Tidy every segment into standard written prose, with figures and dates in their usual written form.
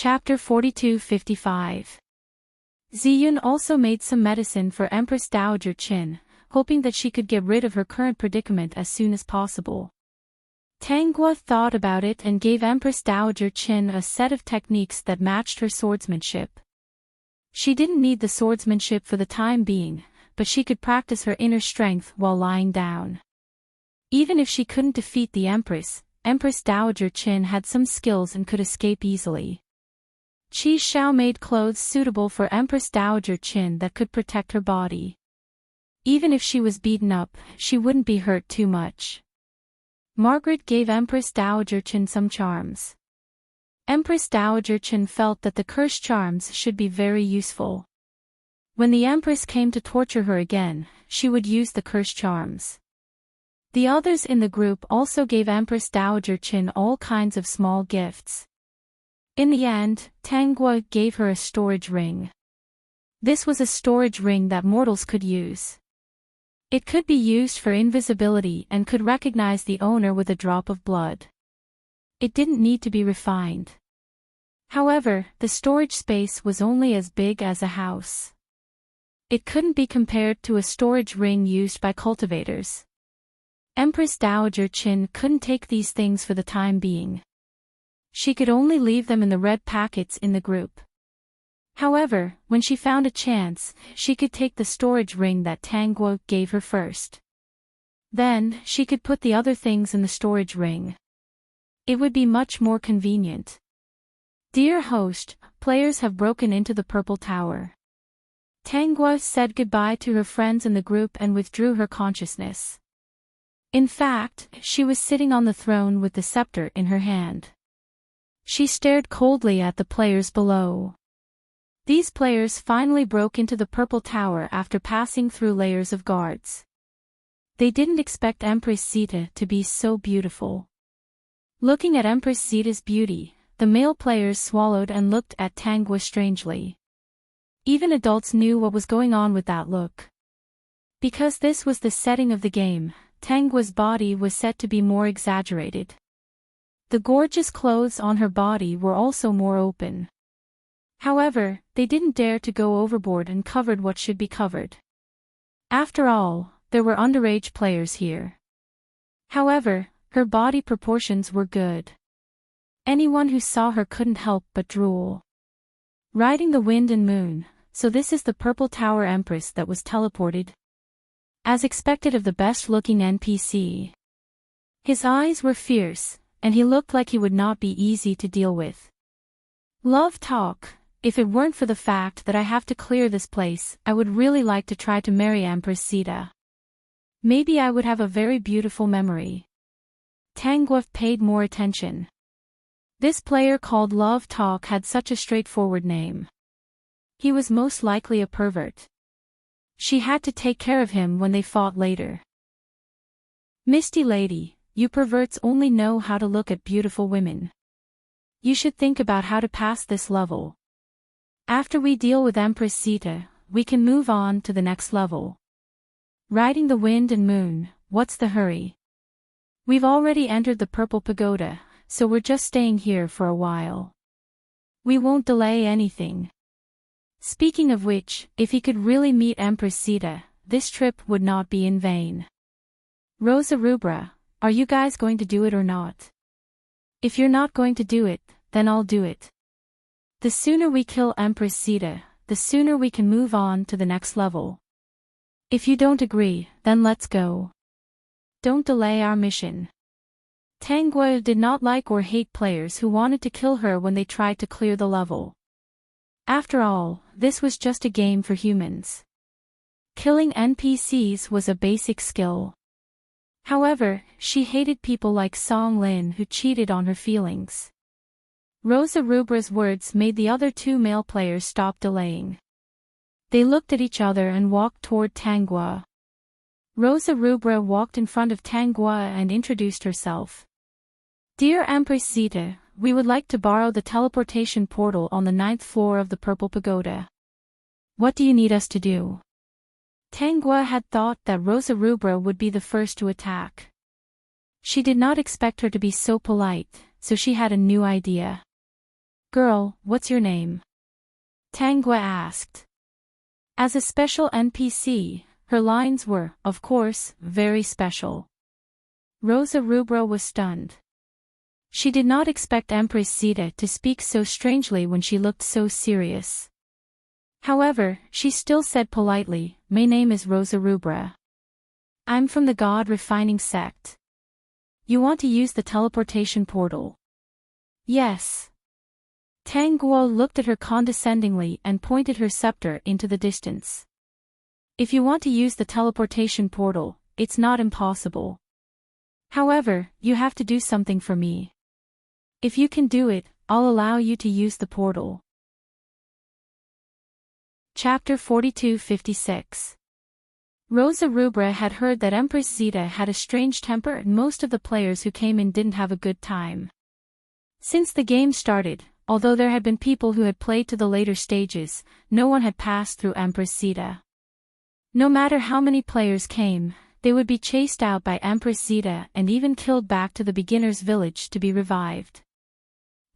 Chapter 42-55. Ziyun also made some medicine for Empress Dowager Qin, hoping that she could get rid of her current predicament as soon as possible. Tanguo thought about it and gave Empress Dowager Qin a set of techniques that matched her swordsmanship. She didn't need the swordsmanship for the time being, but she could practice her inner strength while lying down. Even if she couldn't defeat the Empress Dowager Qin had some skills and could escape easily. Qi Xiao made clothes suitable for Empress Dowager Qin that could protect her body. Even if she was beaten up, she wouldn't be hurt too much. Margaret gave Empress Dowager Qin some charms. Empress Dowager Qin felt that the cursed charms should be very useful. When the Empress came to torture her again, she would use the cursed charms. The others in the group also gave Empress Dowager Qin all kinds of small gifts. In the end, Tanguo gave her a storage ring. This was a storage ring that mortals could use. It could be used for invisibility and could recognize the owner with a drop of blood. It didn't need to be refined. However, the storage space was only as big as a house. It couldn't be compared to a storage ring used by cultivators. Empress Dowager Qin couldn't take these things for the time being. She could only leave them in the red packets in the group. However, when she found a chance, she could take the storage ring that Tanguo gave her first. Then, she could put the other things in the storage ring. It would be much more convenient. Dear host, players have broken into the Purple Tower. Tanguo said goodbye to her friends in the group and withdrew her consciousness. In fact, she was sitting on the throne with the scepter in her hand. She stared coldly at the players below. These players finally broke into the Purple Tower after passing through layers of guards. They didn't expect Empress Zita to be so beautiful. Looking at Empress Zita's beauty, the male players swallowed and looked at Tanguo strangely. Even adults knew what was going on with that look. Because this was the setting of the game, Tanguo's body was set to be more exaggerated. The gorgeous clothes on her body were also more open. However, they didn't dare to go overboard and covered what should be covered. After all, there were underage players here. However, her body proportions were good. Anyone who saw her couldn't help but drool. Riding the wind and moon, so this is the Purple Tower Empress that was teleported. As expected of the best-looking NPC. His eyes were fierce, and he looked like he would not be easy to deal with. Love talk. If it weren't for the fact that I have to clear this place, I would really like to try to marry Empress Zita. Maybe I would have a very beautiful memory. Tanguo paid more attention. This player called Love Talk had such a straightforward name. He was most likely a pervert. She had to take care of him when they fought later. Misty lady, you perverts only know how to look at beautiful women. You should think about how to pass this level. After we deal with Empress Zita, we can move on to the next level. Riding the wind and moon, what's the hurry? We've already entered the Purple Pagoda, so we're just staying here for a while. We won't delay anything. Speaking of which, if he could really meet Empress Zita, this trip would not be in vain. Rosa Rubra, are you guys going to do it or not? If you're not going to do it, then I'll do it. The sooner we kill Empress Zita, the sooner we can move on to the next level. If you don't agree, then let's go. Don't delay our mission. Tanguo did not like or hate players who wanted to kill her when they tried to clear the level. After all, this was just a game for humans. Killing NPCs was a basic skill. However, she hated people like Song Lin who cheated on her feelings. Rosa Rubra's words made the other two male players stop delaying. They looked at each other and walked toward Tanguo. Rosa Rubra walked in front of Tanguo and introduced herself. Dear Empress Zita, we would like to borrow the teleportation portal on the 9th floor of the Purple Pagoda. What do you need us to do? Tanguo had thought that Rosa Rubra would be the first to attack. She did not expect her to be so polite, so she had a new idea. Girl, what's your name? Tangua asked. As a special NPC, her lines were, of course, very special. Rosa Rubra was stunned. She did not expect Empress Zeta to speak so strangely when she looked so serious. However, she still said politely, "My name is Rosa Rubra. I'm from the God Refining sect. You want to use the teleportation portal?" "Yes." Tang Guo looked at her condescendingly and pointed her scepter into the distance. "If you want to use the teleportation portal, it's not impossible. However, you have to do something for me. If you can do it, I'll allow you to use the portal." Chapter 42-56. Rosa Rubra had heard that Empress Zeta had a strange temper and most of the players who came in didn't have a good time. Since the game started, although there had been people who had played to the later stages, no one had passed through Empress Zeta. No matter how many players came, they would be chased out by Empress Zeta and even killed back to the beginner's village to be revived.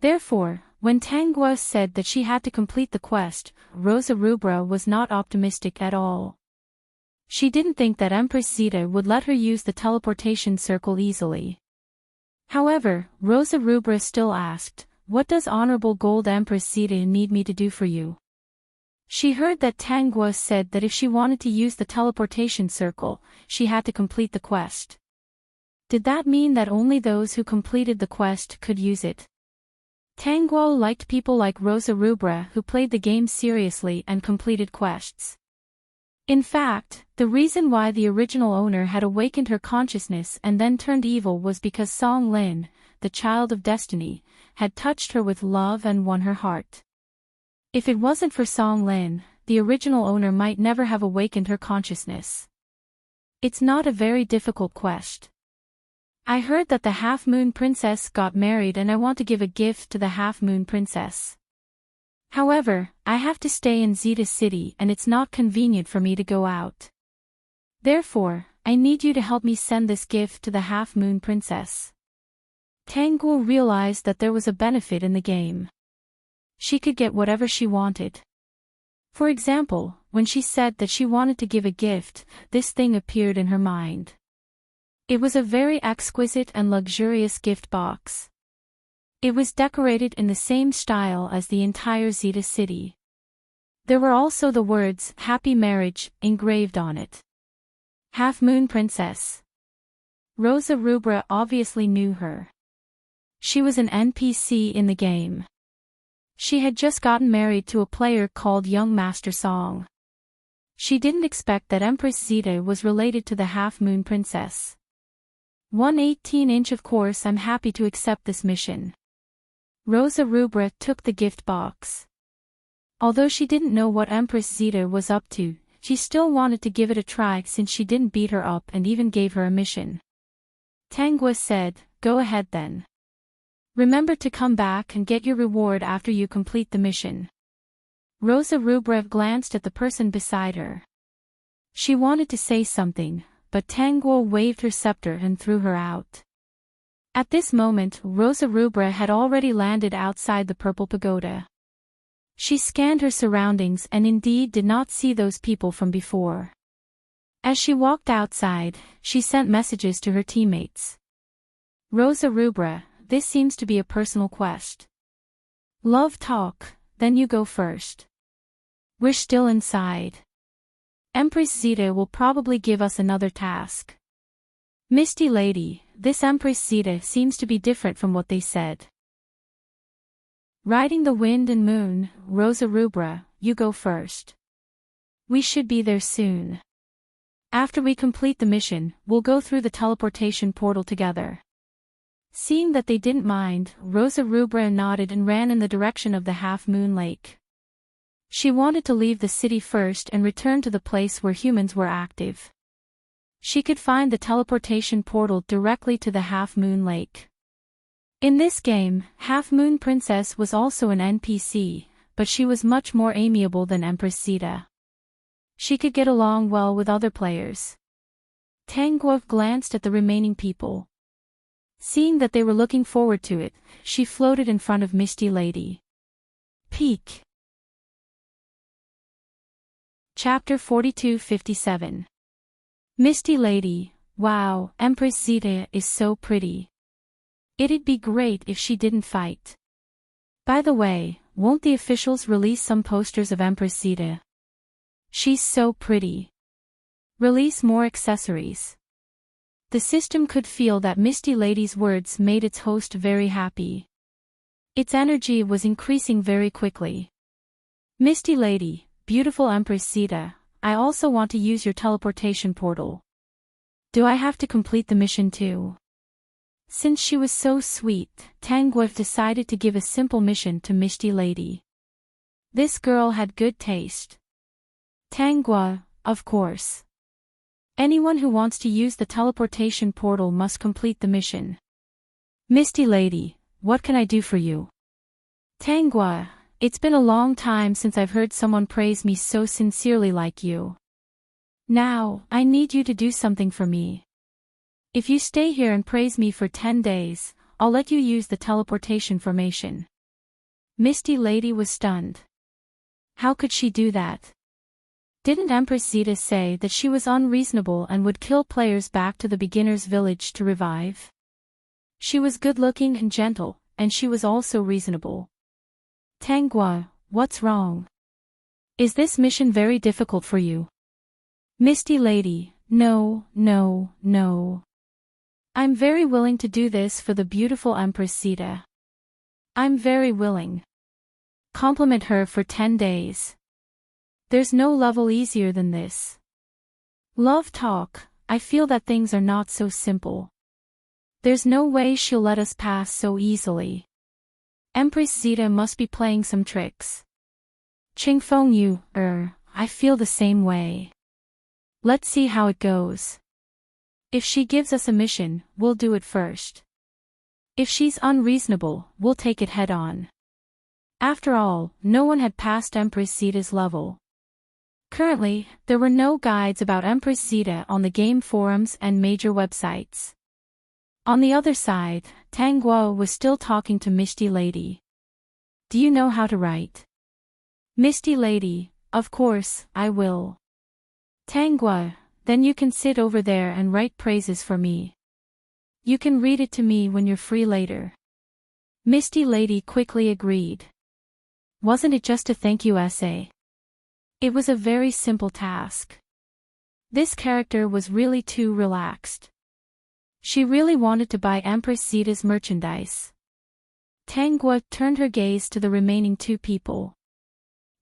Therefore, when Tangua said that she had to complete the quest, Rosa Rubra was not optimistic at all. She didn't think that Empress Zeta would let her use the teleportation circle easily. However, Rosa Rubra still asked, "What does Honorable Gold Empress Zeta need me to do for you?" She heard that Tangua said that if she wanted to use the teleportation circle, she had to complete the quest. Did that mean that only those who completed the quest could use it? Tangua liked people like Rosa Rubra who played the game seriously and completed quests. In fact, the reason why the original owner had awakened her consciousness and then turned evil was because Song Lin, the child of destiny, had touched her with love and won her heart. If it wasn't for Song Lin, the original owner might never have awakened her consciousness. It's not a very difficult quest. I heard that the Half Moon Princess got married and I want to give a gift to the Half Moon Princess. However, I have to stay in Zeta City and it's not convenient for me to go out. Therefore, I need you to help me send this gift to the Half Moon Princess. Tangul realized that there was a benefit in the game. She could get whatever she wanted. For example, when she said that she wanted to give a gift, this thing appeared in her mind. It was a very exquisite and luxurious gift box. It was decorated in the same style as the entire Zeta City. There were also the words, "Happy Marriage," engraved on it. Half Moon Princess. Rosa Rubra obviously knew her. She was an NPC in the game. She had just gotten married to a player called Young Master Song. She didn't expect that Empress Zeta was related to the Half Moon Princess. 1/18" Of course I'm happy to accept this mission. Rosa Rubra took the gift box. Although she didn't know what Empress Zeta was up to, she still wanted to give it a try since she didn't beat her up and even gave her a mission. Tangua said, "Go ahead then. Remember to come back and get your reward after you complete the mission." Rosa Rubra glanced at the person beside her. She wanted to say something, but Tangua waved her scepter and threw her out. At this moment, Rosa Rubra had already landed outside the Purple Pagoda. She scanned her surroundings and indeed did not see those people from before. As she walked outside, she sent messages to her teammates. "Rosa Rubra, this seems to be a personal quest. Love talk, then you go first. We're still inside. Empress Zeta will probably give us another task. Misty Lady, this Empress Zeta seems to be different from what they said. Riding the Wind and Moon, Rosa Rubra, you go first. We should be there soon. After we complete the mission, we'll go through the teleportation portal together." Seeing that they didn't mind, Rosa Rubra nodded and ran in the direction of the Half Moon Lake. She wanted to leave the city first and return to the place where humans were active. She could find the teleportation portal directly to the Half Moon Lake. In this game, Half Moon Princess was also an NPC, but she was much more amiable than Empress Zeta. She could get along well with other players. Tangua glanced at the remaining people. Seeing that they were looking forward to it, she floated in front of Misty Lady. Peak. Chapter 4257. Misty Lady, wow, Empress Zeta is so pretty. It'd be great if she didn't fight. By the way, won't the officials release some posters of Empress Zeta? She's so pretty. Release more accessories. The system could feel that Misty Lady's words made its host very happy. Its energy was increasing very quickly. Misty Lady, beautiful Empress Zeta, I also want to use your teleportation portal. Do I have to complete the mission too? Since she was so sweet, Tangua decided to give a simple mission to Misty Lady. This girl had good taste. Tangua, of course. Anyone who wants to use the teleportation portal must complete the mission. Misty Lady, what can I do for you? Tangua, it's been a long time since I've heard someone praise me so sincerely like you. Now, I need you to do something for me. If you stay here and praise me for 10 days, I'll let you use the teleportation formation. Misty Lady was stunned. How could she do that? Didn't Empress Zeta say that she was unreasonable and would kill players back to the beginner's village to revive? She was good-looking and gentle, and she was also reasonable. Tangua, what's wrong? Is this mission very difficult for you? Misty Lady, no. I'm very willing to do this for the beautiful Empress Zeta. I'm very willing. Compliment her for 10 days. There's no level easier than this. Love talk, I feel that things are not so simple. There's no way she'll let us pass so easily. Empress Zeta must be playing some tricks. Qingfeng Yu, I feel the same way. Let's see how it goes. If she gives us a mission, we'll do it first. If she's unreasonable, we'll take it head on. After all, no one had passed Empress Zeta's level. Currently, there were no guides about Empress Zeta on the game forums and major websites. On the other side, Tangua was still talking to Misty Lady. Do you know how to write? Misty Lady, of course, I will. Tangua, then you can sit over there and write praises for me. You can read it to me when you're free later. Misty Lady quickly agreed. Wasn't it just a thank you essay? It was a very simple task. This character was really too relaxed. She really wanted to buy Empress Zeta's merchandise. Tangua turned her gaze to the remaining two people.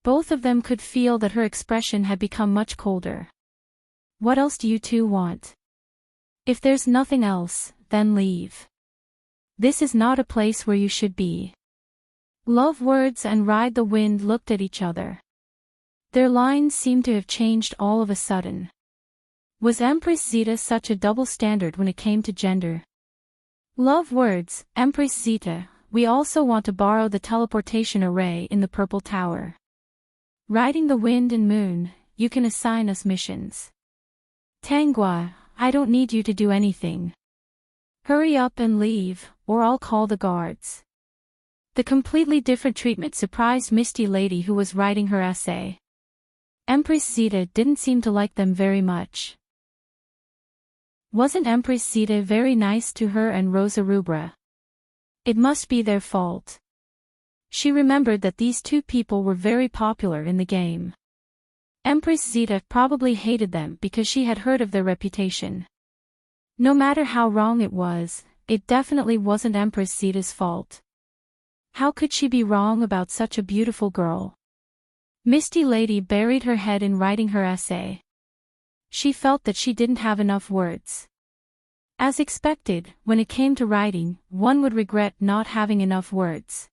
Both of them could feel that her expression had become much colder. What else do you two want? If there's nothing else, then leave. This is not a place where you should be. Love Words and Ride the Wind looked at each other. Their lines seemed to have changed all of a sudden. Was Empress Zeta such a double standard when it came to gender? Love Words, Empress Zeta, we also want to borrow the teleportation array in the Purple Tower. Riding the Wind and Moon, you can assign us missions. Tangua, I don't need you to do anything. Hurry up and leave, or I'll call the guards. The completely different treatment surprised Misty Lady, who was writing her essay. Empress Zeta didn't seem to like them very much. Wasn't Empress Zeta very nice to her and Rosa Rubra? It must be their fault. She remembered that these two people were very popular in the game. Empress Zeta probably hated them because she had heard of their reputation. No matter how wrong it was, it definitely wasn't Empress Zeta's fault. How could she be wrong about such a beautiful girl? Misty Lady buried her head in writing her essay. She felt that she didn't have enough words. As expected, when it came to writing, one would regret not having enough words.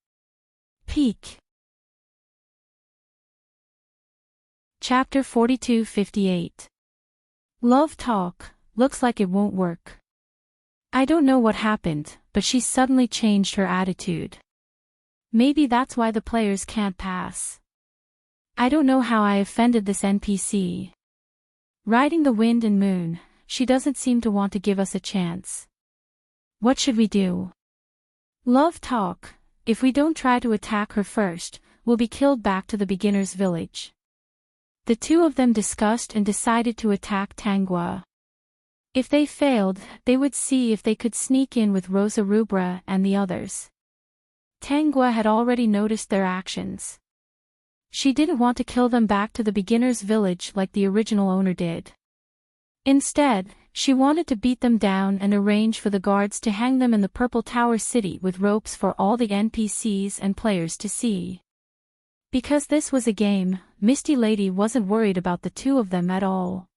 Peak. Chapter 4258. Love talk, looks like it won't work. I don't know what happened, but she suddenly changed her attitude. Maybe that's why the players can't pass. I don't know how I offended this NPC. Riding the Wind and Moon, she doesn't seem to want to give us a chance. What should we do? Love talk, if we don't try to attack her first, will be killed back to the beginner's village. The two of them discussed and decided to attack Tangua. If they failed, they would see if they could sneak in with Rosa Rubra and the others. Tangua had already noticed their actions. She didn't want to kill them back to the beginner's village like the original owner did. Instead, she wanted to beat them down and arrange for the guards to hang them in the Purple Tower City with ropes for all the NPCs and players to see. Because this was a game, Misty Lady wasn't worried about the two of them at all.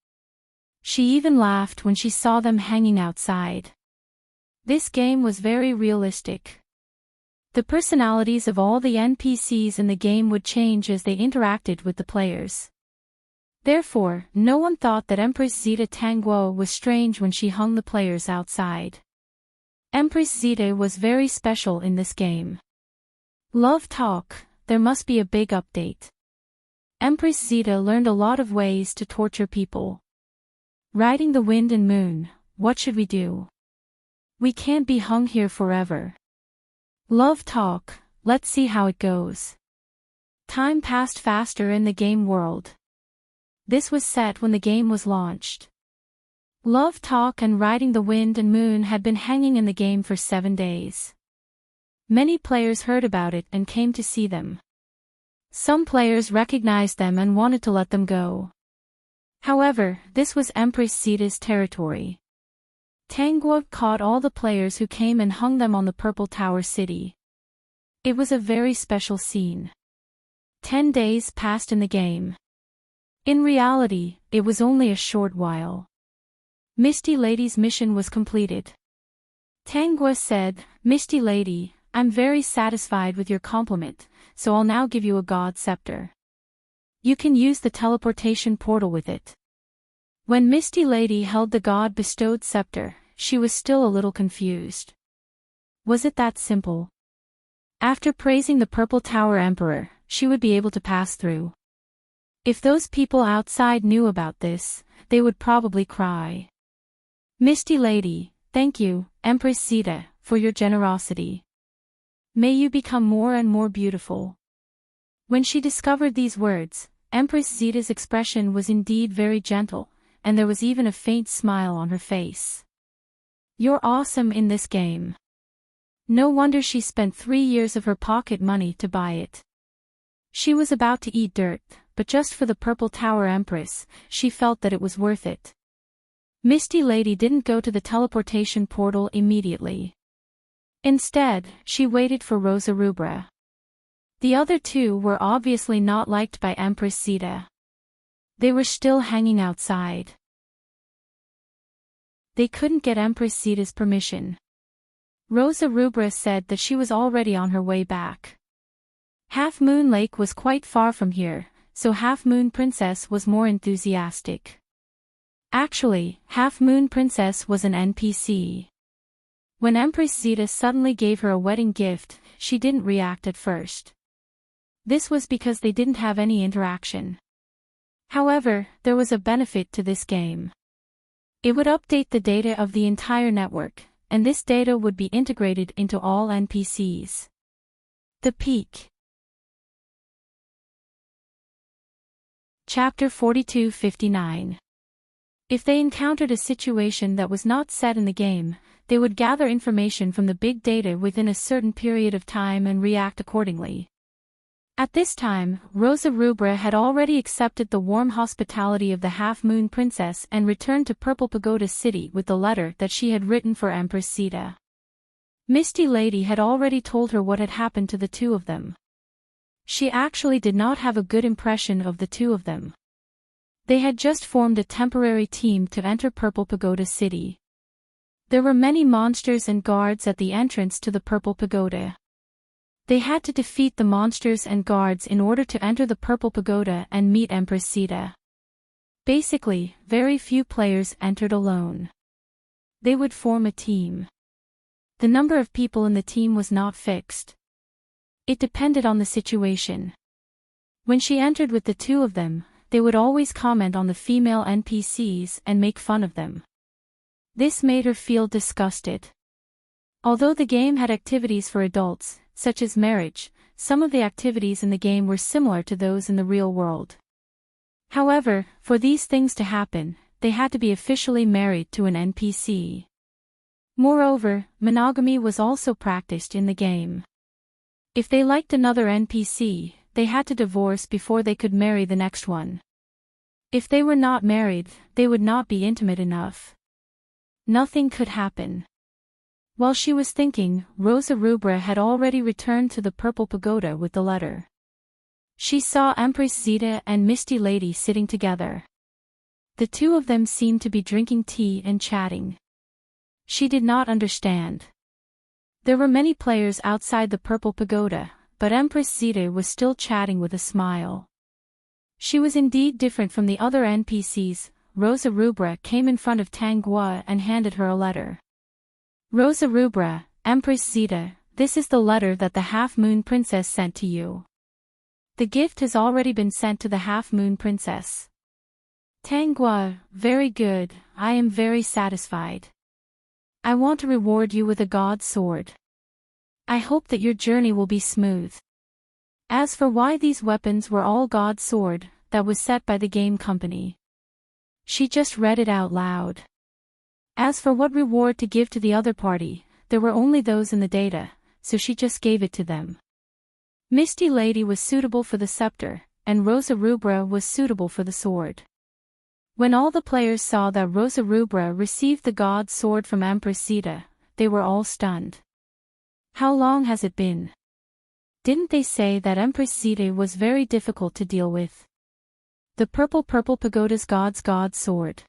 She even laughed when she saw them hanging outside. This game was very realistic. The personalities of all the NPCs in the game would change as they interacted with the players. Therefore, no one thought that Empress Zeta Tangua was strange when she hung the players outside. Empress Zeta was very special in this game. Love talk, there must be a big update. Empress Zeta learned a lot of ways to torture people. Riding the wind and moon, what should we do? We can't be hung here forever. Love talk, let's see how it goes. Time passed faster in the game world. This was set when the game was launched. Love talk and riding the wind and moon had been hanging in the game for 7 days. Many players heard about it and came to see them. Some players recognized them and wanted to let them go. However, this was Empress Zeta's territory. Tangua caught all the players who came and hung them on the Purple Tower City. It was a very special scene. 10 days passed in the game. In reality, it was only a short while. Misty Lady's mission was completed. Tangua said, "Misty Lady, I'm very satisfied with your compliment, so I'll now give you a God Scepter. You can use the teleportation portal with it." When Misty Lady held the God-bestowed scepter, she was still a little confused. Was it that simple? After praising the Purple Tower Emperor, she would be able to pass through. If those people outside knew about this, they would probably cry. Misty Lady, thank you, Empress Zeta, for your generosity. May you become more and more beautiful. When she discovered these words, Empress Zeta's expression was indeed very gentle, and there was even a faint smile on her face. You're awesome in this game. No wonder she spent 3 years of her pocket money to buy it. She was about to eat dirt, but just for the Purple Tower Empress, she felt that it was worth it. Misty Lady didn't go to the teleportation portal immediately. Instead, she waited for Rosa Rubra. The other two were obviously not liked by Empress Zeta. They were still hanging outside. They couldn't get Empress Zeta's permission. Rosa Rubra said that she was already on her way back. Half Moon Lake was quite far from here, so Half Moon Princess was more enthusiastic. Actually, Half Moon Princess was an NPC. When Empress Zeta suddenly gave her a wedding gift, she didn't react at first. This was because they didn't have any interaction. However, there was a benefit to this game. It would update the data of the entire network, and this data would be integrated into all NPCs. The Peak. Chapter 42-59. If they encountered a situation that was not set in the game, they would gather information from the big data within a certain period of time and react accordingly. At this time, Rosa Rubra had already accepted the warm hospitality of the Half Moon Princess and returned to Purple Pagoda City with the letter that she had written for Empress Zeta. Misty Lady had already told her what had happened to the two of them. She actually did not have a good impression of the two of them. They had just formed a temporary team to enter Purple Pagoda City. There were many monsters and guards at the entrance to the Purple Pagoda. They had to defeat the monsters and guards in order to enter the Purple Pagoda and meet Empress Zeta. Basically, very few players entered alone. They would form a team. The number of people in the team was not fixed. It depended on the situation. When she entered with the two of them, they would always comment on the female NPCs and make fun of them. This made her feel disgusted. Although the game had activities for adults, such as marriage, some of the activities in the game were similar to those in the real world. However, for these things to happen, they had to be officially married to an NPC. Moreover, monogamy was also practiced in the game. If they liked another NPC, they had to divorce before they could marry the next one. If they were not married, they would not be intimate enough. Nothing could happen. While she was thinking, Rosa Rubra had already returned to the Purple Pagoda with the letter. She saw Empress Zeta and Misty Lady sitting together. The two of them seemed to be drinking tea and chatting. She did not understand. There were many players outside the Purple Pagoda, but Empress Zeta was still chatting with a smile. She was indeed different from the other NPCs. Rosa Rubra came in front of Tanguy and handed her a letter. Rosa Rubra, Empress Zeta, this is the letter that the Half-Moon Princess sent to you. The gift has already been sent to the Half-Moon Princess. Tanguy, very good, I am very satisfied. I want to reward you with a god's sword. I hope that your journey will be smooth. As for why these weapons were all god's sword, that was set by the game company. She just read it out loud. As for what reward to give to the other party, there were only those in the data, so she just gave it to them. Misty Lady was suitable for the scepter, and Rosa Rubra was suitable for the sword. When all the players saw that Rosa Rubra received the god's sword from Empress Zeta, they were all stunned. How long has it been? Didn't they say that Empress Zeta was very difficult to deal with? The Purple Pagoda's god's sword.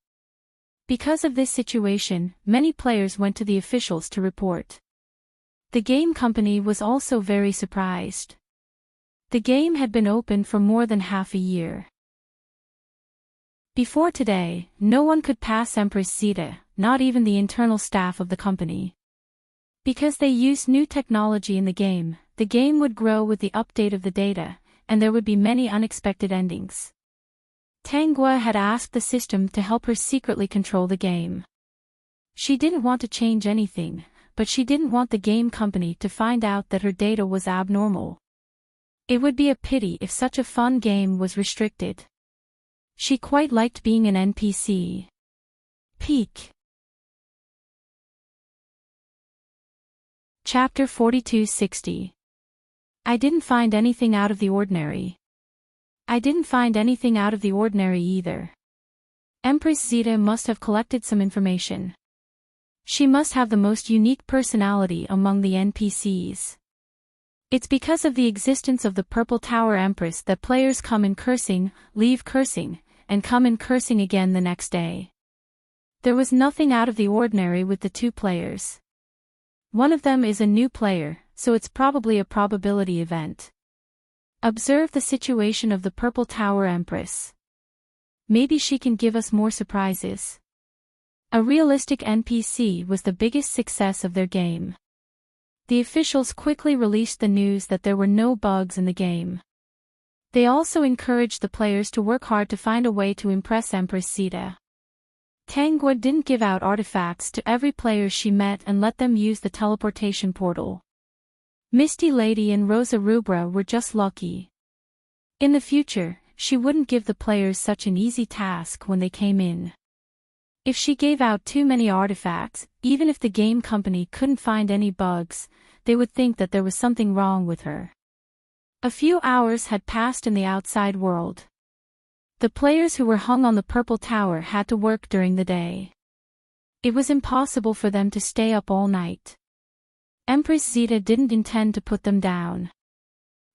Because of this situation, many players went to the officials to report. The game company was also very surprised. The game had been open for more than half a year. Before today, no one could pass Empress Zeta, not even the internal staff of the company. Because they used new technology in the game would grow with the update of the data, and there would be many unexpected endings. Tanguy had asked the system to help her secretly control the game. She didn't want to change anything, but she didn't want the game company to find out that her data was abnormal. It would be a pity if such a fun game was restricted. She quite liked being an NPC. Peak. Chapter 4260. I didn't find anything out of the ordinary. I didn't find anything out of the ordinary either. Empress Zeta must have collected some information. She must have the most unique personality among the NPCs. It's because of the existence of the Purple Tower Empress that players come in cursing, leave cursing, and come in cursing again the next day. There was nothing out of the ordinary with the two players. One of them is a new player, so it's probably a probability event. Observe the situation of the Purple Tower Empress. Maybe she can give us more surprises. A realistic NPC was the biggest success of their game. The officials quickly released the news that there were no bugs in the game. They also encouraged the players to work hard to find a way to impress Empress Zeta. Tanguy didn't give out artifacts to every player she met and let them use the teleportation portal. Misty Lady and Rosa Rubra were just lucky. In the future, she wouldn't give the players such an easy task when they came in. If she gave out too many artifacts, even if the game company couldn't find any bugs, they would think that there was something wrong with her. A few hours had passed in the outside world. The players who were hung on the Purple Tower had to work during the day. It was impossible for them to stay up all night. Empress Zeta didn't intend to put them down.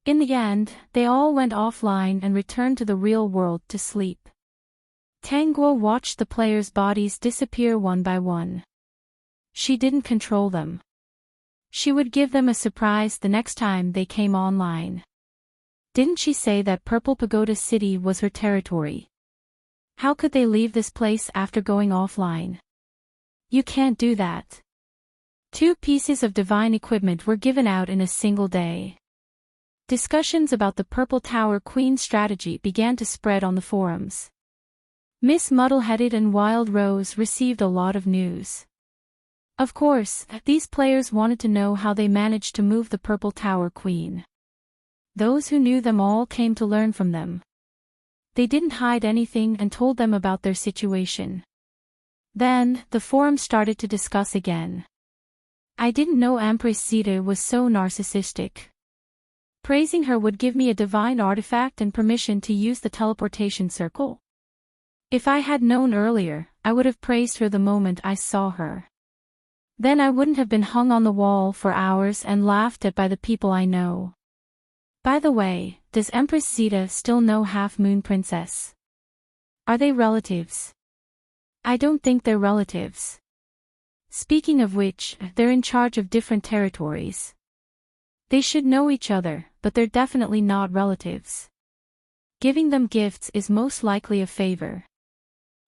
In the end, they all went offline and returned to the real world to sleep. Tanguy watched the players' bodies disappear one by one. She didn't control them. She would give them a surprise the next time they came online. Didn't she say that Purple Pagoda City was her territory? How could they leave this place after going offline? You can't do that. 2 pieces of divine equipment were given out in a single day. Discussions about the Purple Tower Queen's strategy began to spread on the forums. Miss Muddleheaded and Wild Rose received a lot of news. Of course, these players wanted to know how they managed to move the Purple Tower Queen. Those who knew them all came to learn from them. They didn't hide anything and told them about their situation. Then, the forum started to discuss again. I didn't know Empress Sita was so narcissistic. Praising her would give me a divine artifact and permission to use the teleportation circle. If I had known earlier, I would have praised her the moment I saw her. Then I wouldn't have been hung on the wall for hours and laughed at by the people I know. By the way, does Empress Sita still know Half Moon Princess? Are they relatives? I don't think they're relatives. Speaking of which, they're in charge of different territories. They should know each other, but they're definitely not relatives. Giving them gifts is most likely a favor.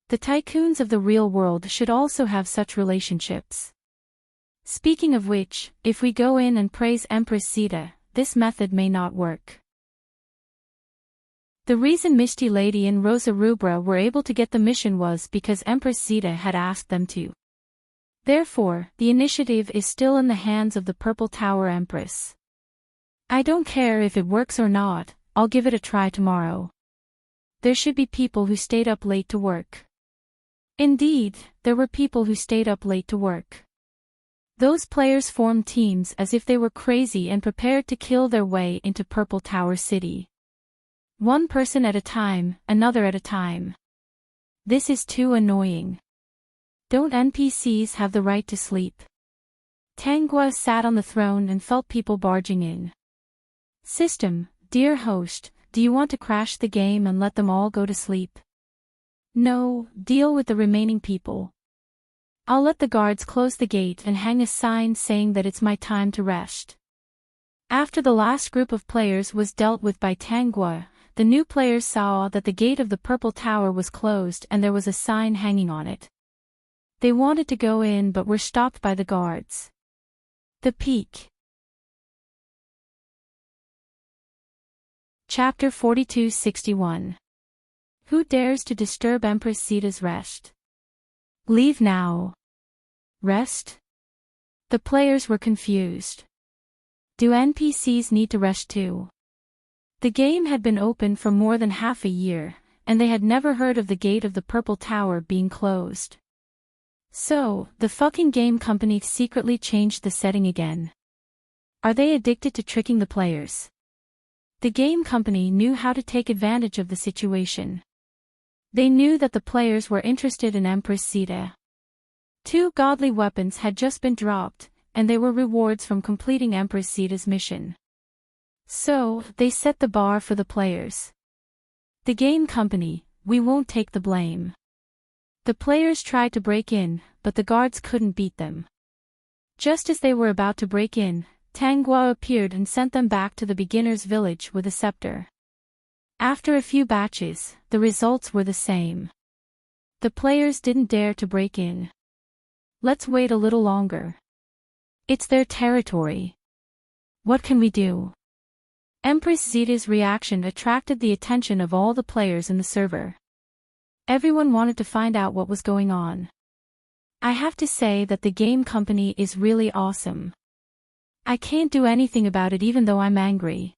The tycoons of the real world should also have such relationships. Speaking of which, if we go in and praise Empress Sita, this method may not work. The reason Misty Lady and Rosa Rubra were able to get the mission was because Empress Sita had asked them to. Therefore, the initiative is still in the hands of the Purple Tower Empress. I don't care if it works or not, I'll give it a try tomorrow. There should be people who stayed up late to work. Indeed, there were people who stayed up late to work. Those players formed teams as if they were crazy and prepared to kill their way into Purple Tower City. One person at a time, another at a time. This is too annoying. Don't NPCs have the right to sleep? Tangua sat on the throne and felt people barging in. System, dear host, do you want to crash the game and let them all go to sleep? No, deal with the remaining people. I'll let the guards close the gate and hang a sign saying that it's my time to rest. After the last group of players was dealt with by Tangua, the new players saw that the gate of the Purple Tower was closed and there was a sign hanging on it. They wanted to go in but were stopped by the guards. The Peak. Chapter 4261. Who dares to disturb Empress Sita's rest? Leave now. Rest? The players were confused. Do NPCs need to rest too? The game had been open for more than half a year, and they had never heard of the gate of the Purple Tower being closed. So, the fucking game company secretly changed the setting again. Are they addicted to tricking the players? The game company knew how to take advantage of the situation. They knew that the players were interested in Empress Sita. 2 godly weapons had just been dropped, and they were rewards from completing Empress Sita's mission. So, they set the bar for the players. The game company, we won't take the blame. The players tried to break in, but the guards couldn't beat them. Just as they were about to break in, Tangua appeared and sent them back to the beginner's village with a scepter. After a few batches, the results were the same. The players didn't dare to break in. Let's wait a little longer. It's their territory. What can we do? Empress Sita's reaction attracted the attention of all the players in the server. Everyone wanted to find out what was going on. I have to say that the game company is really awesome. I can't do anything about it even though I'm angry.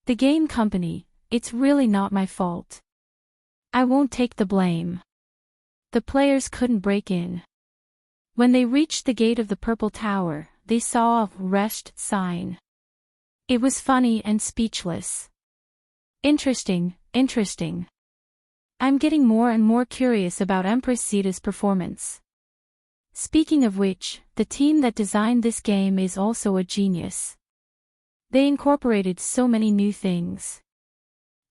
The game company, it's really not my fault. I won't take the blame. The players couldn't break in. When they reached the gate of the Purple Tower, they saw a rest sign. It was funny and speechless. Interesting. I'm getting more and more curious about Empress Sita's performance. Speaking of which, the team that designed this game is also a genius. They incorporated so many new things.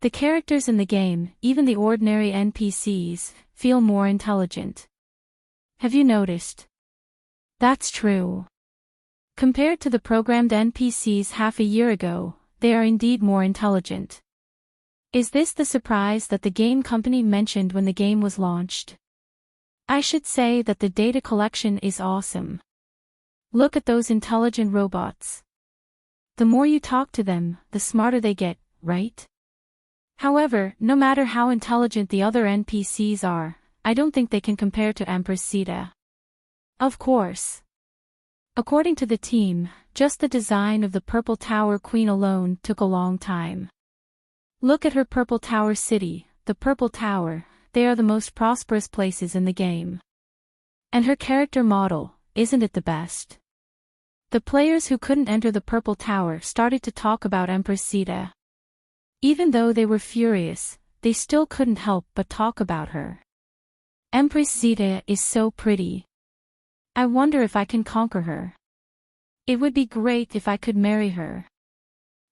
The characters in the game, even the ordinary NPCs, feel more intelligent. Have you noticed? That's true. Compared to the programmed NPCs half a year ago, they are indeed more intelligent. Is this the surprise that the game company mentioned when the game was launched? I should say that the data collection is awesome. Look at those intelligent robots. The more you talk to them, the smarter they get, right? However, no matter how intelligent the other NPCs are, I don't think they can compare to Empress Sita. Of course. According to the team, just the design of the Purple Tower Queen alone took a long time. Look at her Purple Tower city, the Purple Tower, they are the most prosperous places in the game. And her character model, isn't it the best? The players who couldn't enter the Purple Tower started to talk about Empress Zeta. Even though they were furious, they still couldn't help but talk about her. Empress Zeta is so pretty. I wonder if I can conquer her. It would be great if I could marry her.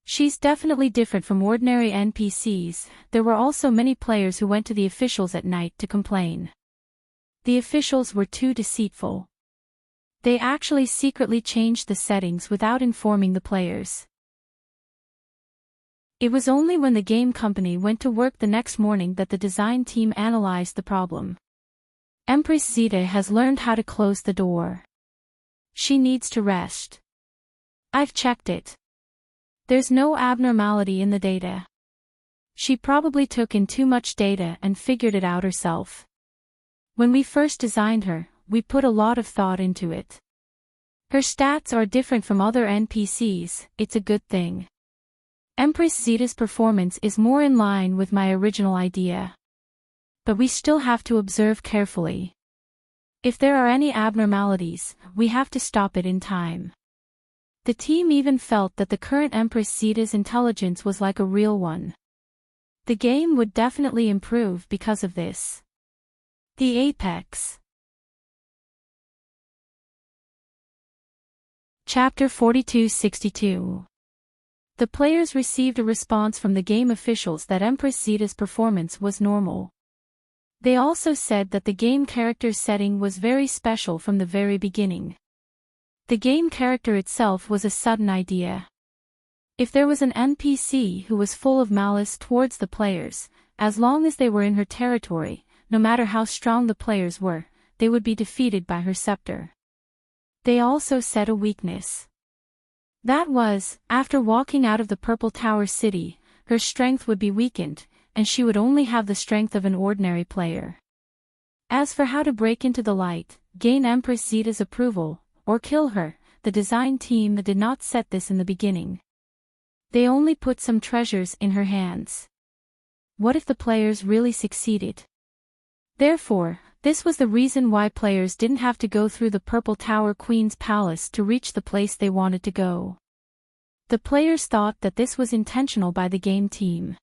She's definitely different from ordinary NPCs. There were also many players who went to the officials at night to complain. The officials were too deceitful. They actually secretly changed the settings without informing the players. It was only when the game company went to work the next morning that the design team analyzed the problem. Empress Zeta has learned how to close the door. She needs to rest. I've checked it. There's no abnormality in the data. She probably took in too much data and figured it out herself. When we first designed her, we put a lot of thought into it. Her stats are different from other NPCs, it's a good thing. Empress Zeta's performance is more in line with my original idea. But we still have to observe carefully. If there are any abnormalities, we have to stop it in time. The team even felt that the current Empress Zeta's intelligence was like a real one. The game would definitely improve because of this. The Apex. Chapter 4262. The players received a response from the game officials that Empress Zeta's performance was normal. They also said that the game character's setting was very special from the very beginning. The game character itself was a sudden idea. If there was an NPC who was full of malice towards the players, as long as they were in her territory, no matter how strong the players were, they would be defeated by her scepter. They also said a weakness. That was, after walking out of the Purple Tower City, her strength would be weakened, and she would only have the strength of an ordinary player. As for how to break into the light, gain Empress Zeta's approval, or kill her, the design team did not set this in the beginning. They only put some treasures in her hands. What if the players really succeeded? Therefore, this was the reason why players didn't have to go through the Purple Tower Queen's palace to reach the place they wanted to go. The players thought that this was intentional by the game team.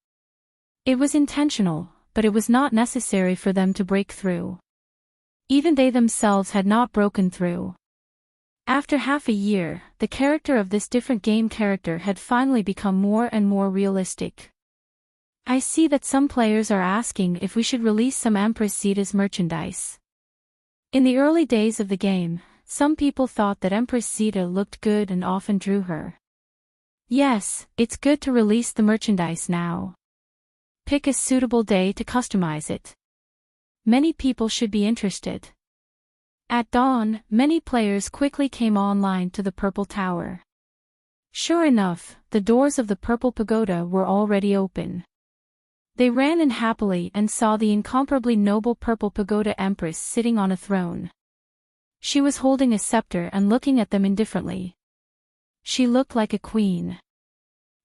It was intentional, but it was not necessary for them to break through. Even they themselves had not broken through. After half a year, the character of this different game character had finally become more and more realistic. I see that some players are asking if we should release some Empress Zeta's merchandise. In the early days of the game, some people thought that Empress Zeta looked good and often drew her. Yes, it's good to release the merchandise now. Pick a suitable day to customize it. Many people should be interested. At dawn, many players quickly came online to the Purple Tower. Sure enough, the doors of the Purple Pagoda were already open. They ran in happily and saw the incomparably noble Purple Pagoda Empress sitting on a throne. She was holding a scepter and looking at them indifferently. She looked like a queen.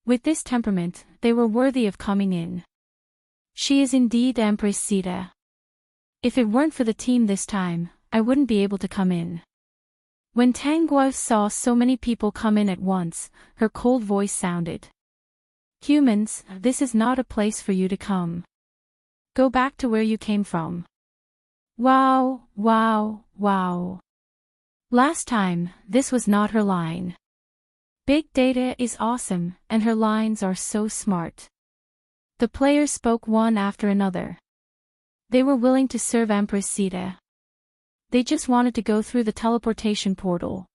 With this temperament, they were worthy of coming in. She is indeed Empress Zeta. If it weren't for the team this time, I wouldn't be able to come in. When Tanguo saw so many people come in at once, her cold voice sounded. Humans, this is not a place for you to come. Go back to where you came from. Wow, wow, wow. Last time, this was not her line. Big data is awesome, and her lines are so smart. The players spoke one after another. They were willing to serve Empress Zeta. They just wanted to go through the teleportation portal.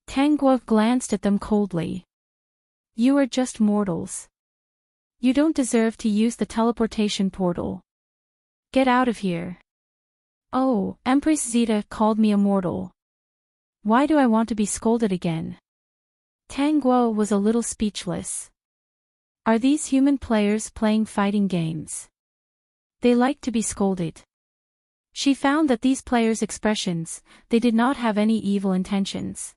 Tanguo glanced at them coldly. You are just mortals. You don't deserve to use the teleportation portal. Get out of here. Oh, Empress Zeta called me a mortal. Why do I want to be scolded again? Tanguo was a little speechless. Are these human players playing fighting games? They like to be scolded. She found that these players' expressions, they did not have any evil intentions.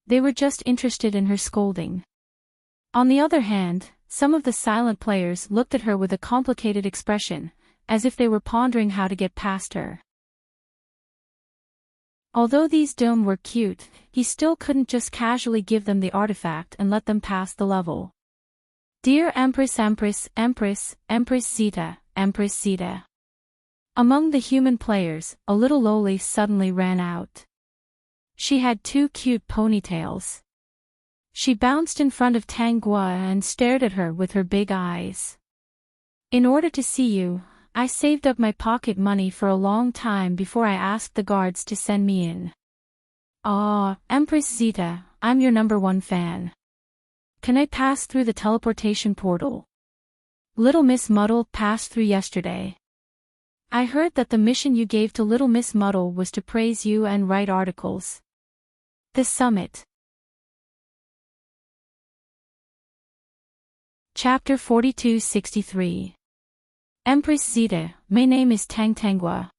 They were just interested in her scolding. On the other hand, some of the silent players looked at her with a complicated expression, as if they were pondering how to get past her. Although these Dome were cute, he still couldn't just casually give them the artifact and let them pass the level. Dear Empress Empress Empress, Empress Zeta, Empress Zeta. Among the human players, a little loli suddenly ran out. She had 2 cute ponytails. She bounced in front of Tangua and stared at her with her big eyes. In order to see you, I saved up my pocket money for a long time before I asked the guards to send me in. Ah, Empress Zeta, I'm your #1 fan. Can I pass through the teleportation portal? Little Miss Muddle passed through yesterday. I heard that the mission you gave to Little Miss Muddle was to praise you and write articles. The Summit. Chapter 4263. Empress Zeta, my name is Tangua.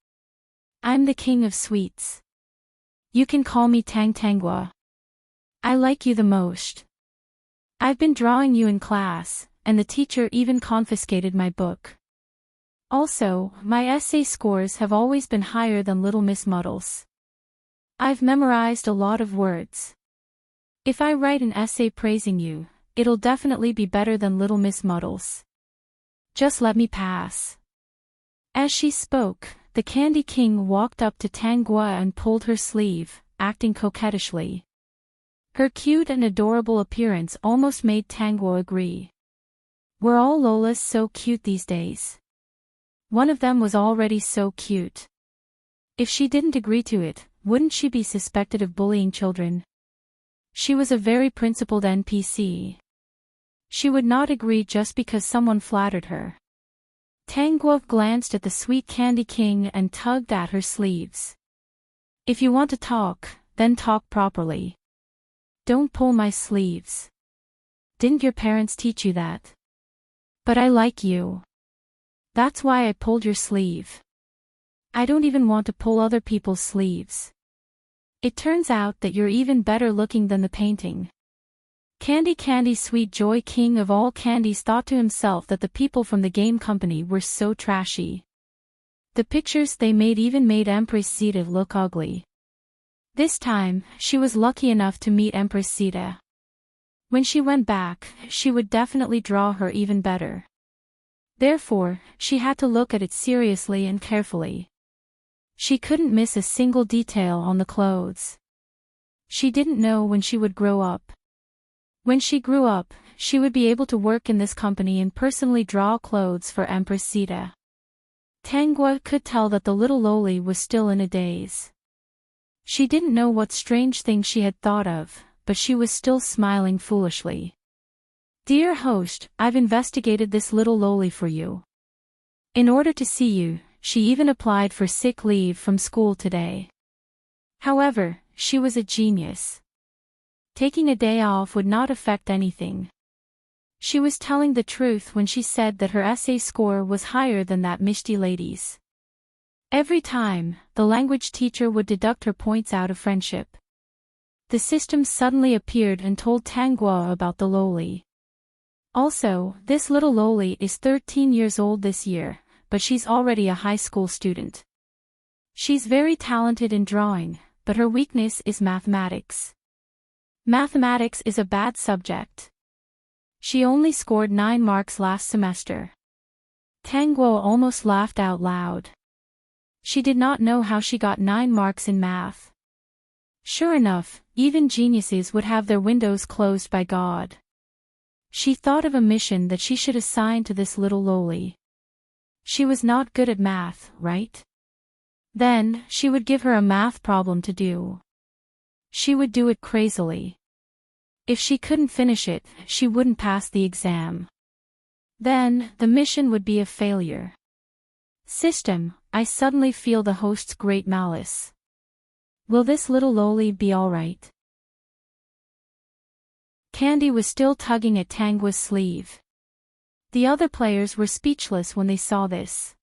I'm the king of sweets. You can call me Tangua. I like you the most. I've been drawing you in class, and the teacher even confiscated my book. Also, my essay scores have always been higher than Little Miss Muddle's. I've memorized a lot of words. If I write an essay praising you, it'll definitely be better than Little Miss Muddle's. Just let me pass. As she spoke, the Candy King walked up to Tangua and pulled her sleeve, acting coquettishly. Her cute and adorable appearance almost made Tangua agree. Were all Lolas so cute these days? One of them was already so cute. If she didn't agree to it, wouldn't she be suspected of bullying children? She was a very principled NPC. She would not agree just because someone flattered her. Tangua glanced at the sweet Candy King and tugged at her sleeves. If you want to talk, then talk properly. Don't pull my sleeves. Didn't your parents teach you that? But I like you. That's why I pulled your sleeve. I don't even want to pull other people's sleeves. It turns out that you're even better looking than the painting. Candy Sweet Joy King of all candies thought to himself that the people from the game company were so trashy. The pictures they made even made Empress Zeta look ugly. This time, she was lucky enough to meet Empress Zeta. When she went back, she would definitely draw her even better. Therefore, she had to look at it seriously and carefully. She couldn't miss a single detail on the clothes. She didn't know when she would grow up. When she grew up, she would be able to work in this company and personally draw clothes for Empress Zeta. Tangua could tell that the little loli was still in a daze. She didn't know what strange thing she had thought of, but she was still smiling foolishly. Dear host, I've investigated this little loli for you. In order to see you, she even applied for sick leave from school today. However, she was a genius. Taking a day off would not affect anything. She was telling the truth when she said that her essay score was higher than that Mishti lady's. Every time, the language teacher would deduct her points out of friendship. The system suddenly appeared and told Tangua about the loli. Also, this little loli is 13 years old this year, but she's already a high school student. She's very talented in drawing, but her weakness is mathematics. Mathematics is a bad subject. She only scored 9 marks last semester. Tangua almost laughed out loud. She did not know how she got 9 marks in math. Sure enough, even geniuses would have their windows closed by God. She thought of a mission that she should assign to this little loli. She was not good at math, right? Then, she would give her a math problem to do. She would do it crazily. If she couldn't finish it, she wouldn't pass the exam. Then, the mission would be a failure. System, I suddenly feel the host's great malice. Will this little loli be alright? Candy was still tugging at Tangua's sleeve. The other players were speechless when they saw this.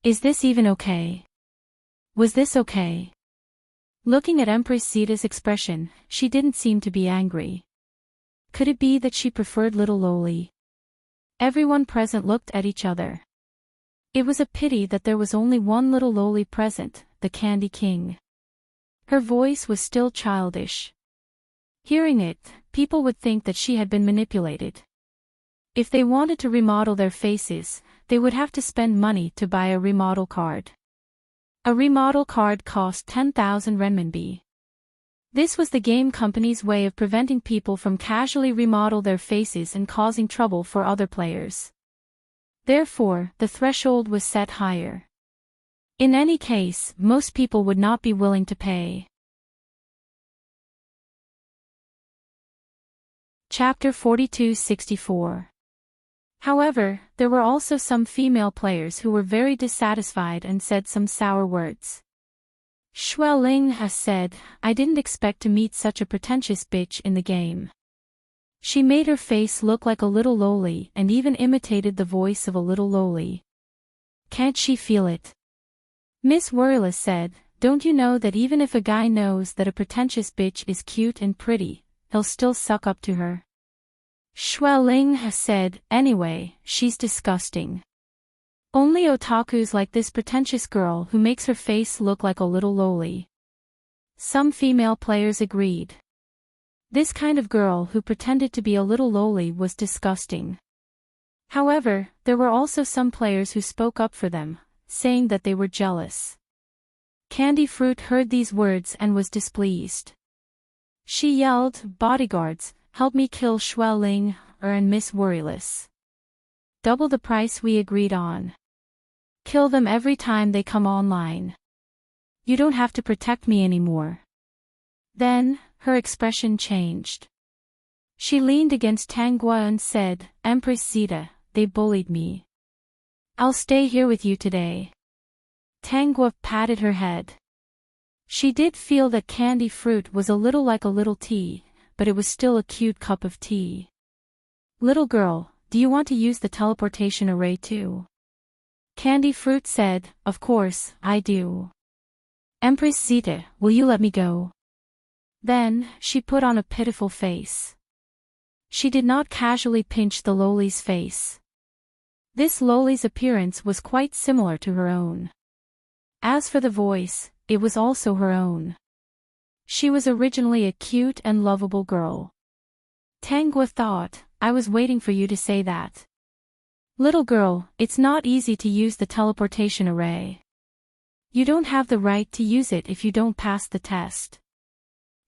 Is this even okay? Was this okay? Looking at Empress Zeta's expression, she didn't seem to be angry. Could it be that she preferred little Loli? Everyone present looked at each other. It was a pity that there was only one little Loli present, the Candy King. Her voice was still childish. Hearing it, people would think that she had been manipulated. If they wanted to remodel their faces, they would have to spend money to buy a remodel card. A remodel card cost 10,000 renminbi. This was the game company's way of preventing people from casually remodel their faces and causing trouble for other players. Therefore, the threshold was set higher. In any case, most people would not be willing to pay. Chapter 42-64. However, there were also some female players who were very dissatisfied and said some sour words. Xueling has said, "I didn't expect to meet such a pretentious bitch in the game. She made her face look like a little Loli and even imitated the voice of a little Loli. Can't she feel it?" Miss Worryless said, "Don't you know that even if a guy knows that a pretentious bitch is cute and pretty, he'll still suck up to her?" Xueling has said, "Anyway, she's disgusting. Only otakus like this pretentious girl who makes her face look like a little Loli." Some female players agreed. This kind of girl who pretended to be a little Loli was disgusting. However, there were also some players who spoke up for them, saying that they were jealous. Candy Fruit heard these words and was displeased. She yelled, "Bodyguards, help me kill Xueling and Miss Worryless. Double the price we agreed on. Kill them every time they come online. You don't have to protect me anymore." Then, her expression changed. She leaned against Tanghua and said, "Empress Zeta, they bullied me. I'll stay here with you today." Tanghua patted her head. She did feel that Candy Fruit was a little like a little tea, but it was still a cute cup of tea. "Little girl, do you want to use the teleportation array too?" Candy Fruit said, "Of course, I do. Empress Zeta, will you let me go?" Then, she put on a pitiful face. She did not casually pinch the Loli's face. This Loli's appearance was quite similar to her own. As for the voice, it was also her own. She was originally a cute and lovable girl. Tanghua thought, "I was waiting for you to say that. Little girl, it's not easy to use the teleportation array. You don't have the right to use it if you don't pass the test.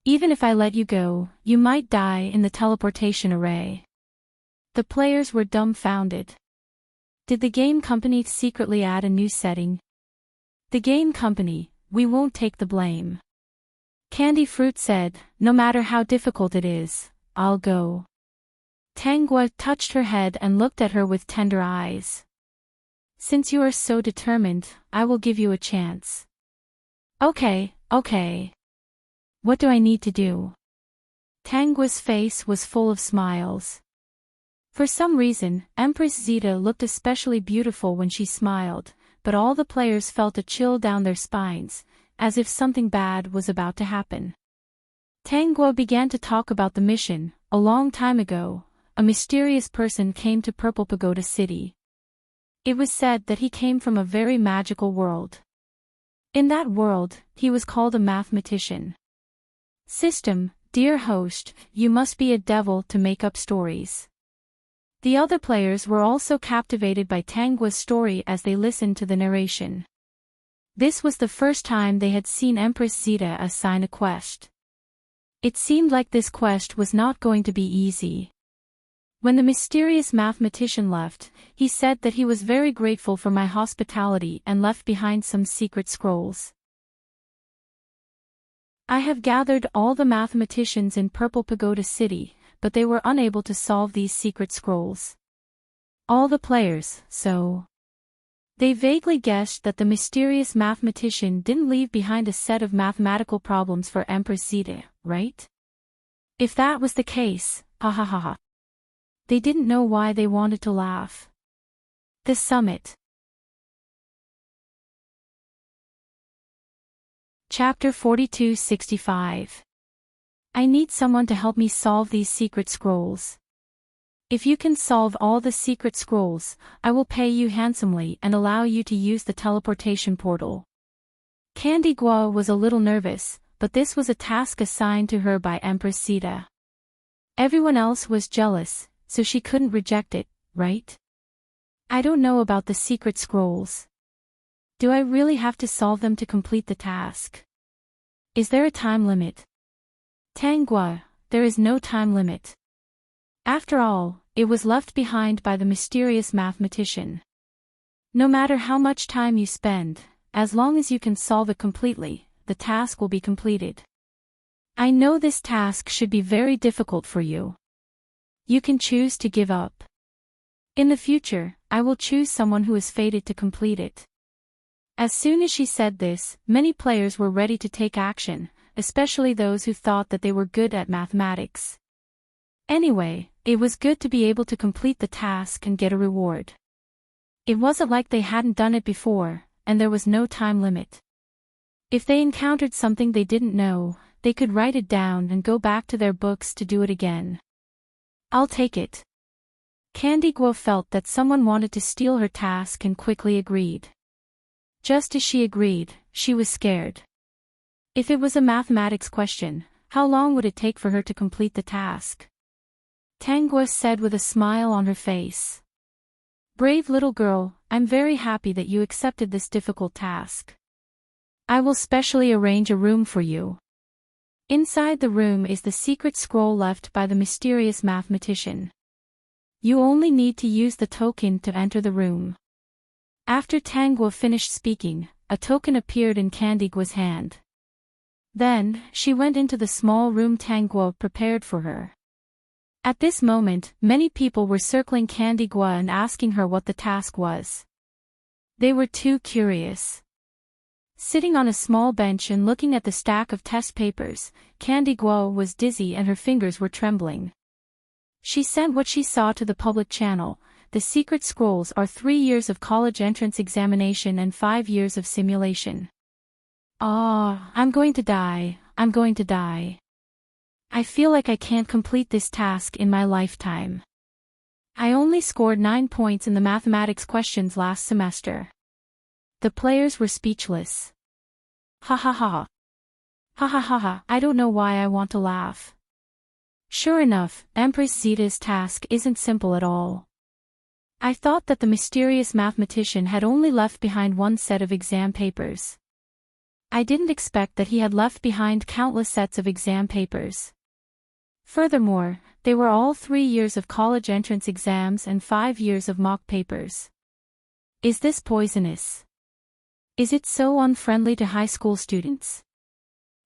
Even if I let you go, you might die in the teleportation array." The players were dumbfounded. Did the game company secretly add a new setting? The game company, we won't take the blame. Candy Fruit said, "No matter how difficult it is, I'll go." Tanghua touched her head and looked at her with tender eyes. "Since you are so determined, I will give you a chance." Okay. What do I need to do?" Tanghua's face was full of smiles. For some reason, Empress Zeta looked especially beautiful when she smiled, but all the players felt a chill down their spines, as if something bad was about to happen. Tanghua began to talk about the mission. A long time ago, a mysterious person came to Purple Pagoda City. It was said that he came from a very magical world. In that world, he was called a mathematician. System, dear host, you must be a devil to make up stories. The other players were also captivated by Tanghua's story as they listened to the narration. This was the first time they had seen Empress Zeta assign a quest. It seemed like this quest was not going to be easy. When the mysterious mathematician left, he said that he was very grateful for my hospitality and left behind some secret scrolls. "I have gathered all the mathematicians in Purple Pagoda City, but they were unable to solve these secret scrolls. All the players, so. They vaguely guessed that the mysterious mathematician didn't leave behind a set of mathematical problems for Empress Zeta, right? If that was the case, ha ha ha ha. They didn't know why they wanted to laugh. The summit. Chapter 4265. I need someone to help me solve these secret scrolls. If you can solve all the secret scrolls, I will pay you handsomely and allow you to use the teleportation portal. Candy Gua was a little nervous, but this was a task assigned to her by Empress Sita. Everyone else was jealous, so she couldn't reject it, right? I don't know about the secret scrolls. Do I really have to solve them to complete the task? Is there a time limit? Tangua, there is no time limit. After all, it was left behind by the mysterious mathematician. No matter how much time you spend, as long as you can solve it completely, the task will be completed. I know this task should be very difficult for you. You can choose to give up. In the future, I will choose someone who is fated to complete it. As soon as she said this, many players were ready to take action, especially those who thought that they were good at mathematics. Anyway, it was good to be able to complete the task and get a reward. It wasn't like they hadn't done it before, and there was no time limit. If they encountered something they didn't know, they could write it down and go back to their books to do it again. I'll take it. Candy Guo felt that someone wanted to steal her task and quickly agreed. Just as she agreed, she was scared. If it was a mathematics question, how long would it take for her to complete the task? Tangua said with a smile on her face. Brave little girl, I'm very happy that you accepted this difficult task. I will specially arrange a room for you. Inside the room is the secret scroll left by the mysterious mathematician. You only need to use the token to enter the room. After Tangua finished speaking, a token appeared in Candy Gua's hand. Then, she went into the small room Tangua prepared for her. At this moment, many people were circling Candy Gua and asking her what the task was. They were too curious. Sitting on a small bench and looking at the stack of test papers, Candy Gua was dizzy and her fingers were trembling. She sent what she saw to the public channel. The secret scrolls are 3 years of college entrance examination and 5 years of simulation. I'm going to die, I'm going to die. I feel like I can't complete this task in my lifetime. I only scored 9 points in the mathematics questions last semester. The players were speechless. Ha ha ha. Ha ha ha ha, I don't know why I want to laugh. Sure enough, Empress Zeta's task isn't simple at all. I thought that the mysterious mathematician had only left behind one set of exam papers. I didn't expect that he had left behind countless sets of exam papers. Furthermore, they were all 3 years of college entrance exams and 5 years of mock papers. Is this poisonous? Is it so unfriendly to high school students?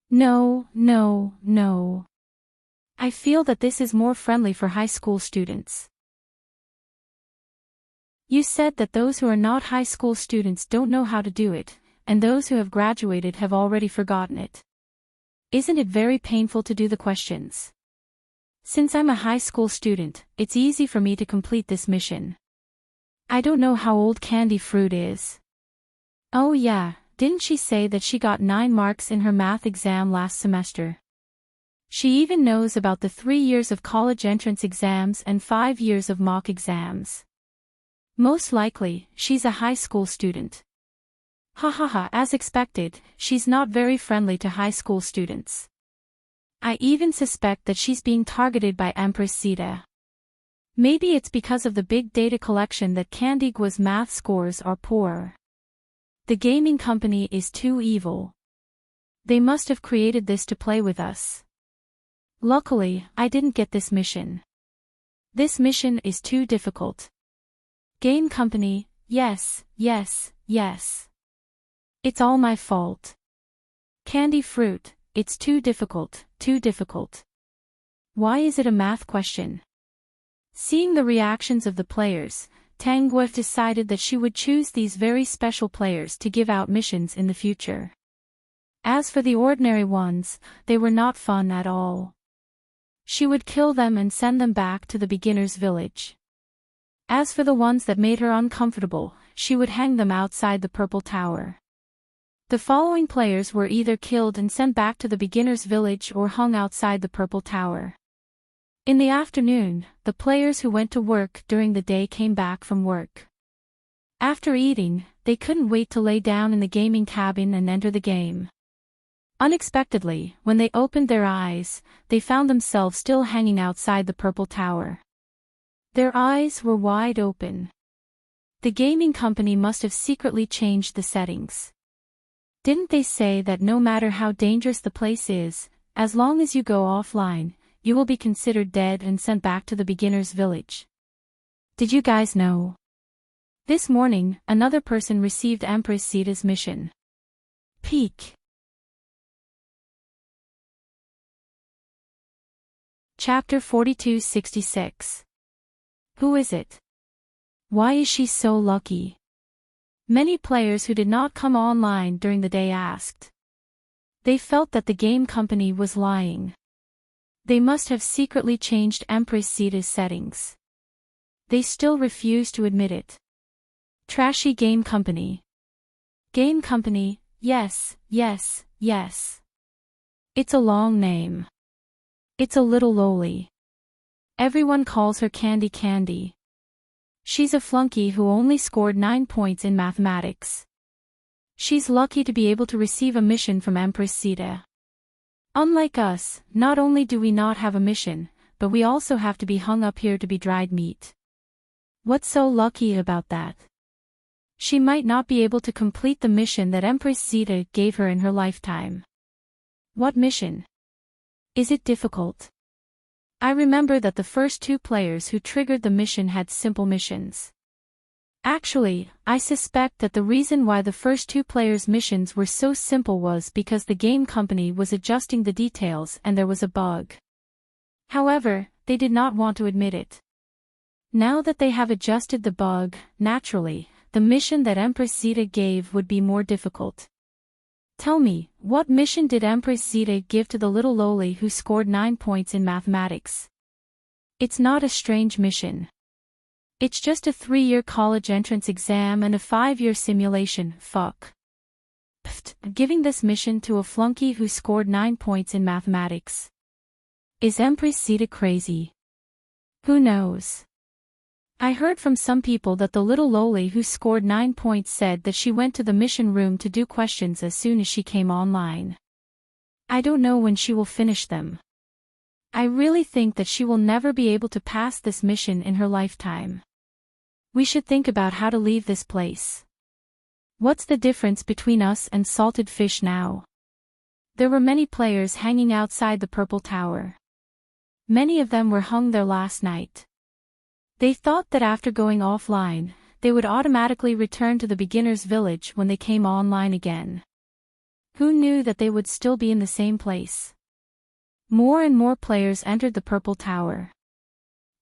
No, no, no. I feel that this is more friendly for high school students. You said that those who are not high school students don't know how to do it, and those who have graduated have already forgotten it. Isn't it very painful to do the questions? Since I'm a high school student, it's easy for me to complete this mission. I don't know how old Candy Fruit is. Oh yeah, didn't she say that she got 9 marks in her math exam last semester? She even knows about the 3 years of college entrance exams and 5 years of mock exams. Most likely, she's a high school student. Ha ha ha, as expected, she's not very friendly to high school students. I even suspect that she's being targeted by Empress Zeta. Maybe it's because of the big data collection that Candy Gua's math scores are poor. The gaming company is too evil. They must have created this to play with us. Luckily, I didn't get this mission. This mission is too difficult. Game company, yes, yes, yes. It's all my fault. Candy Fruit, it's too difficult, too difficult. Why is it a math question? Seeing the reactions of the players, Tangua decided that she would choose these very special players to give out missions in the future. As for the ordinary ones, they were not fun at all. She would kill them and send them back to the beginner's village. As for the ones that made her uncomfortable, she would hang them outside the Purple Tower. The following players were either killed and sent back to the beginner's village or hung outside the Purple Tower. In the afternoon, the players who went to work during the day came back from work. After eating, they couldn't wait to lay down in the gaming cabin and enter the game. Unexpectedly, when they opened their eyes, they found themselves still hanging outside the Purple Tower. Their eyes were wide open. The gaming company must have secretly changed the settings. Didn't they say that no matter how dangerous the place is, as long as you go offline, you will be considered dead and sent back to the beginner's village? Did you guys know? This morning, another person received Empress Sita's mission. Peek. Chapter 4266. Who is it? Why is she so lucky? Many players who did not come online during the day asked. They felt that the game company was lying. They must have secretly changed Empress Sita's settings. They still refused to admit it. Trashy game company. Game company, yes, yes, yes. It's a long name. It's a little lowly. Everyone calls her Candy Candy. She's a flunky who only scored 9 points in mathematics. She's lucky to be able to receive a mission from Empress Sita. Unlike us, not only do we not have a mission, but we also have to be hung up here to be dried meat. What's so lucky about that? She might not be able to complete the mission that Empress Sita gave her in her lifetime. What mission? Is it difficult? I remember that the first 2 players who triggered the mission had simple missions. Actually, I suspect that the reason why the first 2 players' missions were so simple was because the game company was adjusting the details and there was a bug. However, they did not want to admit it. Now that they have adjusted the bug, naturally, the mission that Empress Sita gave would be more difficult. Tell me, what mission did Empress Sita give to the little lowly who scored 9 points in mathematics? It's not a strange mission. It's just a 3-year college entrance exam and a 5-year simulation, fuck. Pfft, giving this mission to a flunky who scored 9 points in mathematics. Is Empress Sita crazy? Who knows? I heard from some people that the little lowly who scored 9 points said that she went to the mission room to do questions as soon as she came online. I don't know when she will finish them. I really think that she will never be able to pass this mission in her lifetime. We should think about how to leave this place. What's the difference between us and salted fish now? There were many players hanging outside the Purple Tower. Many of them were hung there last night. They thought that after going offline, they would automatically return to the beginner's village when they came online again. Who knew that they would still be in the same place? More and more players entered the Purple Tower.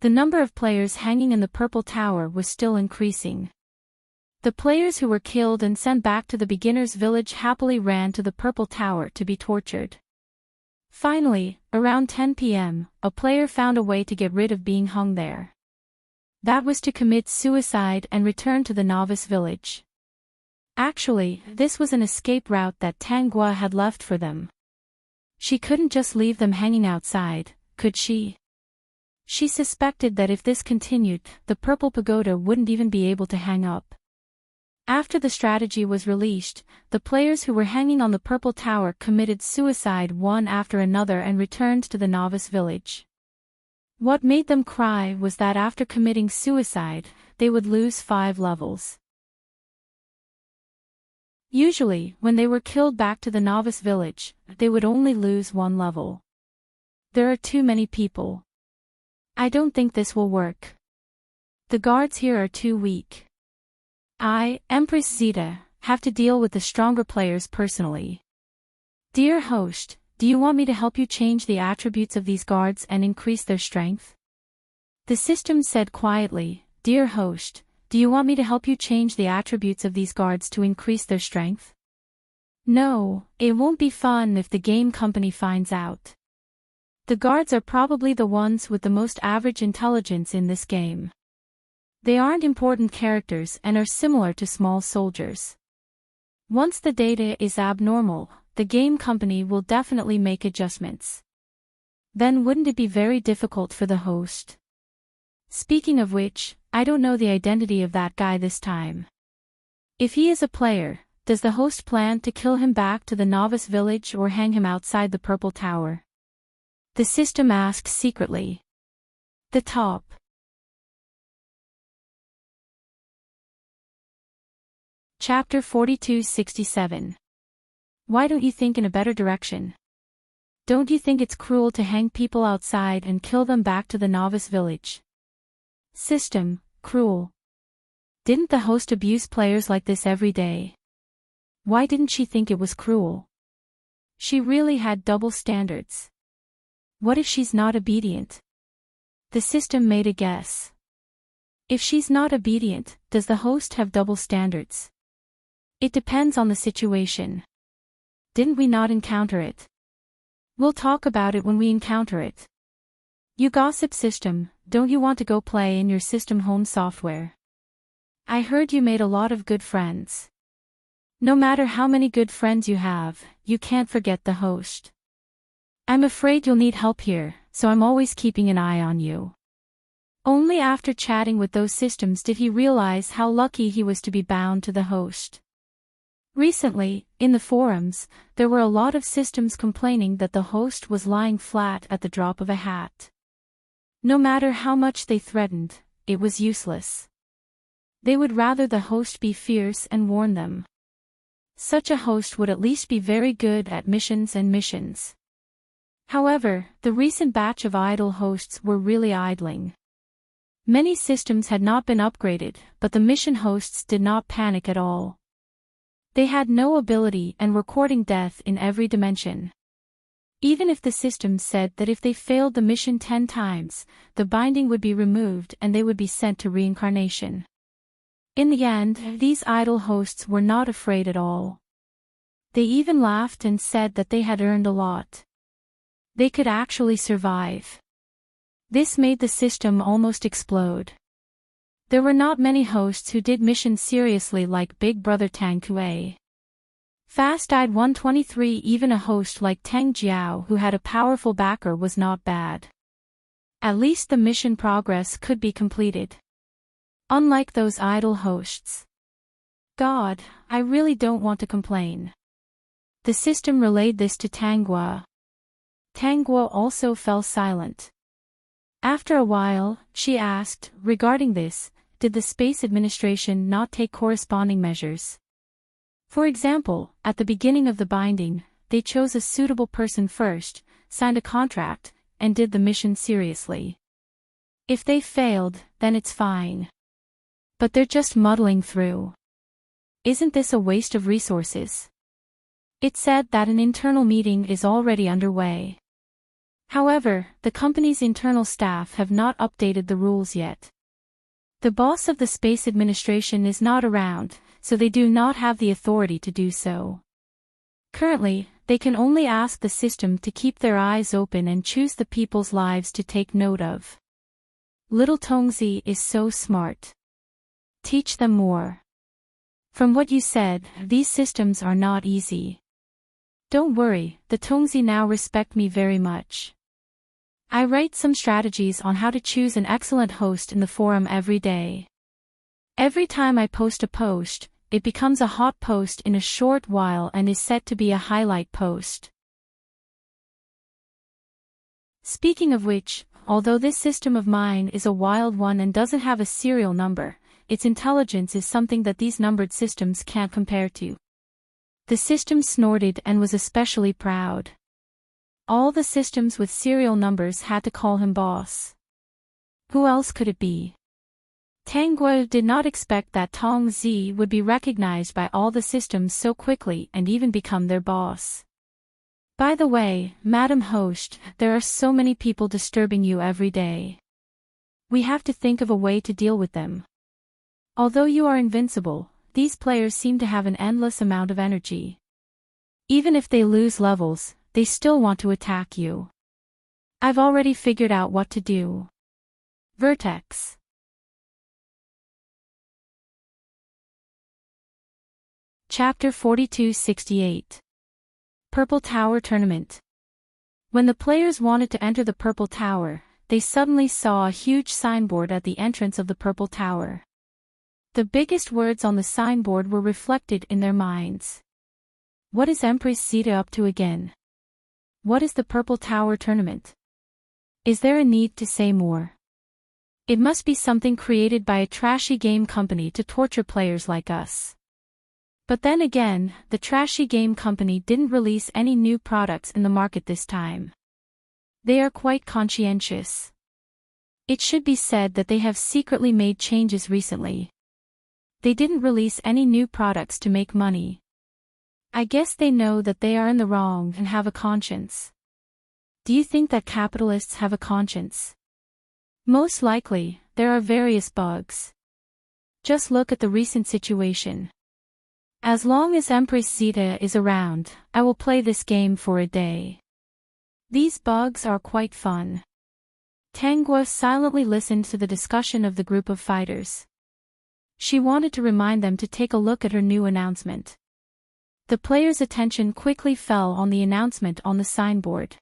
The number of players hanging in the Purple Tower was still increasing. The players who were killed and sent back to the beginner's village happily ran to the Purple Tower to be tortured. Finally, around 10 p.m., a player found a way to get rid of being hung there. That was to commit suicide and return to the novice village. Actually, this was an escape route that Tangua had left for them. She couldn't just leave them hanging outside, could she? She suspected that if this continued, the Purple Pagoda wouldn't even be able to hang up. After the strategy was released, the players who were hanging on the Purple Tower committed suicide one after another and returned to the novice village. What made them cry was that after committing suicide, they would lose 5 levels. Usually, when they were killed back to the novice village, they would only lose 1 level. There are too many people. I don't think this will work. The guards here are too weak. I, Empress Sita, have to deal with the stronger players personally. Dear host, do you want me to help you change the attributes of these guards and increase their strength? The system said quietly, Dear host, do you want me to help you change the attributes of these guards to increase their strength? No, it won't be fun if the game company finds out. The guards are probably the ones with the most average intelligence in this game. They aren't important characters and are similar to small soldiers. Once the data is abnormal, the game company will definitely make adjustments. Then wouldn't it be very difficult for the host? Speaking of which, I don't know the identity of that guy this time. If he is a player, does the host plan to kill him back to the novice village or hang him outside the purple tower? The system asks secretly. The top. Chapter 4267. Why don't you think in a better direction? Don't you think it's cruel to hang people outside and kill them back to the novice village? System, cruel. Didn't the host abuse players like this every day? Why didn't she think it was cruel? She really had double standards. What if she's not obedient? The system made a guess. If she's not obedient, does the host have double standards? It depends on the situation. Didn't we not encounter it? We'll talk about it when we encounter it. You gossip system, don't you want to go play in your system home software? I heard you made a lot of good friends. No matter how many good friends you have, you can't forget the host. I'm afraid you'll need help here, so I'm always keeping an eye on you. Only after chatting with those systems did he realize how lucky he was to be bound to the host. Recently, in the forums, there were a lot of systems complaining that the host was lying flat at the drop of a hat. No matter how much they threatened, it was useless. They would rather the host be fierce and warn them. Such a host would at least be very good at missions and missions. However, the recent batch of idle hosts were really idling. Many systems had not been upgraded, but the mission hosts did not panic at all. They had no ability and were courting death in every dimension. Even if the system said that if they failed the mission 10 times, the binding would be removed and they would be sent to reincarnation. In the end, these idle hosts were not afraid at all. They even laughed and said that they had earned a lot. They could actually survive. This made the system almost explode. There were not many hosts who did missions seriously like Big Brother Tang Kuei. Fast-eyed 123. Even a host like Tang Jiao who had a powerful backer was not bad. At least the mission progress could be completed. Unlike those idle hosts. God, I really don't want to complain. The system relayed this to Tanguo. Tanguo also fell silent. After a while, she asked, regarding this, did the Space Administration not take corresponding measures? For example, at the beginning of the binding, they chose a suitable person first, signed a contract, and did the mission seriously. If they failed, then it's fine. But they're just muddling through. Isn't this a waste of resources? It said that an internal meeting is already underway. However, the company's internal staff have not updated the rules yet. The boss of the Space Administration is not around, so they do not have the authority to do so. Currently, they can only ask the system to keep their eyes open and choose the people's lives to take note of. Little Tongzi is so smart. Teach them more. From what you said, these systems are not easy. Don't worry, the Tongzi now respect me very much. I write some strategies on how to choose an excellent host in the forum every day. Every time I post a post, it becomes a hot post in a short while and is set to be a highlight post. Speaking of which, although this system of mine is a wild one and doesn't have a serial number, its intelligence is something that these numbered systems can't compare to. The system snorted and was especially proud. All the systems with serial numbers had to call him boss. Who else could it be? Tanguo did not expect that Tong Zi would be recognized by all the systems so quickly and even become their boss. By the way, Madam Host, there are so many people disturbing you every day. We have to think of a way to deal with them. Although you are invincible, these players seem to have an endless amount of energy. Even if they lose levels, they still want to attack you. I've already figured out what to do. Vertex. Chapter 4268. Purple Tower Tournament. When the players wanted to enter the Purple Tower, they suddenly saw a huge signboard at the entrance of the Purple Tower. The biggest words on the signboard were reflected in their minds. What is Empress Zeta up to again? What is the Purple Tower Tournament? Is there a need to say more? It must be something created by a trashy game company to torture players like us. But then again, the trashy game company didn't release any new products in the market this time. They are quite conscientious. It should be said that they have secretly made changes recently. They didn't release any new products to make money. I guess they know that they are in the wrong and have a conscience. Do you think that capitalists have a conscience? Most likely, there are various bugs. Just look at the recent situation. As long as Empress Zeta is around, I will play this game for a day. These bugs are quite fun. Tangua silently listened to the discussion of the group of fighters. She wanted to remind them to take a look at her new announcement. The players' attention quickly fell on the announcement on the signboard.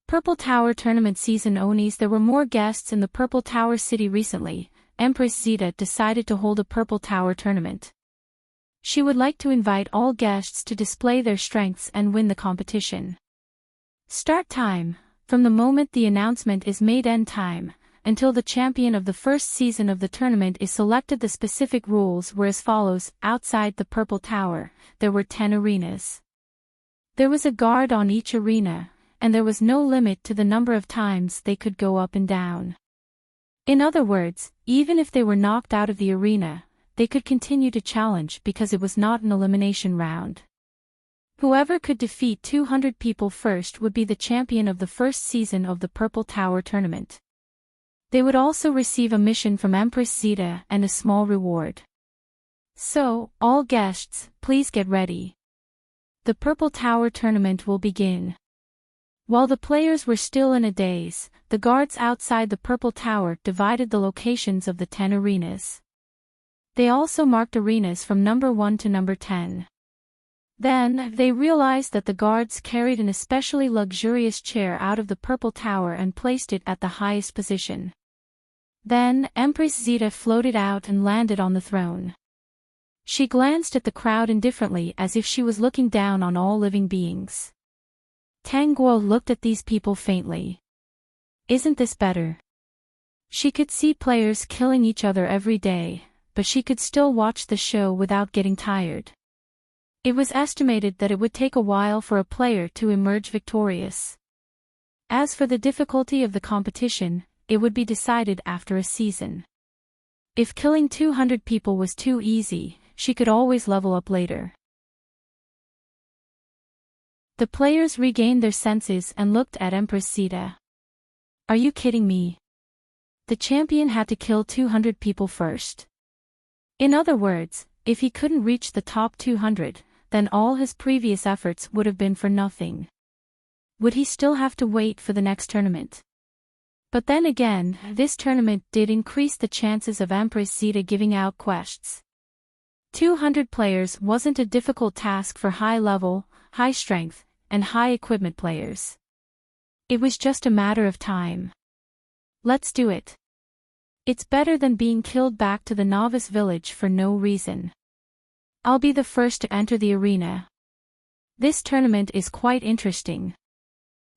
Purple Tower Tournament Season Onis. There were more guests in the Purple Tower City recently. Empress Zeta decided to hold a Purple Tower Tournament. She would like to invite all guests to display their strengths and win the competition. Start time. From the moment the announcement is made, end time, until the champion of the first season of the tournament is selected. The specific rules were as follows. Outside the Purple Tower, there were 10 arenas. There was a guard on each arena, and there was no limit to the number of times they could go up and down. In other words, even if they were knocked out of the arena, they could continue to challenge because it was not an elimination round. Whoever could defeat 200 people first would be the champion of the first season of the Purple Tower Tournament. They would also receive a mission from Empress Zeta and a small reward. So, all guests, please get ready. The Purple Tower Tournament will begin. While the players were still in a daze, the guards outside the Purple Tower divided the locations of the 10 arenas. They also marked arenas from number 1 to number 10. Then, they realized that the guards carried an especially luxurious chair out of the Purple Tower and placed it at the highest position. Then, Empress Zeta floated out and landed on the throne. She glanced at the crowd indifferently as if she was looking down on all living beings. Tangguo looked at these people faintly. Isn't this better? She could see players killing each other every day, but she could still watch the show without getting tired. It was estimated that it would take a while for a player to emerge victorious. As for the difficulty of the competition, it would be decided after a season. If killing 200 people was too easy, she could always level up later. The players regained their senses and looked at Empress Zeta. Are you kidding me? The champion had to kill 200 people first. In other words, if he couldn't reach the top 200, then all his previous efforts would have been for nothing. Would he still have to wait for the next tournament? But then again, this tournament did increase the chances of Empress Zeta giving out quests. 200 players wasn't a difficult task for high level, high strength, and high equipment players. It was just a matter of time. Let's do it. It's better than being killed back to the novice village for no reason. I'll be the first to enter the arena. This tournament is quite interesting.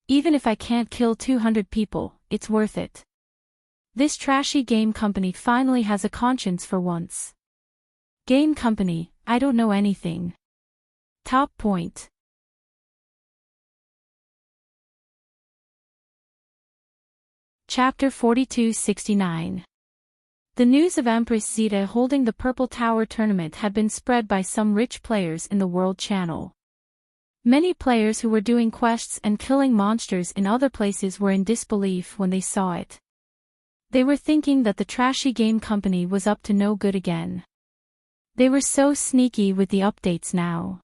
Even if I can't kill 200 people, it's worth it. This trashy game company finally has a conscience for once. Game company, I don't know anything. Top point. Chapter 4269. The news of Empress Zeta holding the Purple Tower Tournament had been spread by some rich players in the World Channel. Many players who were doing quests and killing monsters in other places were in disbelief when they saw it. They were thinking that the trashy game company was up to no good again. They were so sneaky with the updates now.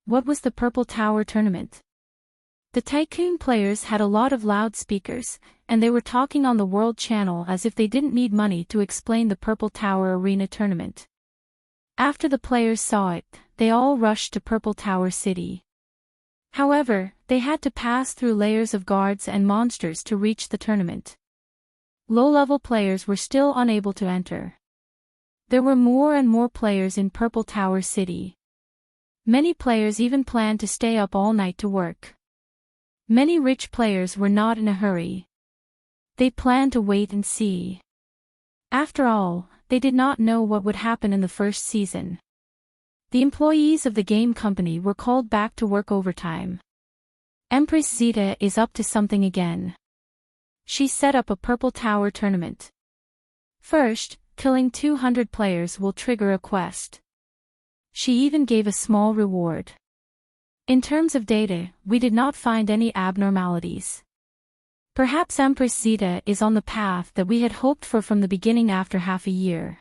What was the Purple Tower Tournament? The Tycoon players had a lot of loudspeakers, and they were talking on the World Channel as if they didn't need money to explain the Purple Tower Arena Tournament. After the players saw it, they all rushed to Purple Tower City. However, they had to pass through layers of guards and monsters to reach the tournament. Low-level players were still unable to enter. There were more and more players in Purple Tower City. Many players even planned to stay up all night to work. Many rich players were not in a hurry. They planned to wait and see. After all, they did not know what would happen in the first season. The employees of the game company were called back to work overtime. Empress Zeta is up to something again. She set up a Purple Tower tournament. First, killing 200 players will trigger a quest. She even gave a small reward. In terms of data, we did not find any abnormalities. Perhaps Empress Zeta is on the path that we had hoped for from the beginning after half a year.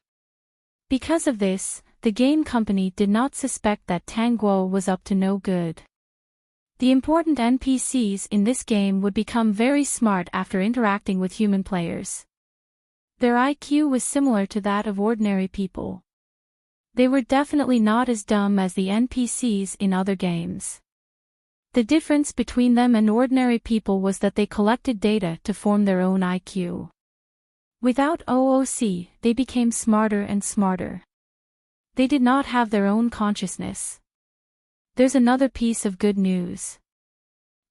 Because of this, the game company did not suspect that Tanguo was up to no good. The important NPCs in this game would become very smart after interacting with human players. Their IQ was similar to that of ordinary people. They were definitely not as dumb as the NPCs in other games. The difference between them and ordinary people was that they collected data to form their own IQ. Without OOC, they became smarter and smarter. They did not have their own consciousness. There's another piece of good news.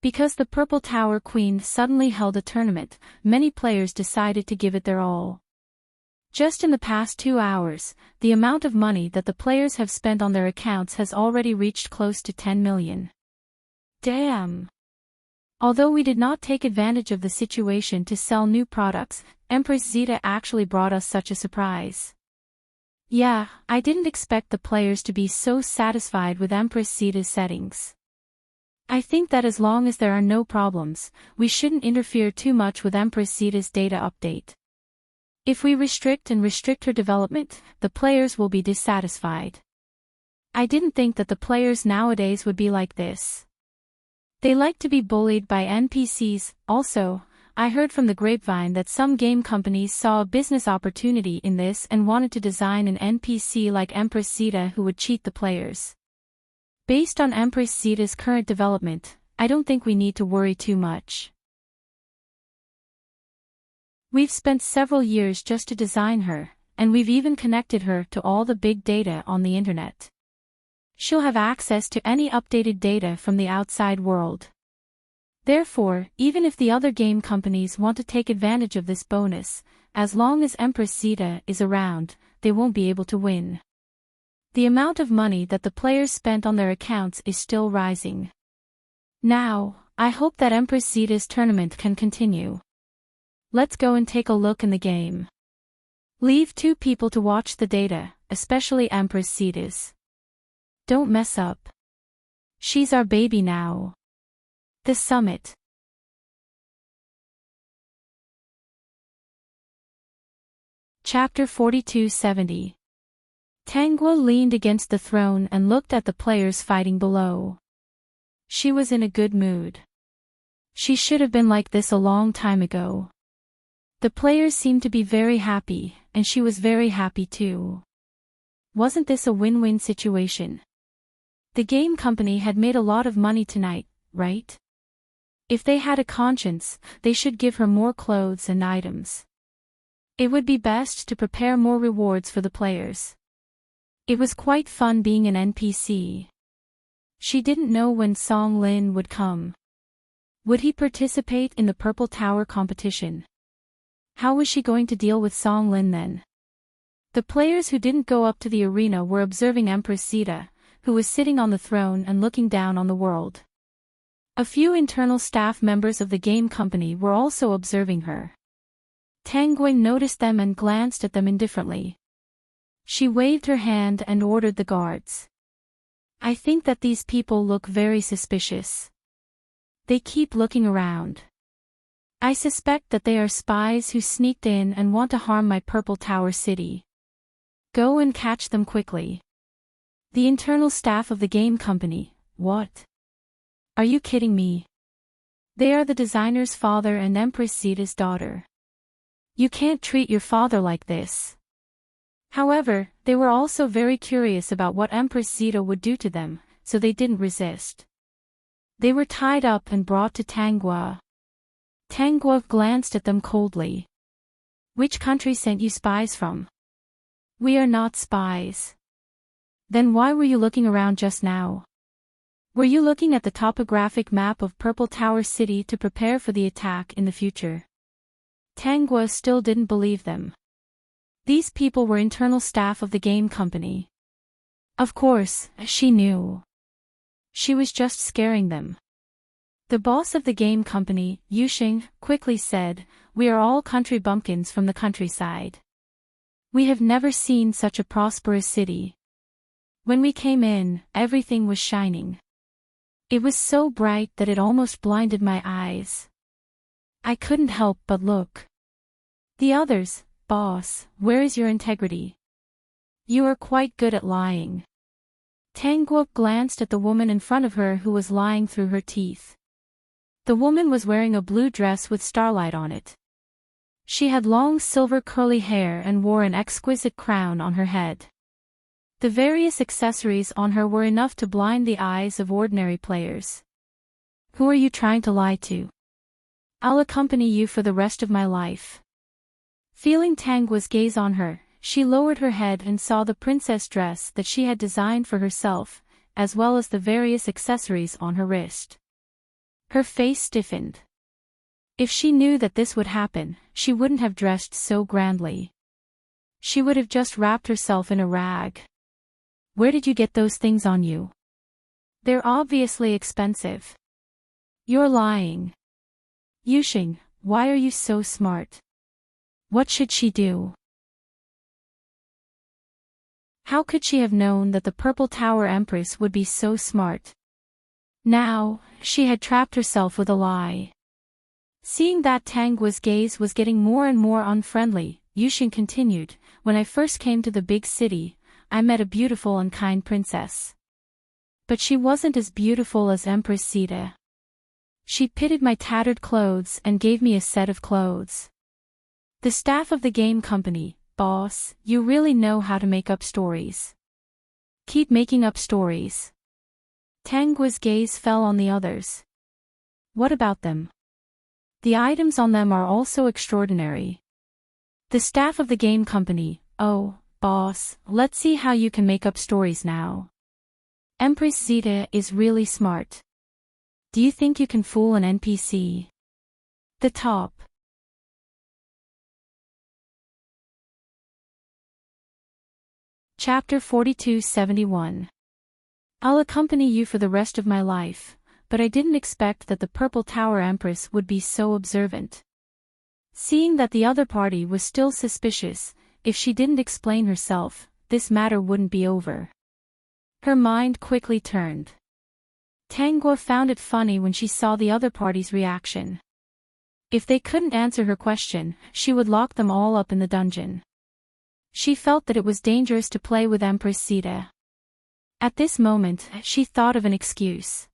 Because the Purple Tower Queen suddenly held a tournament, many players decided to give it their all. Just in the past 2 hours, the amount of money that the players have spent on their accounts has already reached close to 10 million. Damn! Although we did not take advantage of the situation to sell new products, Empress Zeta actually brought us such a surprise. Yeah, I didn't expect the players to be so satisfied with Empress Zeta's settings. I think that as long as there are no problems, we shouldn't interfere too much with Empress Zeta's data update. If we restrict her development, the players will be dissatisfied. I didn't think that the players nowadays would be like this. They like to be bullied by NPCs. Also, I heard from the grapevine that some game companies saw a business opportunity in this and wanted to design an NPC like Empress Zeta who would cheat the players. Based on Empress Zeta's current development, I don't think we need to worry too much. We've spent several years just to design her, and we've even connected her to all the big data on the internet. She'll have access to any updated data from the outside world. Therefore, even if the other game companies want to take advantage of this bonus, as long as Empress Zeta is around, they won't be able to win. The amount of money that the players spent on their accounts is still rising. Now, I hope that Empress Zeta's tournament can continue. Let's go and take a look in the game. Leave 2 people to watch the data, especially Empress Zeta's. Don't mess up. She's our baby now. The summit. Chapter 4270. Tanguo leaned against the throne and looked at the players fighting below. She was in a good mood. She should have been like this a long time ago. The players seemed to be very happy, and she was very happy too. Wasn't this a win-win situation? The game company had made a lot of money tonight, right? If they had a conscience, they should give her more clothes and items. It would be best to prepare more rewards for the players. It was quite fun being an NPC. She didn't know when Song Lin would come. Would he participate in the Purple Tower competition? How was she going to deal with Song Lin then? The players who didn't go up to the arena were observing Empress Zeta, who was sitting on the throne and looking down on the world. A few internal staff members of the game company were also observing her. Tanguo noticed them and glanced at them indifferently. She waved her hand and ordered the guards. I think that these people look very suspicious. They keep looking around. I suspect that they are spies who sneaked in and want to harm my Purple Tower City. Go and catch them quickly. The internal staff of the game company. What? Are you kidding me? They are the designer's father and Empress Zeta's daughter. You can't treat your father like this. However, they were also very curious about what Empress Zeta would do to them, so they didn't resist. They were tied up and brought to Tangua. Tangua glanced at them coldly. "Which country sent you spies from?" "We are not spies." "Then why were you looking around just now? Were you looking at the topographic map of Purple Tower City to prepare for the attack in the future?" Tangua still didn't believe them. These people were internal staff of the game company. Of course, she knew. She was just scaring them. The boss of the game company, Yuxing, quickly said, "We are all country bumpkins from the countryside. We have never seen such a prosperous city. When we came in, everything was shining. It was so bright that it almost blinded my eyes. I couldn't help but look." The others, "Boss, where is your integrity? You are quite good at lying." Tangua glanced at the woman in front of her who was lying through her teeth. The woman was wearing a blue dress with starlight on it. She had long silver curly hair and wore an exquisite crown on her head. The various accessories on her were enough to blind the eyes of ordinary players. "Who are you trying to lie to? I'll accompany you for the rest of my life." Feeling Tangua's gaze on her, she lowered her head and saw the princess dress that she had designed for herself, as well as the various accessories on her wrist. Her face stiffened. If she knew that this would happen, she wouldn't have dressed so grandly. She would have just wrapped herself in a rag. "Where did you get those things on you? They're obviously expensive." "You're lying." "Yuxing, why are you so smart? What should she do?" How could she have known that the Purple Tower Empress would be so smart? Now, she had trapped herself with a lie. Seeing that Tangua's gaze was getting more and more unfriendly, Yuxing continued, "When I first came to the big city, I met a beautiful and kind princess. But she wasn't as beautiful as Empress Zeta. She pitied my tattered clothes and gave me a set of clothes. The staff of the game company, boss, you really know how to make up stories. Keep making up stories." Tangua's gaze fell on the others. "What about them? The items on them are also extraordinary." The staff of the game company, "Oh, boss, let's see how you can make up stories now. Empress Zeta is really smart. Do you think you can fool an NPC?" The top. Chapter 4271. "I'll accompany you for the rest of my life, but I didn't expect that the Purple Tower Empress would be so observant." Seeing that the other party was still suspicious, if she didn't explain herself, this matter wouldn't be over. Her mind quickly turned. Tangua found it funny when she saw the other party's reaction. If they couldn't answer her question, she would lock them all up in the dungeon. She felt that it was dangerous to play with Empress Zeta. At this moment, she thought of an excuse.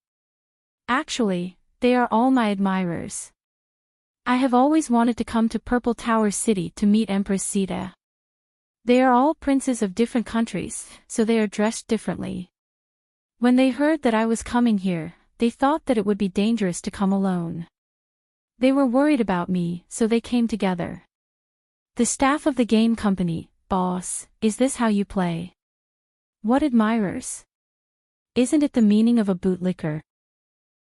"Actually, they are all my admirers. I have always wanted to come to Purple Tower City to meet Empress Zeta. They are all princes of different countries, so they are dressed differently. When they heard that I was coming here, they thought that it would be dangerous to come alone. They were worried about me, so they came together. The staff of the game company, boss, is this how you play? What admirers? Isn't it the meaning of a bootlicker?"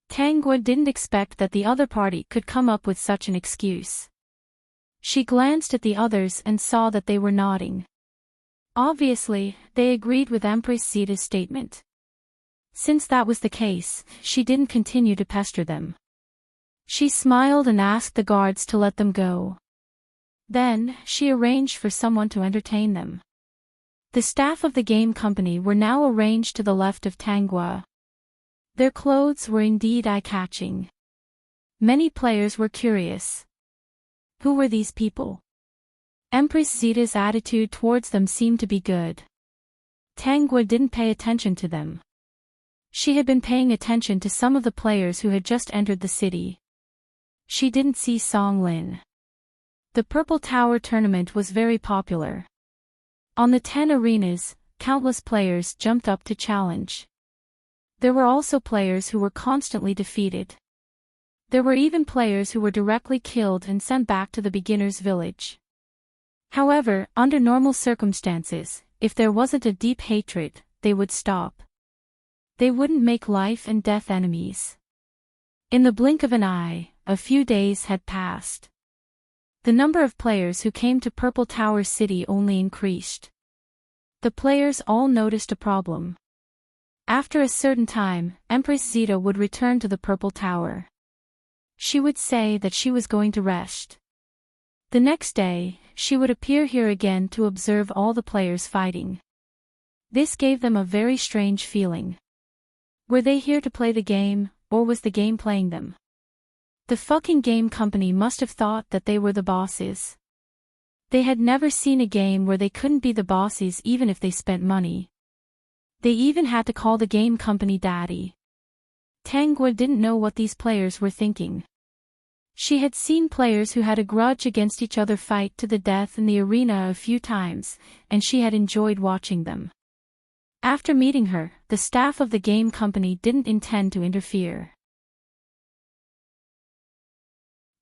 Tangua didn't expect that the other party could come up with such an excuse. She glanced at the others and saw that they were nodding. Obviously, they agreed with Empress Zeta's statement. Since that was the case, she didn't continue to pester them. She smiled and asked the guards to let them go. Then, she arranged for someone to entertain them. The staff of the game company were now arranged to the left of Tangua. Their clothes were indeed eye-catching. Many players were curious. Who were these people? Empress Zeta's attitude towards them seemed to be good. Tangua didn't pay attention to them. She had been paying attention to some of the players who had just entered the city. She didn't see Song Lin. The Purple Tower tournament was very popular. On the 10 arenas, countless players jumped up to challenge. There were also players who were constantly defeated. There were even players who were directly killed and sent back to the beginner's village. However, under normal circumstances, if there wasn't a deep hatred, they would stop. They wouldn't make life and death enemies. In the blink of an eye, a few days had passed. The number of players who came to Purple Tower City only increased. The players all noticed a problem. After a certain time, Empress Zeta would return to the Purple Tower. She would say that she was going to rest. The next day, she would appear here again to observe all the players fighting. This gave them a very strange feeling. Were they here to play the game, or was the game playing them? The fucking game company must have thought that they were the bosses. They had never seen a game where they couldn't be the bosses even if they spent money. They even had to call the game company daddy. Tangua didn't know what these players were thinking. She had seen players who had a grudge against each other fight to the death in the arena a few times, and she had enjoyed watching them. After meeting her, the staff of the game company didn't intend to interfere.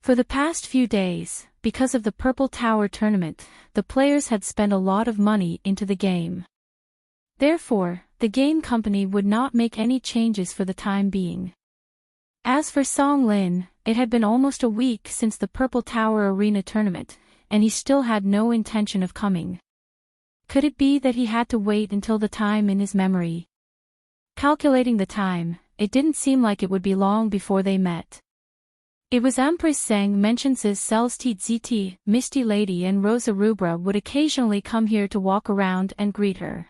For the past few days, because of the Purple Tower tournament, the players had spent a lot of money into the game. Therefore, the game company would not make any changes for the time being. As for Song Lin, it had been almost a week since the Purple Tower Arena tournament, and he still had no intention of coming. Could it be that he had to wait until the time in his memory? Calculating the time, it didn't seem like it would be long before they met. It was Empress Zhang mentions as Celeste ZT, Misty Lady and Rosa Rubra would occasionally come here to walk around and greet her.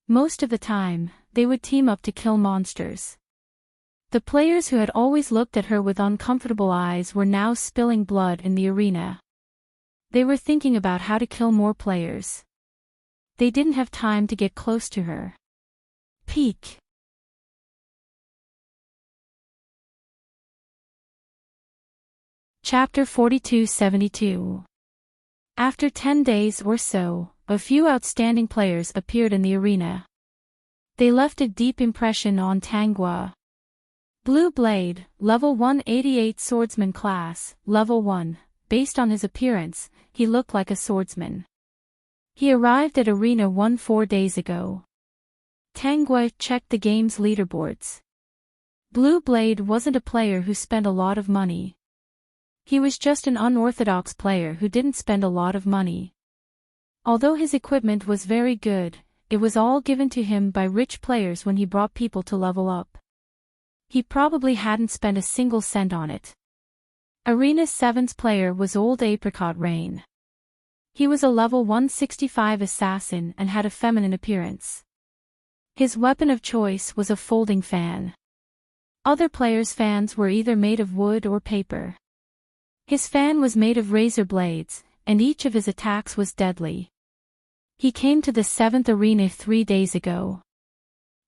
Most of the time, they would team up to kill monsters. The players who had always looked at her with uncomfortable eyes were now spilling blood in the arena. They were thinking about how to kill more players. They didn't have time to get close to her. Peek. Chapter 4272. After 10 days or so, a few outstanding players appeared in the arena. They left a deep impression on Tangua. Blue Blade, level 188 swordsman class, level 1. Based on his appearance, he looked like a swordsman. He arrived at Arena 1 4 days ago. Tangua checked the game's leaderboards. Blue Blade wasn't a player who spent a lot of money. He was just an unorthodox player who didn't spend a lot of money. Although his equipment was very good, it was all given to him by rich players when he brought people to level up. He probably hadn't spent a single cent on it. Arena 7's player was Old Apricot Rain. He was a level 165 assassin and had a feminine appearance. His weapon of choice was a folding fan. Other players' fans were either made of wood or paper. His fan was made of razor blades, and each of his attacks was deadly. He came to the 7th arena 3 days ago.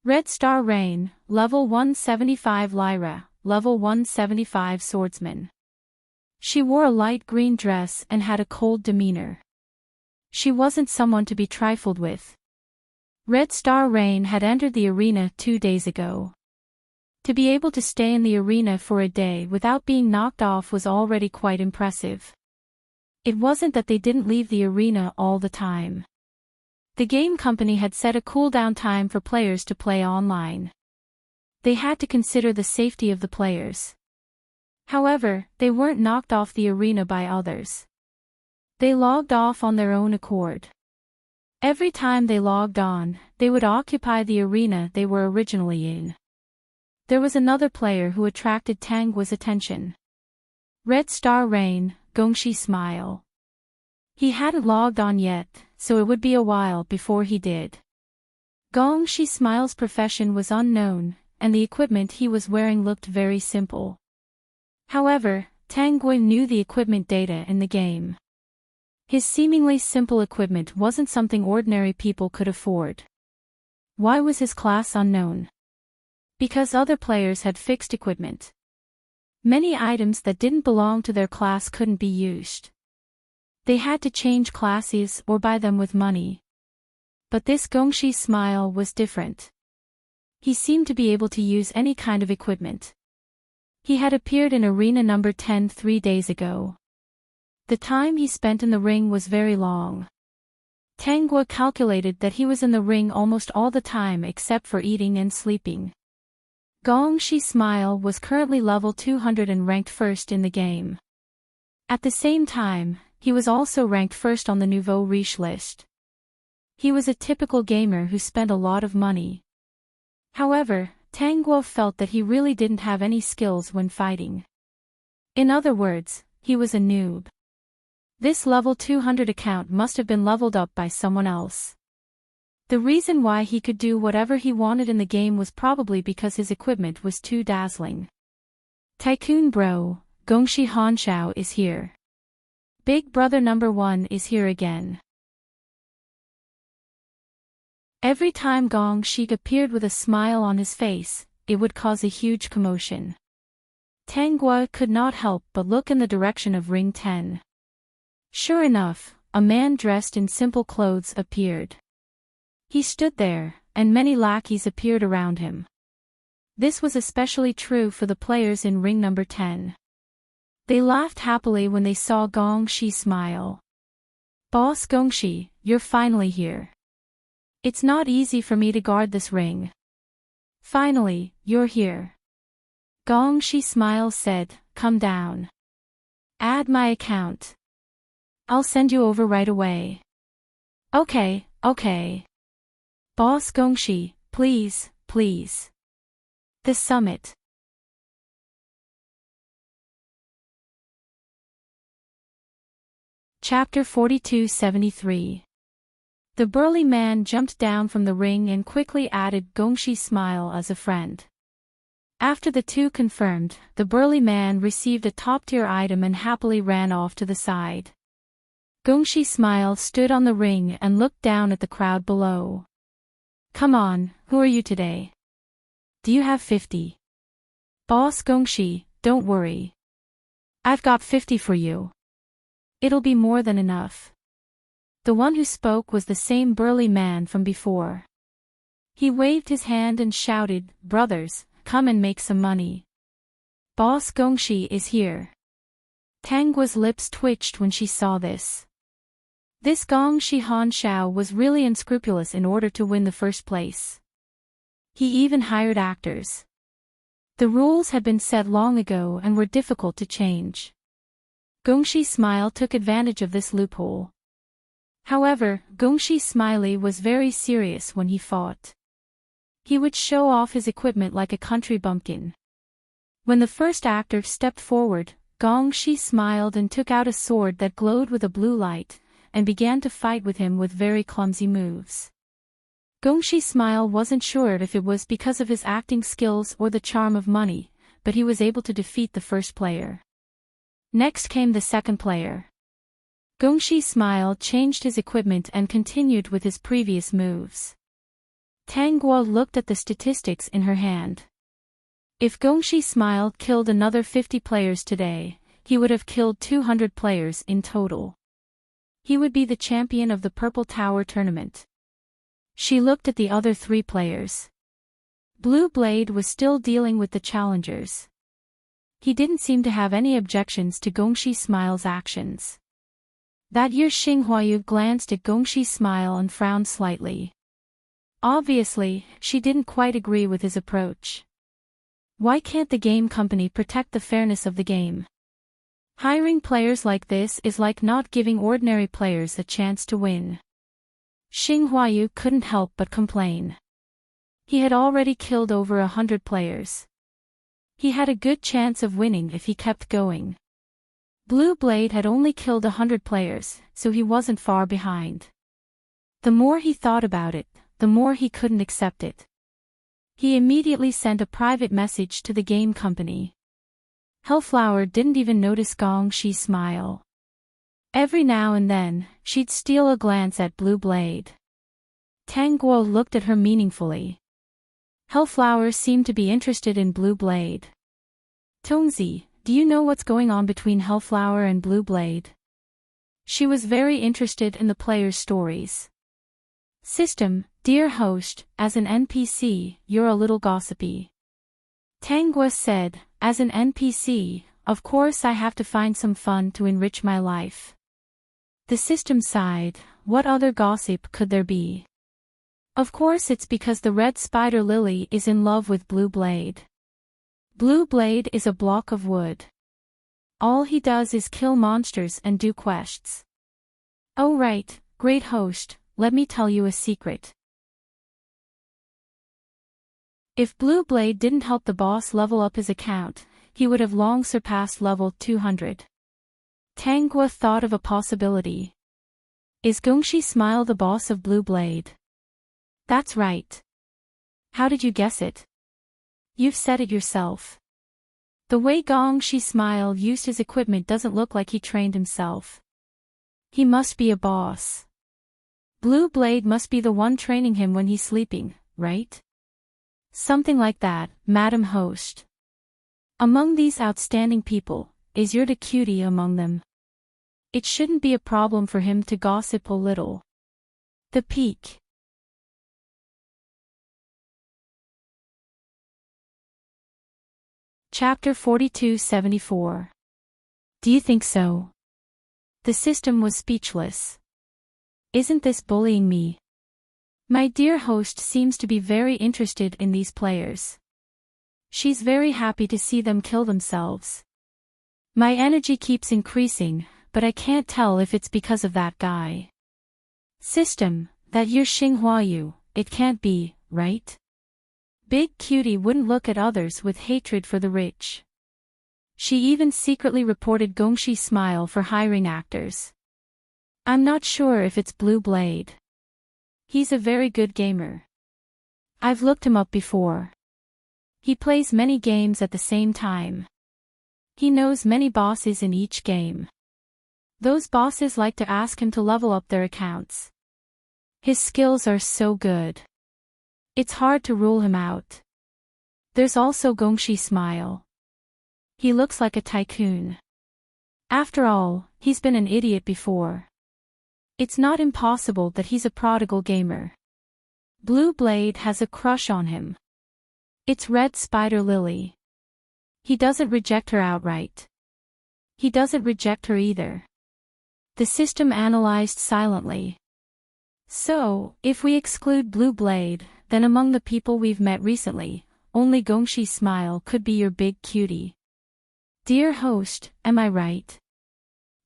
Red Star Rain, level 175 Lyra, level 175 swordsman. She wore a light green dress and had a cold demeanor. She wasn't someone to be trifled with. Red Star Rain had entered the arena 2 days ago. To be able to stay in the arena for a day without being knocked off was already quite impressive. It wasn't that they didn't leave the arena all the time. The game company had set a cooldown time for players to play online. They had to consider the safety of the players. However, they weren't knocked off the arena by others. They logged off on their own accord. Every time they logged on, they would occupy the arena they were originally in. There was another player who attracted Tangua's attention. Red Star Rain, Gongshi Smile. He hadn't logged on yet, so it would be a while before he did. Gongshi Smile's profession was unknown, and the equipment he was wearing looked very simple. However, Tangua knew the equipment data in the game. His seemingly simple equipment wasn't something ordinary people could afford. Why was his class unknown? Because other players had fixed equipment. Many items that didn't belong to their class couldn't be used. They had to change classes or buy them with money. But this Gongshi smile was different. He seemed to be able to use any kind of equipment. He had appeared in arena number 10 3 days ago. The time he spent in the ring was very long. Tang Guo calculated that he was in the ring almost all the time except for eating and sleeping. Gongshi Smile was currently level 200 and ranked first in the game. At the same time, he was also ranked first on the Nouveau Riche list. He was a typical gamer who spent a lot of money. However, Tang Guo felt that he really didn't have any skills when fighting. In other words, he was a noob. This level 200 account must have been leveled up by someone else. The reason why he could do whatever he wanted in the game was probably because his equipment was too dazzling. Tycoon Bro, Gongshi Hanshao is here. Big Brother number 1 is here again. Every time Gongshi appeared with a smile on his face, it would cause a huge commotion. Tang Guo could not help but look in the direction of Ring 10. Sure enough, a man dressed in simple clothes appeared. He stood there, and many lackeys appeared around him. This was especially true for the players in ring number 10. They laughed happily when they saw Gongshi smile. Boss Gongshi, you're finally here. It's not easy for me to guard this ring. Finally, you're here. Gongshi Smile said, come down. Add my account. I'll send you over right away. Okay. Boss Gongshi, please. The summit. Chapter 4273. The burly man jumped down from the ring and quickly added Gongshi Smile as a friend. After the two confirmed, the burly man received a top-tier item and happily ran off to the side. Gongshi Smile stood on the ring and looked down at the crowd below. Come on, who are you today? Do you have 50? Boss Gongshi, don't worry. I've got 50 for you. It'll be more than enough. The one who spoke was the same burly man from before. He waved his hand and shouted, brothers, come and make some money. Boss Gongshi is here. Tang Guo's lips twitched when she saw this. This Gongshi Hanshao was really unscrupulous in order to win the first place. He even hired actors. The rules had been set long ago and were difficult to change. Gongshi Smile took advantage of this loophole. However, Gongshi Smiley was very serious when he fought. He would show off his equipment like a country bumpkin. When the first actor stepped forward, Gongshi smiled and took out a sword that glowed with a blue light, and began to fight with him with very clumsy moves. Gongshi Smile wasn't sure if it was because of his acting skills or the charm of money, but he was able to defeat the first player. Next came the second player. Gongshi Smile changed his equipment and continued with his previous moves. Tang Guo looked at the statistics in her hand. If Gongshi Smile killed another 50 players today, he would have killed 200 players in total. He would be the champion of the Purple Tower tournament. She looked at the other 3 players. Blue Blade was still dealing with the challengers. He didn't seem to have any objections to Gongshi Smile's actions. That year Xinghuayu glanced at Gongshi Smile and frowned slightly. Obviously, she didn't quite agree with his approach. Why can't the game company protect the fairness of the game? Hiring players like this is like not giving ordinary players a chance to win. Xinghuayu couldn't help but complain. He had already killed over 100 players. He had a good chance of winning if he kept going. Blue Blade had only killed 100 players, so he wasn't far behind. The more he thought about it, the more he couldn't accept it. He immediately sent a private message to the game company. Hellflower didn't even notice Gongshi Smile. Every now and then, she'd steal a glance at Blue Blade. Tang Guo looked at her meaningfully. Hellflower seemed to be interested in Blue Blade. Tongzi, do you know what's going on between Hellflower and Blue Blade? She was very interested in the players' stories. System, dear host, as an NPC, you're a little gossipy. Tangua said, as an NPC, of course I have to find some fun to enrich my life. The system sighed, what other gossip could there be? Of course it's because the red spider lily is in love with Blue Blade. Blue Blade is a block of wood. All he does is kill monsters and do quests. Oh right, great host, let me tell you a secret. If Blue Blade didn't help the boss level up his account, he would have long surpassed level 200. Tangua thought of a possibility. Is Gongshi Smile the boss of Blue Blade? That's right. How did you guess it? You've said it yourself. The way Gongshi Smile used his equipment doesn't look like he trained himself. He must be a boss. Blue Blade must be the one training him when he's sleeping, right? Something like that, Madam Host. Among these outstanding people, is you're the cutie among them. It shouldn't be a problem for him to gossip a little. The peak. Chapter 4274. Do you think so? The system was speechless. Isn't this bullying me? My dear host seems to be very interested in these players. She's very happy to see them kill themselves. My energy keeps increasing, but I can't tell if it's because of that guy. System, that you're Xinghuayu, it can't be, right? Big Cutie wouldn't look at others with hatred for the rich. She even secretly reported Gongshi Smile for hiring actors. I'm not sure if it's Blue Blade. He's a very good gamer. I've looked him up before. He plays many games at the same time. He knows many bosses in each game. Those bosses like to ask him to level up their accounts. His skills are so good. It's hard to rule him out. There's also Gongshi Smile. He looks like a tycoon. After all, he's been an idiot before. It's not impossible that he's a prodigal gamer. Blue Blade has a crush on him. It's Red Spider Lily. He doesn't reject her outright. He doesn't reject her either. The system analyzed silently. So, if we exclude Blue Blade, then among the people we've met recently, only Gongshi Smile could be your big cutie. Dear host, am I right?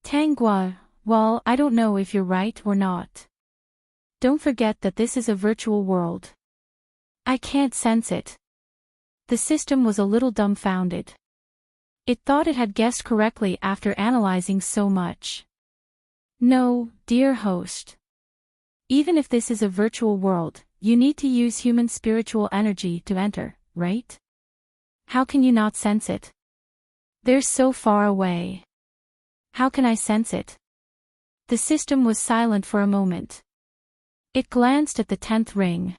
Tangua, well, I don't know if you're right or not. Don't forget that this is a virtual world. I can't sense it. The system was a little dumbfounded. It thought it had guessed correctly after analyzing so much. No, dear host. Even if this is a virtual world, you need to use human spiritual energy to enter, right? How can you not sense it? They're so far away. How can I sense it? The system was silent for a moment. It glanced at the 10th ring.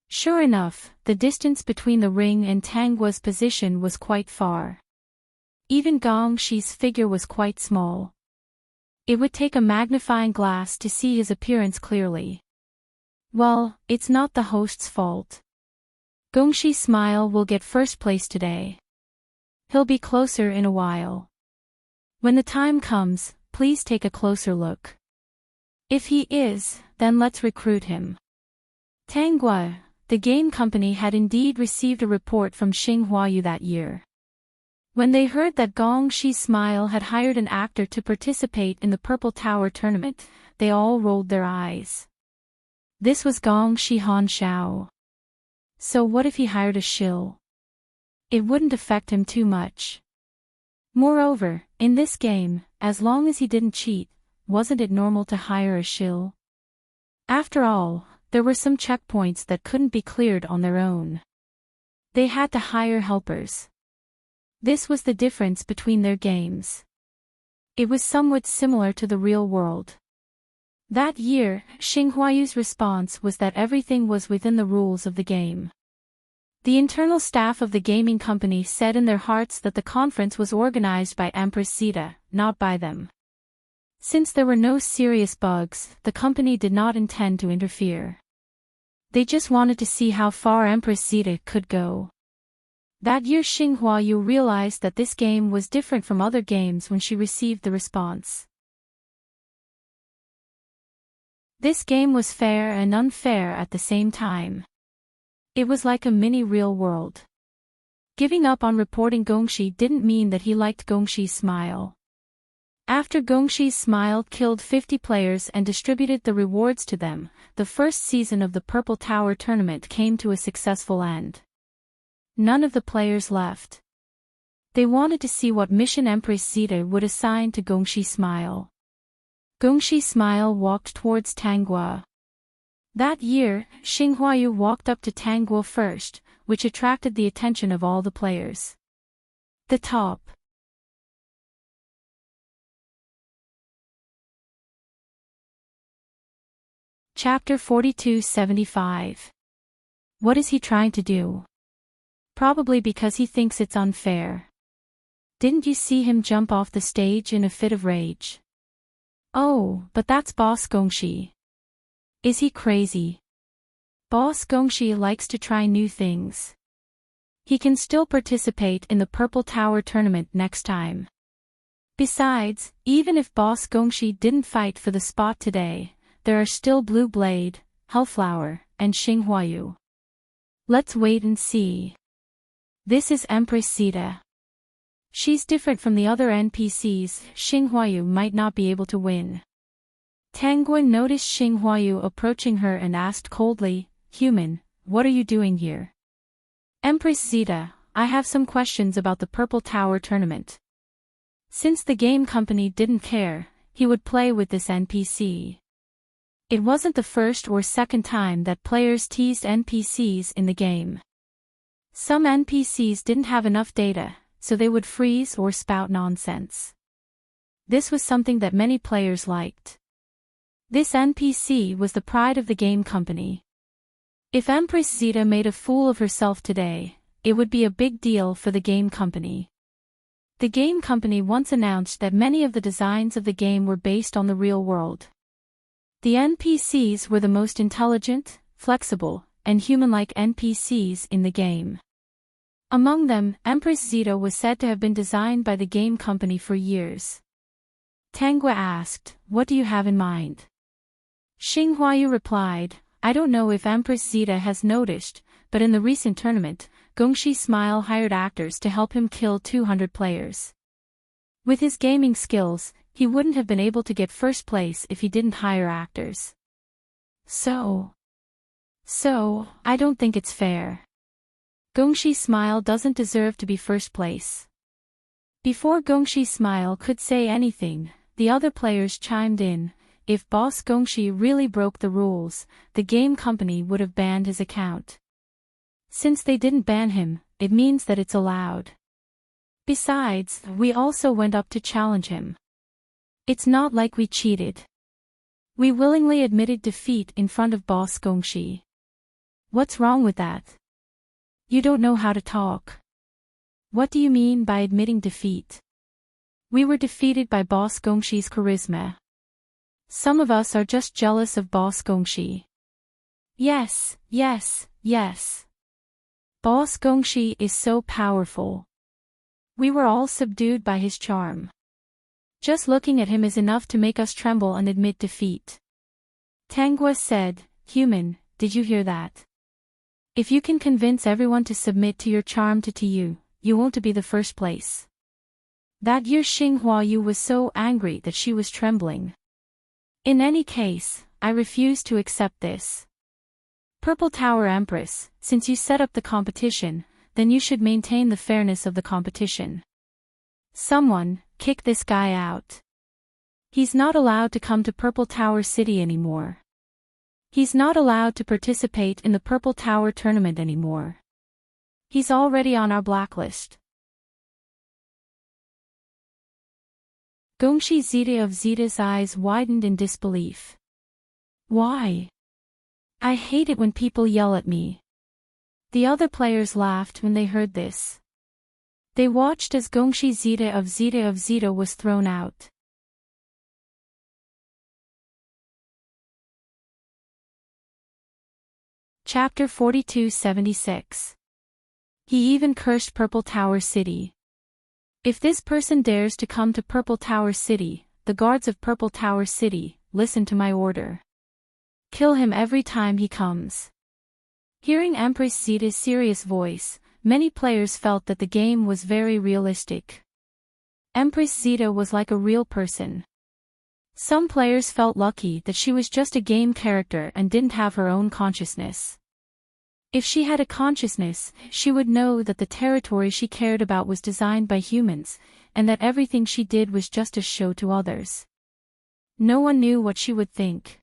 Sure enough, the distance between the ring and Tangua's position was quite far. Even Gongshi's figure was quite small. It would take a magnifying glass to see his appearance clearly. Well, it's not the host's fault. Gongshi Smile will get first place today. He'll be closer in a while. When the time comes, please take a closer look. If he is, then let's recruit him. Tangua, the game company had indeed received a report from Xinghuayu that year. When they heard that Gongshi Smile had hired an actor to participate in the Purple Tower tournament, they all rolled their eyes. This was Gongshi Hanshao. So what if he hired a shill? It wouldn't affect him too much. Moreover, in this game, as long as he didn't cheat, wasn't it normal to hire a shill? After all, there were some checkpoints that couldn't be cleared on their own. They had to hire helpers. This was the difference between their games. It was somewhat similar to the real world. That year, Xinghuayu's response was that everything was within the rules of the game. The internal staff of the gaming company said in their hearts that the conference was organized by Empress Zeta, not by them. Since there were no serious bugs, the company did not intend to interfere. They just wanted to see how far Empress Zeta could go. That year Xinhua Yu realized that this game was different from other games when she received the response. This game was fair and unfair at the same time. It was like a mini real world. Giving up on reporting Gongxi didn't mean that he liked Gongxi's smile. After Gongxi's smile killed 50 players and distributed the rewards to them, the first season of the Purple Tower tournament came to a successful end. None of the players left. They wanted to see what mission Empress Zeta would assign to Gongxi Smile. Gongxi Smile walked towards Tanguo. That year, Xinhua Yu walked up to Tanguo first, which attracted the attention of all the players. The top. Chapter 4275. What is he trying to do? Probably because he thinks it's unfair. Didn't you see him jump off the stage in a fit of rage? Oh, but that's Boss Gongxi. Is he crazy? Boss Gongxi likes to try new things. He can still participate in the Purple Tower tournament next time. Besides, even if Boss Gongxi didn't fight for the spot today, there are still Blue Blade, Hellflower, and Xinhua Yu. Let's wait and see. This is Empress Zeta. She's different from the other NPCs. Xinhua Yu might not be able to win. Tanguo noticed Xinhua Yu approaching her and asked coldly, "Human, what are you doing here?" "Empress Zeta, I have some questions about the Purple Tower tournament." Since the game company didn't care, he would play with this NPC. It wasn't the first or second time that players teased NPCs in the game. Some NPCs didn't have enough data, so they would freeze or spout nonsense. This was something that many players liked. This NPC was the pride of the game company. If Empress Zeta made a fool of herself today, it would be a big deal for the game company. The game company once announced that many of the designs of the game were based on the real world. The NPCs were the most intelligent, flexible, and human-like NPCs in the game. Among them, Empress Zeta was said to have been designed by the game company for years. Tanguo asked, "What do you have in mind?" Xinhua Yu replied, "I don't know if Empress Zeta has noticed, but in the recent tournament, Gongxi Smile hired actors to help him kill 200 players. With his gaming skills, he wouldn't have been able to get first place if he didn't hire actors. So, I don't think it's fair. Gongxi Smile doesn't deserve to be first place." Before Gongxi Smile could say anything, the other players chimed in. If Boss Gongxi really broke the rules, the game company would have banned his account. Since they didn't ban him, it means that it's allowed. Besides, we also went up to challenge him. It's not like we cheated. We willingly admitted defeat in front of Boss Gongxi. What's wrong with that? You don't know how to talk. What do you mean by admitting defeat? We were defeated by Boss Gongxi's charisma. Some of us are just jealous of Boss Gongxi. Yes. Boss Gongxi is so powerful. We were all subdued by his charm. Just looking at him is enough to make us tremble and admit defeat. Tanguo said, "Human, did you hear that? If you can convince everyone to submit to your charm to you, you won't be the first place." That year Xinhua Yu was so angry that she was trembling. "In any case, I refuse to accept this. Purple Tower Empress, since you set up the competition, then you should maintain the fairness of the competition. Someone, kick this guy out. He's not allowed to come to Purple Tower City anymore. He's not allowed to participate in the Purple Tower tournament anymore. He's already on our blacklist." Gongxi Zeta of Zeta's eyes widened in disbelief. "Why? I hate it when people yell at me." The other players laughed when they heard this. They watched as Gongxi Zeta of Zeta was thrown out. Chapter 4276. He even cursed Purple Tower City. If this person dares to come to Purple Tower City, the guards of Purple Tower City, listen to my order. Kill him every time he comes. Hearing Empress Zeta's serious voice, many players felt that the game was very realistic. Empress Zeta was like a real person. Some players felt lucky that she was just a game character and didn't have her own consciousness. If she had a consciousness, she would know that the territory she cared about was designed by humans, and that everything she did was just a show to others. No one knew what she would think.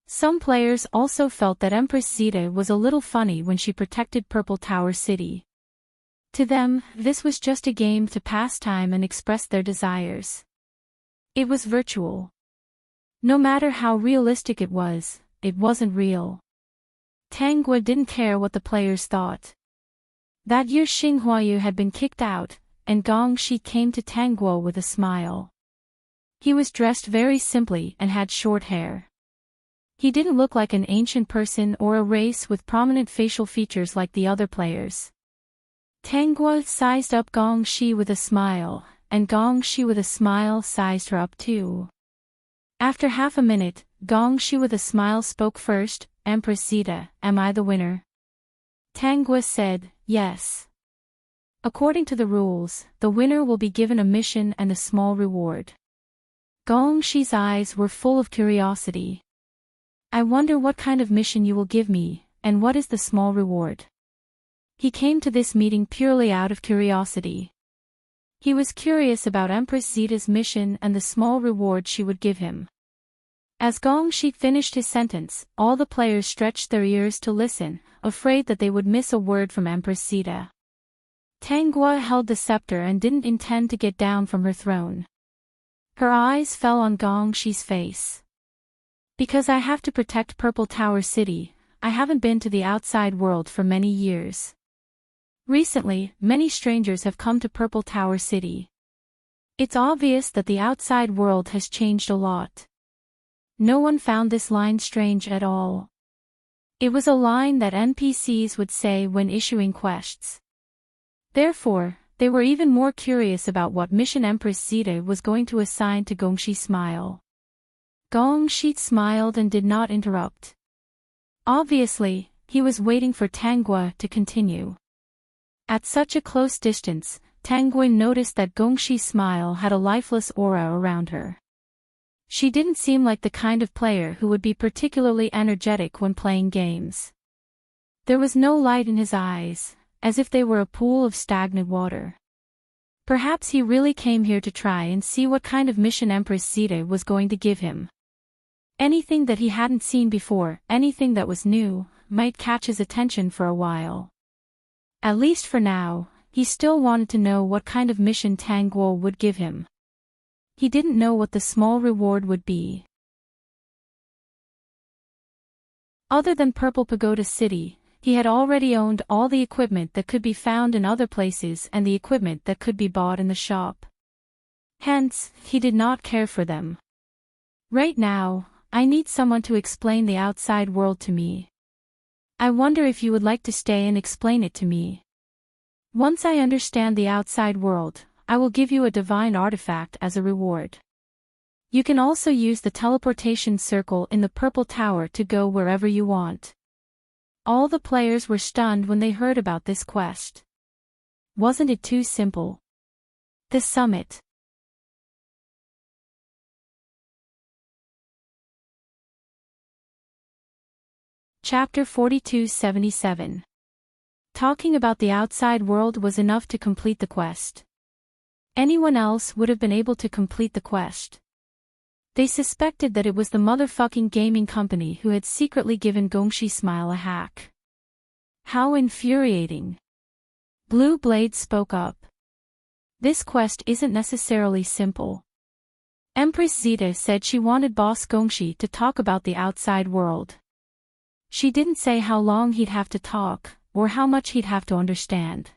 Some players also felt that Empress Zeta was a little funny when she protected Purple Tower City. To them, this was just a game to pass time and express their desires. It was virtual. No matter how realistic it wasn't real. Tang Guo didn't care what the players thought. That year Xing Huayu had been kicked out, and Gong Shi came to Tang Guo with a smile. He was dressed very simply and had short hair. He didn't look like an ancient person or a race with prominent facial features like the other players. Tang Guo sized up Gong Shi with a smile, and Gong Shi with a smile sized her up too. After half a minute, Gong Shi with a smile spoke first. Empress Zeta, am I the winner? Tang Guo said, yes. According to the rules, the winner will be given a mission and a small reward. Gong Shi's eyes were full of curiosity. I wonder what kind of mission you will give me, and what is the small reward? He came to this meeting purely out of curiosity. He was curious about Empress Zeta's mission and the small reward she would give him. As Gong Shi finished his sentence, all the players stretched their ears to listen, afraid that they would miss a word from Empress Zeta. Tang Guo held the scepter and didn't intend to get down from her throne. Her eyes fell on Gong Shi's face. Because I have to protect Purple Tower City, I haven't been to the outside world for many years. Recently, many strangers have come to Purple Tower City. It's obvious that the outside world has changed a lot. No one found this line strange at all. It was a line that NPCs would say when issuing quests. Therefore, they were even more curious about what mission Empress Zeta was going to assign to Gong Shi. Gong Shi smiled and did not interrupt. Obviously, he was waiting for Tang Guo to continue. At such a close distance, Tang Guo noticed that Gong Shi's smile had a lifeless aura around her. She didn't seem like the kind of player who would be particularly energetic when playing games. There was no light in his eyes, as if they were a pool of stagnant water. Perhaps he really came here to try and see what kind of mission Empress Zeta was going to give him. Anything that he hadn't seen before, anything that was new, might catch his attention for a while. At least for now, he still wanted to know what kind of mission Tang Guo would give him. He didn't know what the small reward would be. Other than Purple Pagoda City, he had already owned all the equipment that could be found in other places and the equipment that could be bought in the shop. Hence, he did not care for them. Right now, I need someone to explain the outside world to me. I wonder if you would like to stay and explain it to me. Once I understand the outside world, I will give you a divine artifact as a reward. You can also use the teleportation circle in the Purple Tower to go wherever you want. All the players were stunned when they heard about this quest. Wasn't it too simple? The summit. Chapter 4277. Talking about the outside world was enough to complete the quest. Anyone else would have been able to complete the quest. They suspected that it was the motherfucking gaming company who had secretly given Gong Shi Smile a hack. How infuriating. Blue Blade spoke up. This quest isn't necessarily simple. Empress Zeta said she wanted Boss Gong Shi to talk about the outside world. She didn't say how long he'd have to talk, or how much he'd have to understand.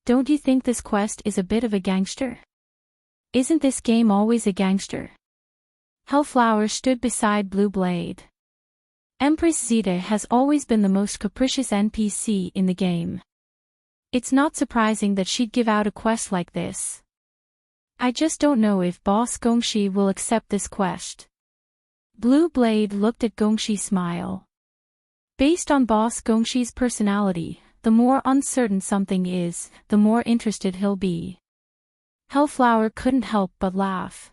Don't you think this quest is a bit of a gangster? Isn't this game always a gangster? Hellflower stood beside Blue Blade. Empress Zeta has always been the most capricious NPC in the game. It's not surprising that she'd give out a quest like this. I just don't know if Boss Gongshi will accept this quest. Blue Blade looked at Gongshi's smile. Based on Boss Gongshi's personality, the more uncertain something is, the more interested he'll be. Hellflower couldn't help but laugh.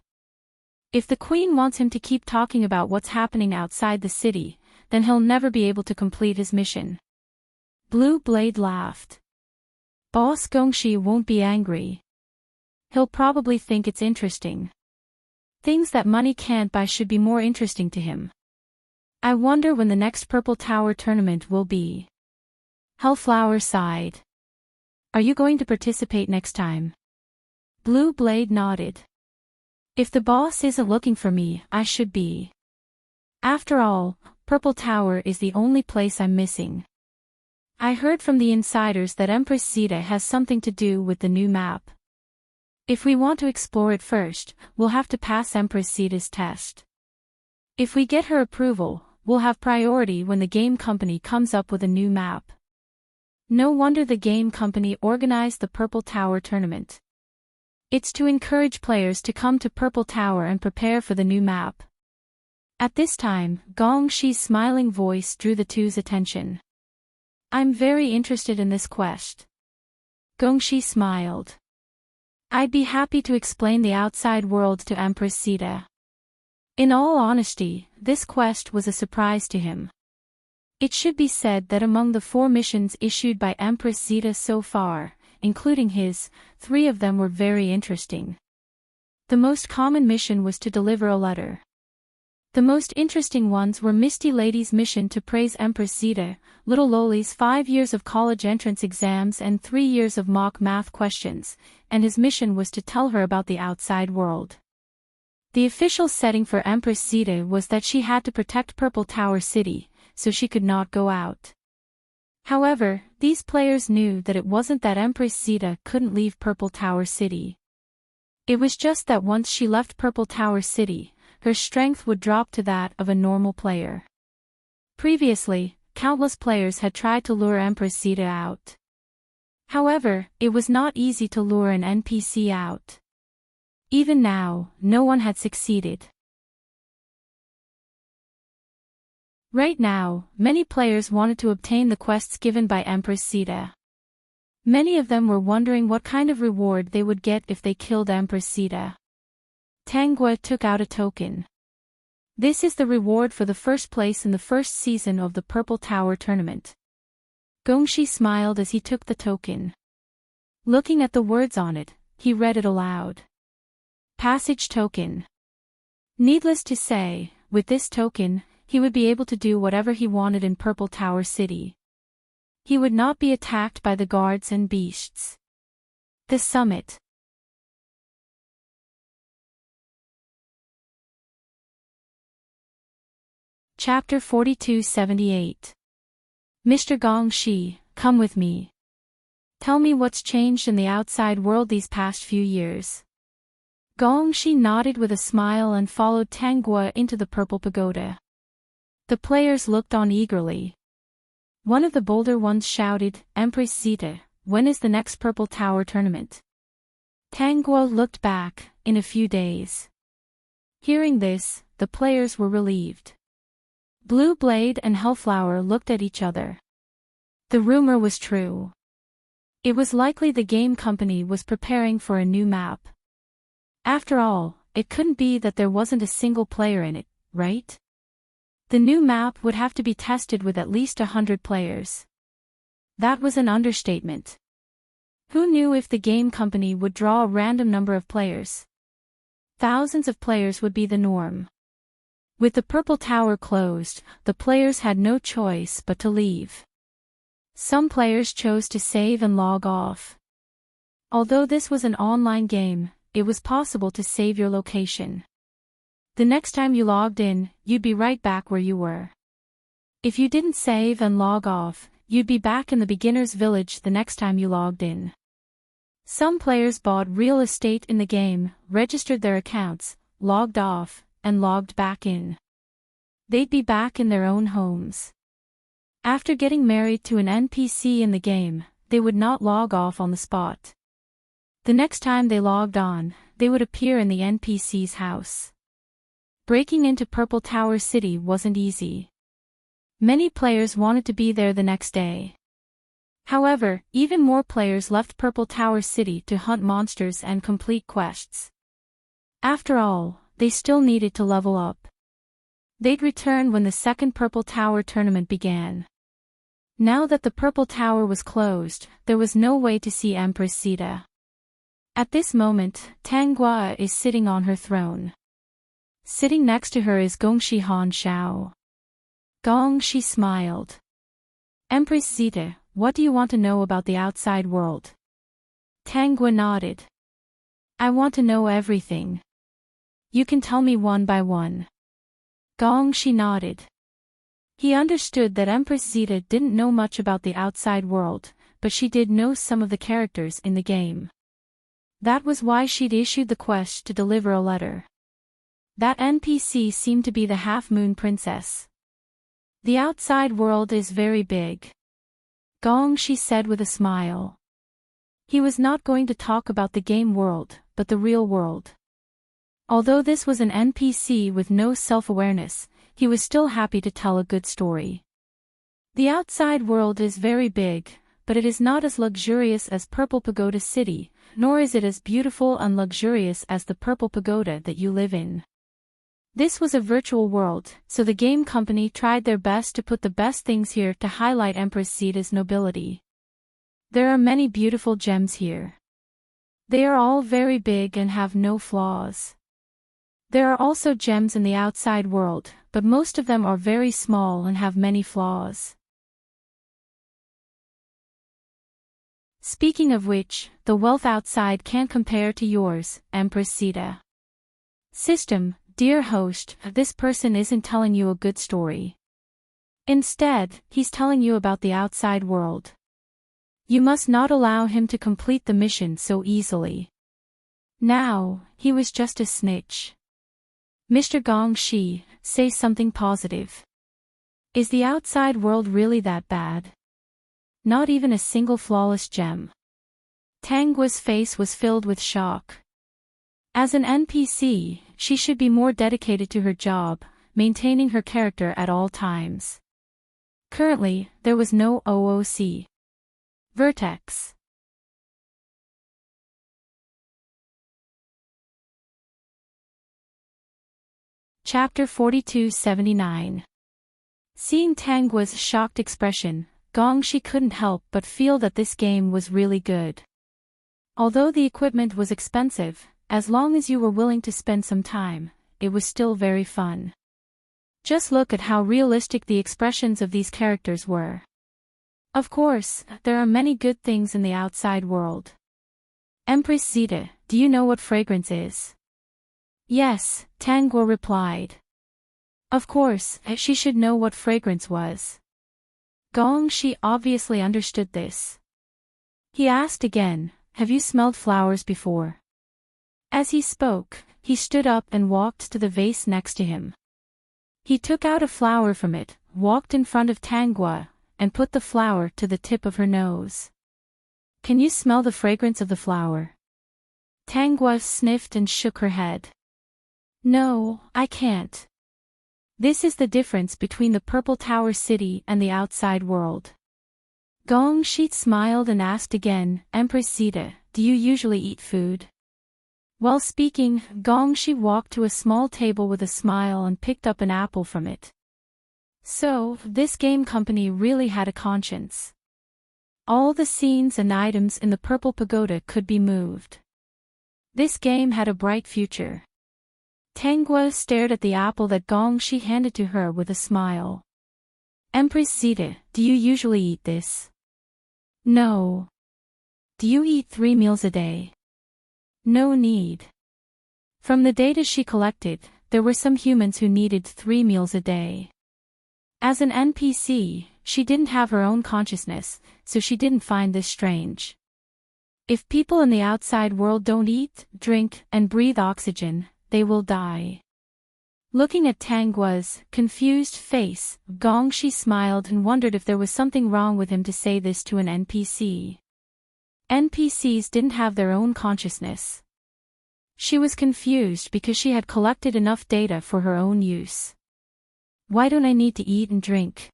If the Queen wants him to keep talking about what's happening outside the city, then he'll never be able to complete his mission. Blue Blade laughed. Boss Gongshi won't be angry. He'll probably think it's interesting. Things that money can't buy should be more interesting to him. I wonder when the next Purple Tower tournament will be. Hellflower sighed. Are you going to participate next time? Blue Blade nodded. If the boss isn't looking for me, I should be. After all, Purple Tower is the only place I'm missing. I heard from the insiders that Empress Zeta has something to do with the new map. If we want to explore it first, we'll have to pass Empress Zeta's test. If we get her approval, we'll have priority when the game company comes up with a new map. No wonder the game company organized the Purple Tower tournament. It's to encourage players to come to Purple Tower and prepare for the new map. At this time, Gongshi's smiling voice drew the two's attention. I'm very interested in this quest. Gongshi smiled. I'd be happy to explain the outside world to Empress Zeta. In all honesty, this quest was a surprise to him. It should be said that among the 4 missions issued by Empress Zeta so far, including his, 3 of them were very interesting. The most common mission was to deliver a letter. The most interesting ones were Misty Lady's mission to praise Empress Zeta, Little Loli's 5 years of college entrance exams and 3 years of mock math questions, and his mission was to tell her about the outside world. The official setting for Empress Zeta was that she had to protect Purple Tower City, so she could not go out. However, these players knew that it wasn't that Empress Zeta couldn't leave Purple Tower City. It was just that once she left Purple Tower City, her strength would drop to that of a normal player. Previously, countless players had tried to lure Empress Zeta out. However, it was not easy to lure an NPC out. Even now, no one had succeeded. Right now, many players wanted to obtain the quests given by Empress Zeta. Many of them were wondering what kind of reward they would get if they killed Empress Zeta. Tanggua took out a token. This is the reward for the first place in the first season of the Purple Tower tournament. Gongshi smiled as he took the token. Looking at the words on it, he read it aloud. Passage token. Needless to say, with this token, he would be able to do whatever he wanted in Purple Tower City. He would not be attacked by the guards and beasts. The summit. Chapter 4278. Mr. Gongshi, come with me. Tell me what's changed in the outside world these past few years. Gongshi nodded with a smile and followed Tanggua into the Purple Pagoda. The players looked on eagerly. One of the bolder ones shouted, Empress Zeta, when is the next Purple Tower tournament? Tanggua looked back, in a few days. Hearing this, the players were relieved. Blue Blade and Hellflower looked at each other. The rumor was true. It was likely the game company was preparing for a new map. After all, it couldn't be that there wasn't a single player in it, right? The new map would have to be tested with at least 100 players. That was an understatement. Who knew if the game company would draw a random number of players? Thousands of players would be the norm. With the Purple Tower closed, the players had no choice but to leave. Some players chose to save and log off. Although this was an online game, it was possible to save your location. The next time you logged in, you'd be right back where you were. If you didn't save and log off, you'd be back in the beginner's village the next time you logged in. Some players bought real estate in the game, registered their accounts, logged off, and logged back in. They'd be back in their own homes. After getting married to an NPC in the game, they would not log off on the spot. The next time they logged on, they would appear in the NPC's house. Breaking into Purple Tower City wasn't easy. Many players wanted to be there the next day. However, even more players left Purple Tower City to hunt monsters and complete quests. After all, they still needed to level up. They'd return when the second Purple Tower tournament began. Now that the Purple Tower was closed, there was no way to see Empress Sita. At this moment, Tanghua is sitting on her throne. Sitting next to her is Gongxi Han Shao. Gongxi smiled. Empress Sita, what do you want to know about the outside world? Tanghua nodded. I want to know everything. You can tell me one by one. Gongxi nodded. He understood that Empress Sita didn't know much about the outside world, but she did know some of the characters in the game. That was why she'd issued the quest to deliver a letter. That NPC seemed to be the Half-Moon Princess. The outside world is very big. Gongxi said with a smile. He was not going to talk about the game world, but the real world. Although this was an NPC with no self-awareness, he was still happy to tell a good story. The outside world is very big, but it is not as luxurious as Purple Pagoda City, nor is it as beautiful and luxurious as the Purple Pagoda that you live in. This was a virtual world, so the game company tried their best to put the best things here to highlight Empress Sita's nobility. There are many beautiful gems here. They are all very big and have no flaws. There are also gems in the outside world, but most of them are very small and have many flaws. Speaking of which, the wealth outside can't compare to yours, Empress Sita. System, dear host, this person isn't telling you a good story. Instead, he's telling you about the outside world. You must not allow him to complete the mission so easily. Now, he was just a snitch. Mr. Gongxi, say something positive. Is the outside world really that bad? Not even a single flawless gem. Tanghua's face was filled with shock. As an NPC, she should be more dedicated to her job, maintaining her character at all times. Currently, there was no OOC. Vertex. Chapter 4279. Seeing Tanghua's shocked expression, Gongxi couldn't help but feel that this game was really good. Although the equipment was expensive, as long as you were willing to spend some time, it was still very fun. Just look at how realistic the expressions of these characters were. Of course, there are many good things in the outside world. Empress Sita, do you know what fragrance is? Yes, Tanghua replied. Of course, she should know what fragrance was. Gongxi obviously understood this. He asked again, have you smelled flowers before? As he spoke, he stood up and walked to the vase next to him. He took out a flower from it, walked in front of Tanghua, and put the flower to the tip of her nose. Can you smell the fragrance of the flower? Tanghua sniffed and shook her head. No, I can't. This is the difference between the Purple Tower City and the outside world. Gongxi smiled and asked again, Empress Sita, do you usually eat food? While speaking, Gongxi walked to a small table with a smile and picked up an apple from it. So, this game company really had a conscience. All the scenes and items in the Purple Pagoda could be moved. This game had a bright future. Tanghua stared at the apple that Gongxi handed to her with a smile. Empress Sita, do you usually eat this? No. Do you eat 3 meals a day? No need. From the data she collected, there were some humans who needed 3 meals a day. As an NPC, she didn't have her own consciousness, so she didn't find this strange. If people in the outside world don't eat, drink, and breathe oxygen, they will die. Looking at Tangua's confused face, Gongxi smiled and wondered if there was something wrong with him to say this to an NPC. NPCs didn't have their own consciousness. She was confused because she had collected enough data for her own use. Why don't I need to eat and drink?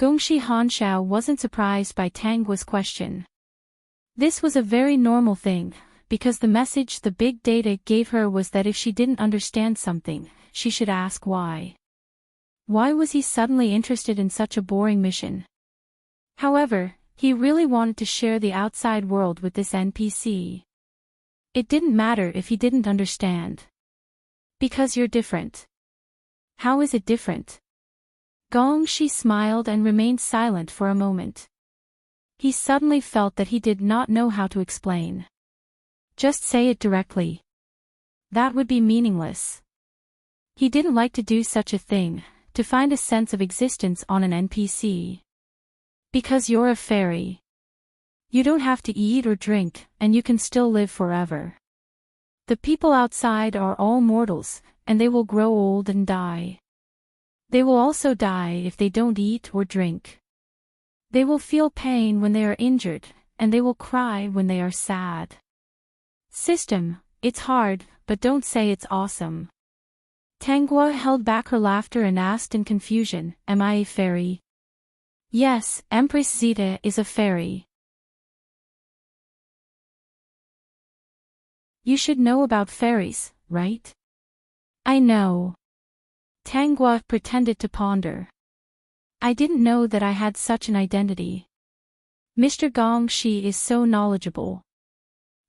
Gongxi Hanshao wasn't surprised by Tangua's question. This was a very normal thing, because the message the big data gave her was that if she didn't understand something, she should ask why. Why was he suddenly interested in such a boring mission? However, he really wanted to share the outside world with this NPC. It didn't matter if he didn't understand. Because you're different. How is it different? Gongxi smiled and remained silent for a moment. He suddenly felt that he did not know how to explain. Just say it directly. That would be meaningless. He didn't like to do such a thing, to find a sense of existence on an NPC. Because you're a fairy. You don't have to eat or drink, and you can still live forever. The people outside are all mortals, and they will grow old and die. They will also die if they don't eat or drink. They will feel pain when they are injured, and they will cry when they are sad. System, it's hard, but don't say it's awesome. Tangua held back her laughter and asked in confusion, am I a fairy? Yes, Empress Zeta is a fairy. You should know about fairies, right? I know. Tangua pretended to ponder. I didn't know that I had such an identity. Mr. Gongxi is so knowledgeable.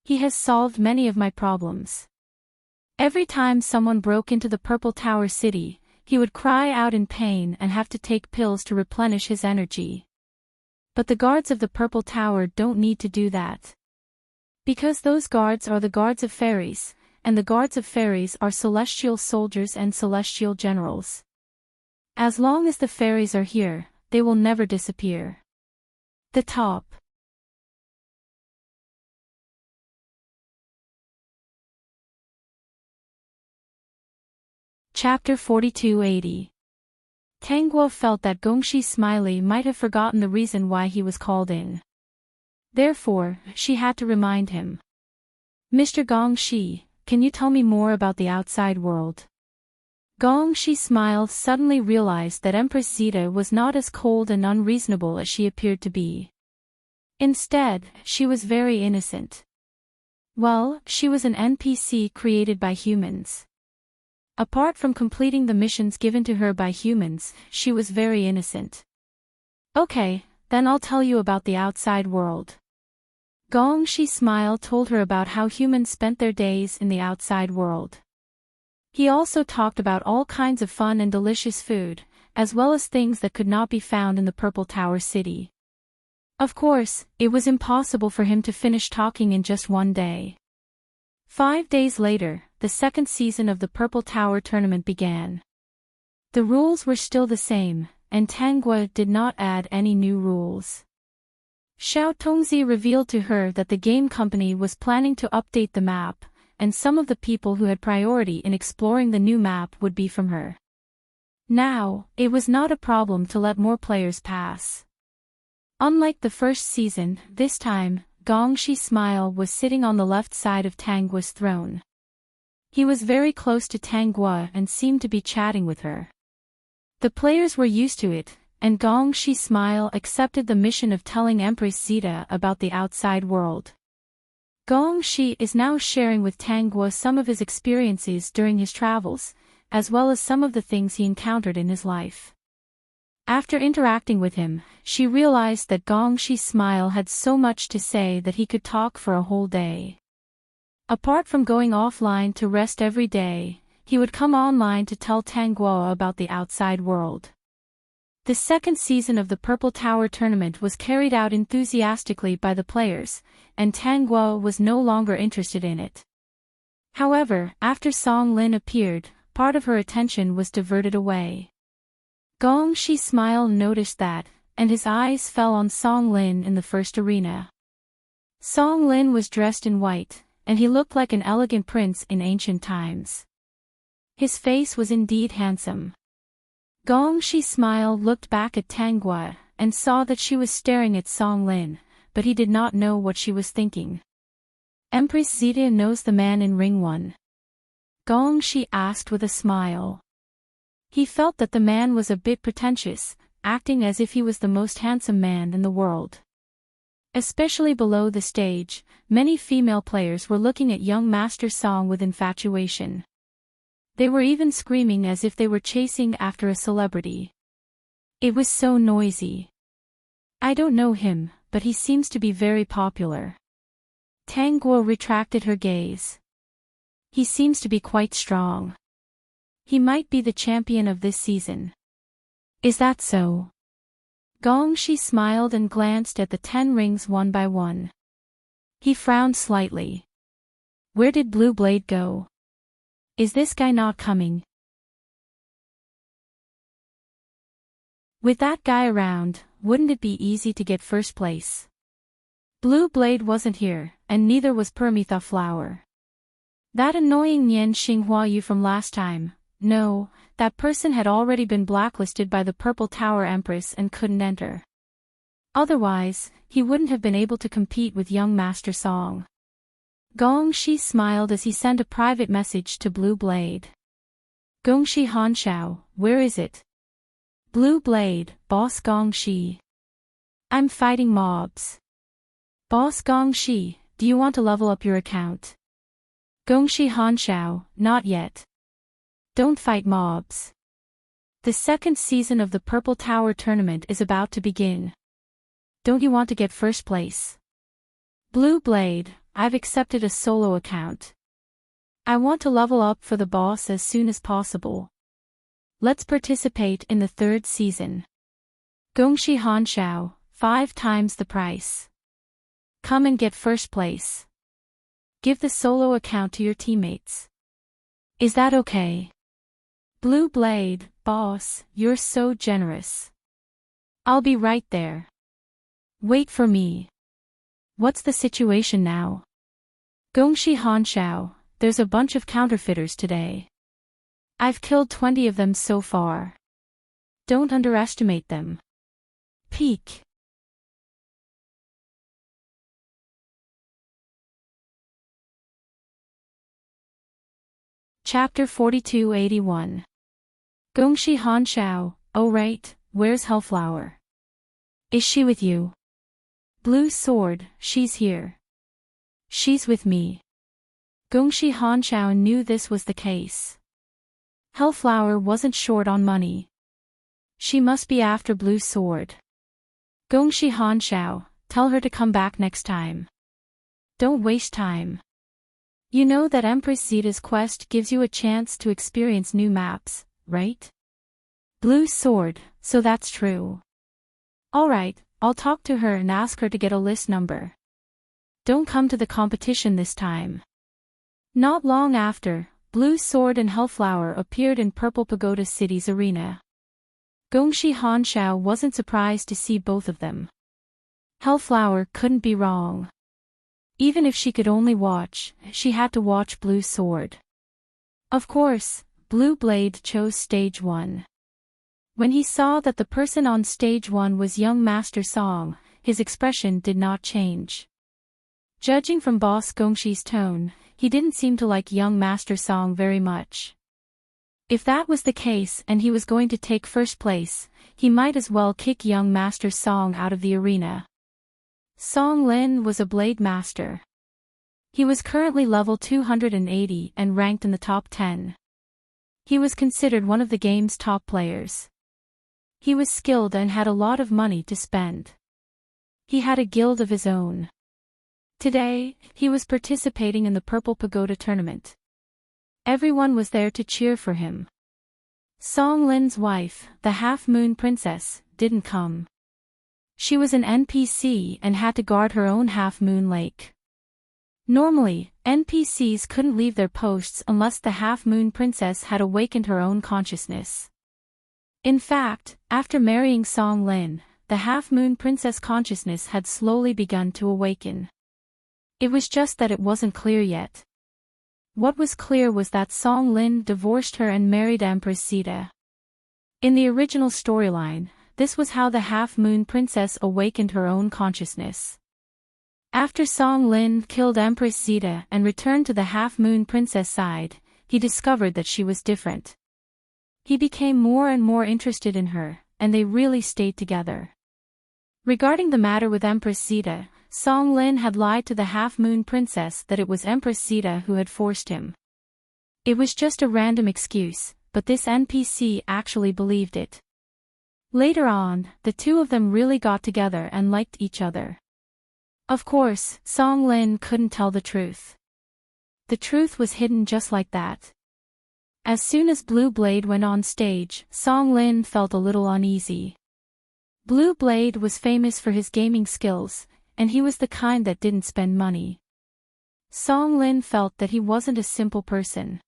He has solved many of my problems. Every time someone broke into the Purple Tower City, he would cry out in pain and have to take pills to replenish his energy. But the guards of the Purple Tower don't need to do that. Because those guards are the guards of fairies, and the guards of fairies are celestial soldiers and celestial generals. As long as the fairies are here, they will never disappear. The top. Chapter 4280. Tangua felt that Gongxi Smiley might have forgotten the reason why he was called in. Therefore, she had to remind him. Mr. Gongxi, can you tell me more about the outside world? Gongxi smiled, suddenly realized that Empress Zeta was not as cold and unreasonable as she appeared to be. Instead, she was very innocent. Well, she was an NPC created by humans. Apart from completing the missions given to her by humans, she was very innocent. Okay, then I'll tell you about the outside world. Gongxi Smile told her about how humans spent their days in the outside world. He also talked about all kinds of fun and delicious food, as well as things that could not be found in the Purple Tower City. Of course, it was impossible for him to finish talking in just one day. 5 days later, the second season of the Purple Tower tournament began. The rules were still the same, and Tangua did not add any new rules. Xiao Tongzi revealed to her that the game company was planning to update the map, and some of the people who had priority in exploring the new map would be from her. Now, it was not a problem to let more players pass. Unlike the first season, this time, Gongxi Smile was sitting on the left side of Tangua's throne. He was very close to Tangua and seemed to be chatting with her. The players were used to it, and Gongxi Smile accepted the mission of telling Empress Zeta about the outside world. Gongxi is now sharing with Tangua some of his experiences during his travels, as well as some of the things he encountered in his life. After interacting with him, she realized that Gongxi Smile had so much to say that he could talk for a whole day. Apart from going offline to rest every day, he would come online to tell Tangua about the outside world. The second season of the Purple Tower tournament was carried out enthusiastically by the players, and Tangua was no longer interested in it. However, after Song Lin appeared, part of her attention was diverted away. Gongxi Smile noticed that, and his eyes fell on Song Lin in the first arena. Song Lin was dressed in white, and he looked like an elegant prince in ancient times. His face was indeed handsome. Gongshi smiled, looked back at Tanghua, and saw that she was staring at Song Lin, but he did not know what she was thinking. Empress Zita knows the man in Ring 1. Gongshi asked with a smile. He felt that the man was a bit pretentious, acting as if he was the most handsome man in the world. Especially below the stage, many female players were looking at young Master Song with infatuation. They were even screaming as if they were chasing after a celebrity. It was so noisy. I don't know him, but he seems to be very popular. Tanghua retracted her gaze. He seems to be quite strong. He might be the champion of this season. Is that so? Gongshi smiled and glanced at the 10 rings one by one. He frowned slightly. Where did Blue Blade go? Is this guy not coming? With that guy around, wouldn't it be easy to get first place? Blue Blade wasn't here, and neither was Permitha Flower. That annoying Nian Xinghua Yu from last time, no, that person had already been blacklisted by the Purple Tower Empress and couldn't enter. Otherwise, he wouldn't have been able to compete with young Master Song. Gongshi smiled as he sent a private message to Blue Blade. Gongshi Hanshao, where is it? Blue Blade, Boss Gongshi. I'm fighting mobs. Boss Gongshi, do you want to level up your account? Gongshi Hanshao, not yet. Don't fight mobs. The second season of the Purple Tower tournament is about to begin. Don't you want to get first place? Blue Blade, I've accepted a solo account. I want to level up for the boss as soon as possible. Let's participate in the third season. Gongshi Hanshao, 5 times the price. Come and get first place. Give the solo account to your teammates. Is that okay? Blue Blade, boss, you're so generous. I'll be right there. Wait for me. What's the situation now? Gongshi Hanshao, there's a bunch of counterfeiters today. I've killed 20 of them so far. Don't underestimate them. Peek. Chapter 4281. Gongshi Hanshao, oh right, where's Hellflower? Is she with you? Blue Sword, she's here. She's with me. Gongshi Hanshao knew this was the case. Hellflower wasn't short on money. She must be after Blue Sword. Gongshi Hanshao, tell her to come back next time. Don't waste time. You know that Empress Zeta's quest gives you a chance to experience new maps, right? Blue Sword, so that's true. Alright, I'll talk to her and ask her to get a list number. Don't come to the competition this time. Not long after, Blue Sword and Hellflower appeared in Purple Pagoda City's arena. Gongshi Hanshao wasn't surprised to see both of them. Hellflower couldn't be wrong. Even if she could only watch, she had to watch Blue Sword. Of course, Blue Blade chose stage 1. When he saw that the person on stage 1 was young Master Song, his expression did not change. Judging from Boss Gongshi's tone, he didn't seem to like young Master Song very much. If that was the case and he was going to take first place, he might as well kick young Master Song out of the arena. Song Lin was a blade master. He was currently level 280 and ranked in the top 10. He was considered one of the game's top players. He was skilled and had a lot of money to spend. He had a guild of his own. Today, he was participating in the Purple Pagoda tournament. Everyone was there to cheer for him. Song Lin's wife, the Half-Moon Princess, didn't come. She was an NPC and had to guard her own Half-Moon Lake. Normally, NPCs couldn't leave their posts unless the Half-Moon Princess had awakened her own consciousness. In fact, after marrying Song Lin, the Half-Moon Princess consciousness had slowly begun to awaken. It was just that it wasn't clear yet. What was clear was that Song Lin divorced her and married Empress Sita. In the original storyline, this was how the Half-Moon Princess awakened her own consciousness. After Song Lin killed Empress Sita and returned to the Half-Moon Princess side, he discovered that she was different. He became more and more interested in her, and they really stayed together. Regarding the matter with Empress Sita, Song Lin had lied to the Half-Moon Princess that it was Empress Sita who had forced him. It was just a random excuse, but this NPC actually believed it. Later on, the two of them really got together and liked each other. Of course, Song Lin couldn't tell the truth. The truth was hidden just like that. As soon as Blue Blade went on stage, Song Lin felt a little uneasy. Blue Blade was famous for his gaming skills, and he was the kind that didn't spend money. Song Lin felt that he wasn't a simple person.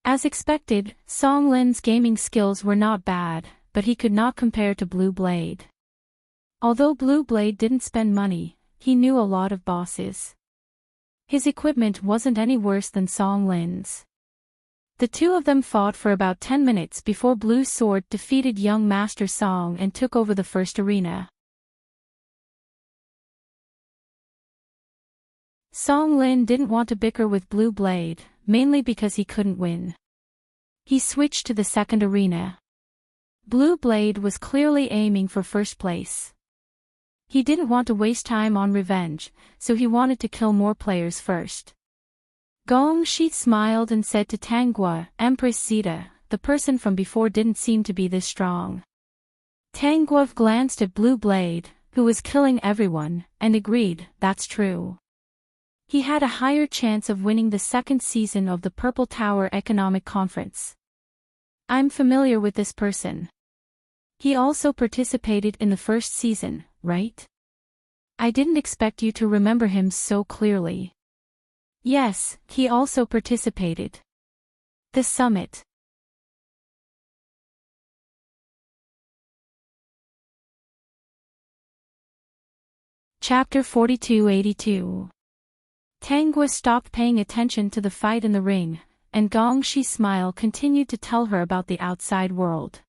As expected, Song Lin's gaming skills were not bad, but he could not compare to Blue Blade. Although Blue Blade didn't spend money, he knew a lot of bosses. His equipment wasn't any worse than Song Lin's. The two of them fought for about 10 minutes before Blue Sword defeated young Master Song and took over the first arena. Song Lin didn't want to bicker with Blue Blade, mainly because he couldn't win. He switched to the second arena. Blue Blade was clearly aiming for first place. He didn't want to waste time on revenge, so he wanted to kill more players first. Gong Shi smiled and said to Tanghua, Empress Sita, the person from before didn't seem to be this strong. Tanghua glanced at Blue Blade, who was killing everyone, and agreed, that's true. He had a higher chance of winning the second season of the Purple Tower Economic Conference. I'm familiar with this person. He also participated in the first season, right? I didn't expect you to remember him so clearly. Yes, he also participated. The summit. Chapter 4282. Tanghua stopped paying attention to the fight in the ring, and Gong Shi's smile continued to tell her about the outside world.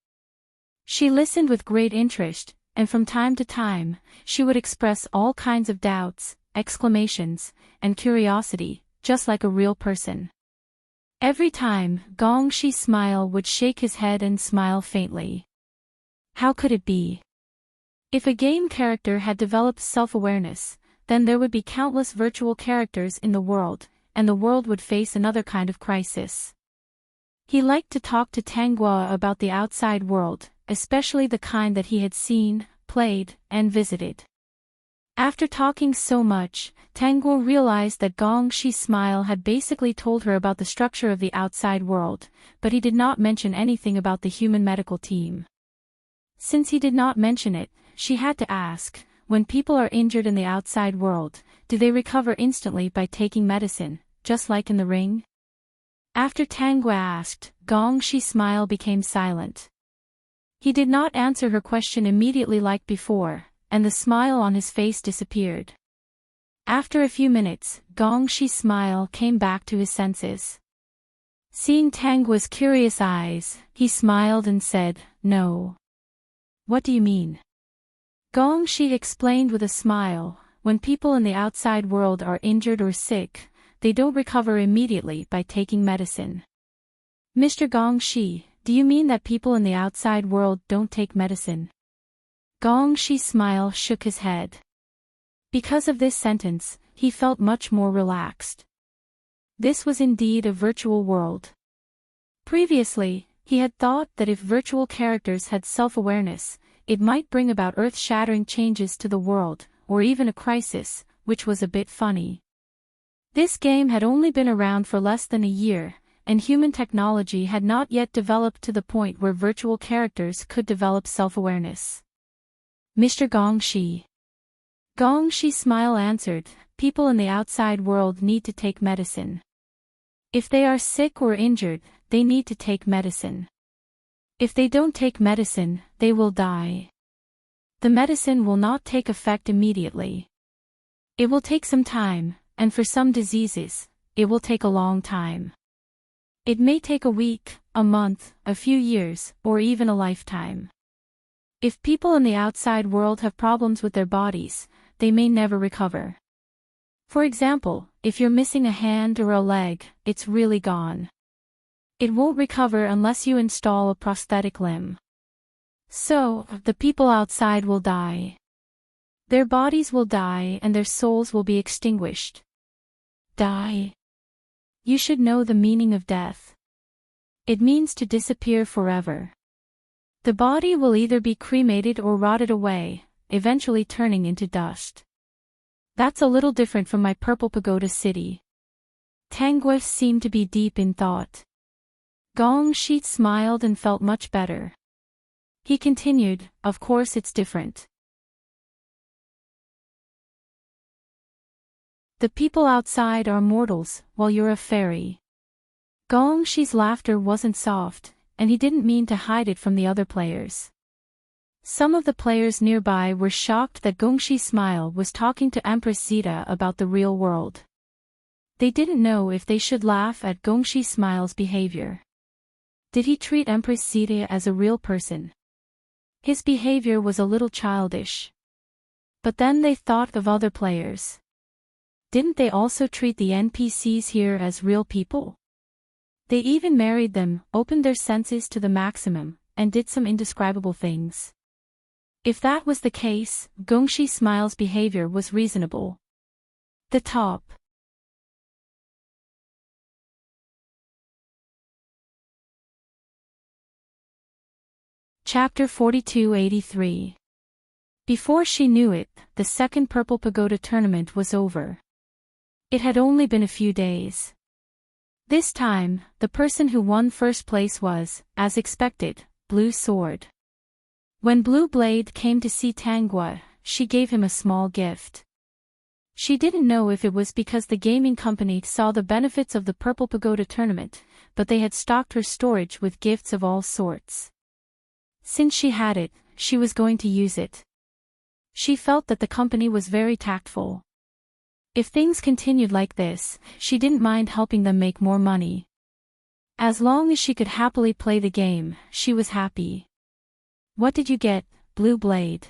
She listened with great interest, and from time to time, she would express all kinds of doubts, exclamations, and curiosity, just like a real person. Every time, Gong Shi's smile would shake his head and smile faintly. How could it be? If a game character had developed self-awareness, then there would be countless virtual characters in the world, and the world would face another kind of crisis. He liked to talk to Tanghua about the outside world, especially the kind that he had seen, played, and visited. After talking so much, Tanghua realized that Gong Shi's smile had basically told her about the structure of the outside world, but he did not mention anything about the human medical team. Since he did not mention it, she had to ask, when people are injured in the outside world, do they recover instantly by taking medicine, just like in the ring? After Tanghua asked, Gong Shi's smile became silent. He did not answer her question immediately like before, and the smile on his face disappeared. After a few minutes, Gong Shi's smile came back to his senses. Seeing Tanghua's curious eyes, he smiled and said, No. What do you mean? Gong Shi explained with a smile, when people in the outside world are injured or sick, they don't recover immediately by taking medicine. Mr. Gong Shi, do you mean that people in the outside world don't take medicine? Gong Shi's smile shook his head. Because of this sentence, he felt much more relaxed. This was indeed a virtual world. Previously, he had thought that if virtual characters had self-awareness, it might bring about earth-shattering changes to the world, or even a crisis, which was a bit funny. This game had only been around for less than a year, and human technology had not yet developed to the point where virtual characters could develop self-awareness. Mr. Gong Shi. Gong Shi's smile answered, people in the outside world need to take medicine. If they are sick or injured, they need to take medicine. If they don't take medicine, they will die. The medicine will not take effect immediately. It will take some time, and for some diseases, it will take a long time. It may take a week, a month, a few years, or even a lifetime. If people in the outside world have problems with their bodies, they may never recover. For example, if you're missing a hand or a leg, it's really gone. It won't recover unless you install a prosthetic limb. So, the people outside will die. Their bodies will die and their souls will be extinguished. Die. You should know the meaning of death. It means to disappear forever. The body will either be cremated or rotted away, eventually turning into dust. That's a little different from my Purple Pagoda City. Tangua seemed to be deep in thought. Gongshi smiled and felt much better. He continued, of course it's different. The people outside are mortals, while you're a fairy. Gongshi's laughter wasn't soft, and he didn't mean to hide it from the other players. Some of the players nearby were shocked that Gongshi's smile was talking to Empress Zeta about the real world. They didn't know if they should laugh at Gongshi's smile's behavior. Did he treat Empress Zeta as a real person? His behavior was a little childish. But then they thought of other players. Didn't they also treat the NPCs here as real people? They even married them, opened their senses to the maximum, and did some indescribable things. If that was the case, Gongshi Smile's behavior was reasonable. The top. Chapter 4283. Before she knew it, the second Purple Pagoda tournament was over. It had only been a few days. This time, the person who won first place was, as expected, Blue Sword. When Blue Blade came to see Tangua, she gave him a small gift. She didn't know if it was because the gaming company saw the benefits of the Purple Pagoda tournament, but they had stocked her storage with gifts of all sorts. Since she had it, she was going to use it. She felt that the company was very tactful. If things continued like this, she didn't mind helping them make more money. As long as she could happily play the game, she was happy. What did you get, Blue Blade?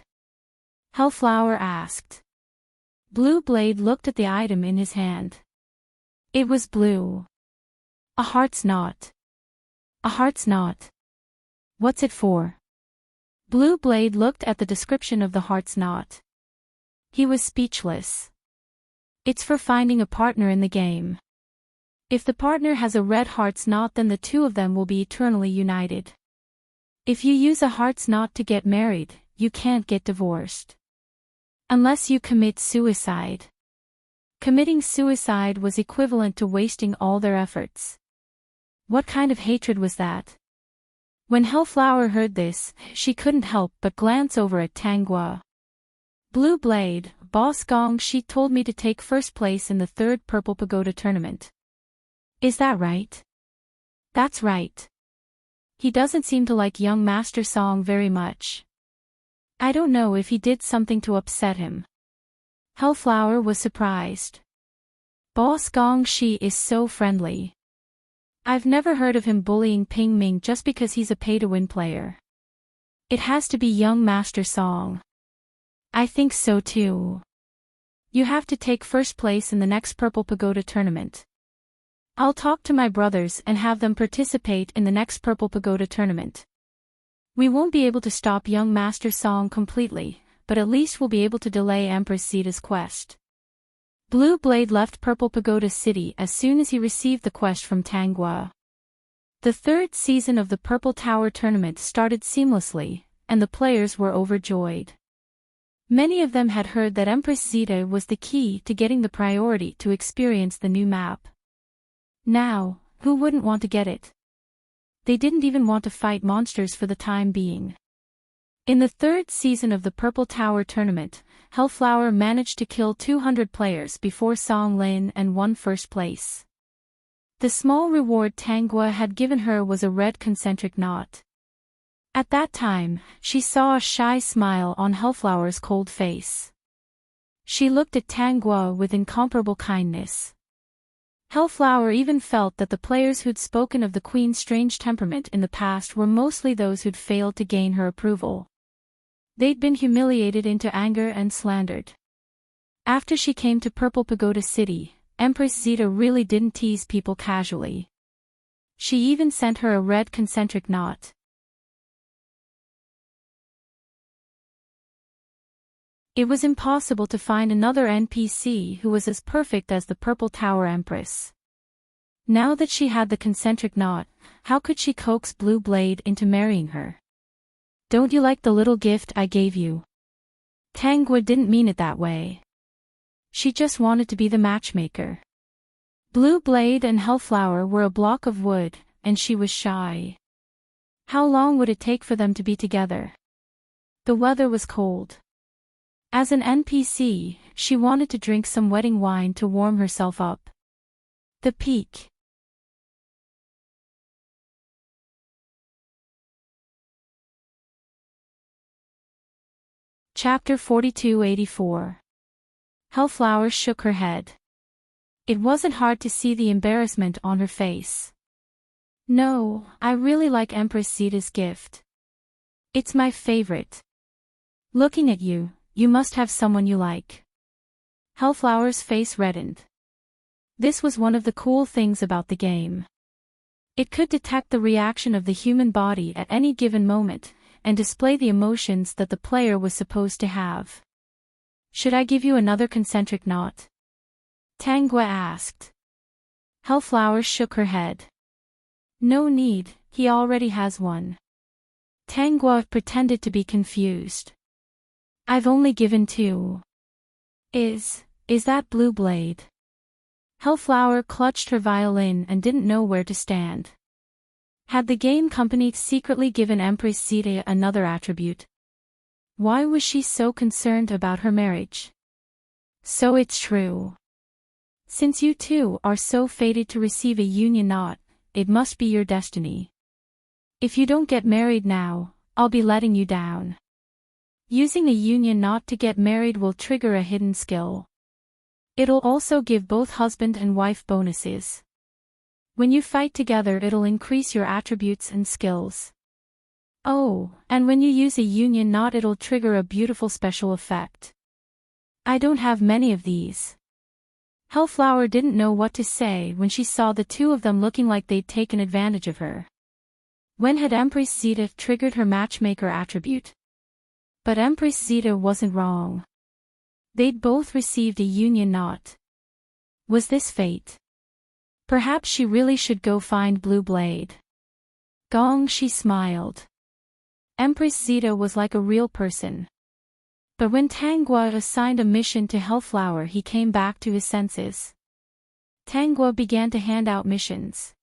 Hellflower asked. Blue Blade looked at the item in his hand. It was blue. A heart's knot. A heart's knot. What's it for? Blue Blade looked at the description of the heart's knot. He was speechless. It's for finding a partner in the game. If the partner has a red heart's knot, then the two of them will be eternally united. If you use a heart's knot to get married, you can't get divorced. Unless you commit suicide. Committing suicide was equivalent to wasting all their efforts. What kind of hatred was that? When Hellflower heard this, she couldn't help but glance over at Tangua. Blue Blade, Boss Gong Shi told me to take first place in the third Purple Pagoda tournament. Is that right? That's right. He doesn't seem to like young Master Song very much. I don't know if he did something to upset him. Hellflower was surprised. Boss Gong Shi is so friendly. I've never heard of him bullying Ping Ming just because he's a pay-to-win player. It has to be young Master Song. I think so too. You have to take first place in the next Purple Pagoda tournament. I'll talk to my brothers and have them participate in the next Purple Pagoda tournament. We won't be able to stop young Master Song completely, but at least we'll be able to delay Empress Zeta's quest. Blue Blade left Purple Pagoda City as soon as he received the quest from Tangua. The third season of the Purple Tower tournament started seamlessly, and the players were overjoyed. Many of them had heard that Empress Zeta was the key to getting the priority to experience the new map. Now, who wouldn't want to get it? They didn't even want to fight monsters for the time being. In the third season of the Purple Tower tournament, Hellflower managed to kill 200 players before Song Lin and won first place. The small reward Tangua had given her was a red concentric knot. At that time, she saw a shy smile on Hellflower's cold face. She looked at Tangua with incomparable kindness. Hellflower even felt that the players who'd spoken of the Queen's strange temperament in the past were mostly those who'd failed to gain her approval. They'd been humiliated into anger and slandered. After she came to Purple Pagoda City, Empress Zeta really didn't tease people casually. She even sent her a red concentric knot. It was impossible to find another NPC who was as perfect as the Purple Tower Empress. Now that she had the concentric knot, how could she coax Blue Blade into marrying her? "Don't you like the little gift I gave you?" Tangua didn't mean it that way. She just wanted to be the matchmaker. Blue Blade and Hellflower were a block of wood, and she was shy. How long would it take for them to be together? The weather was cold. As an NPC, she wanted to drink some wedding wine to warm herself up. The Peak. Chapter 4284. Hellflower shook her head. It wasn't hard to see the embarrassment on her face. "No, I really like Empress Zeta's gift. It's my favorite. Looking at you, you must have someone you like." Hellflower's face reddened. This was one of the cool things about the game. It could detect the reaction of the human body at any given moment, and display the emotions that the player was supposed to have. "Should I give you another concentric knot?" Tangua asked. Hellflower shook her head. "No need, he already has one." Tangua pretended to be confused. "I've only given 2. Is that Blue Blade?" Hellflower clutched her violin and didn't know where to stand. Had the game company secretly given Empress Zeta another attribute? Why was she so concerned about her marriage? "So it's true. Since you two are so fated to receive a union knot, it must be your destiny. If you don't get married now, I'll be letting you down." Using a union knot to get married will trigger a hidden skill. It'll also give both husband and wife bonuses. When you fight together, it'll increase your attributes and skills. Oh, and when you use a union knot, it'll trigger a beautiful special effect. I don't have many of these. Hellflower didn't know what to say when she saw the two of them looking like they'd taken advantage of her. When had Empress Zeta triggered her matchmaker attribute? But Empress Zeta wasn't wrong. They'd both received a union knot. Was this fate? Perhaps she really should go find Blue Blade. Gong, she smiled. Empress Zeta was like a real person. But when Tangua assigned a mission to Hellflower, he came back to his senses. Tangua began to hand out missions.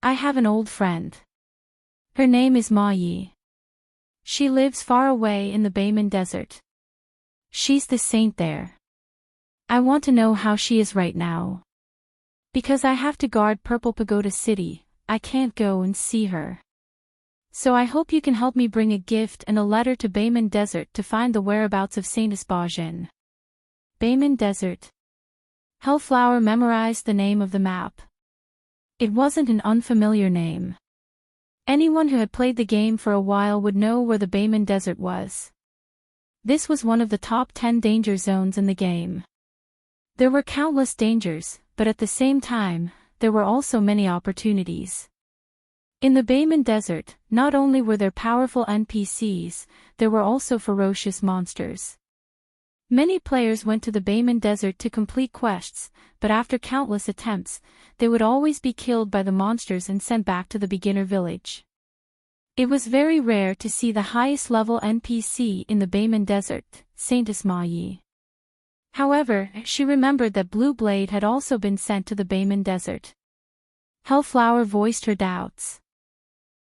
"I have an old friend. Her name is Ma Yi. She lives far away in the Bayman Desert. She's the saint there. I want to know how she is right now. Because I have to guard Purple Pagoda City, I can't go and see her. So I hope you can help me bring a gift and a letter to Bayman Desert to find the whereabouts of Saint Esbajan." Bayman Desert. Hellflower memorized the name of the map. It wasn't an unfamiliar name. Anyone who had played the game for a while would know where the Bayman Desert was. This was one of the top 10 danger zones in the game. There were countless dangers, but at the same time, there were also many opportunities. In the Bayman Desert, not only were there powerful NPCs, there were also ferocious monsters. Many players went to the Bayman Desert to complete quests, but after countless attempts, they would always be killed by the monsters and sent back to the beginner village. It was very rare to see the highest level NPC in the Bayman Desert, Saint Ismayi. However, she remembered that Blue Blade had also been sent to the Bayman Desert. Hellflower voiced her doubts.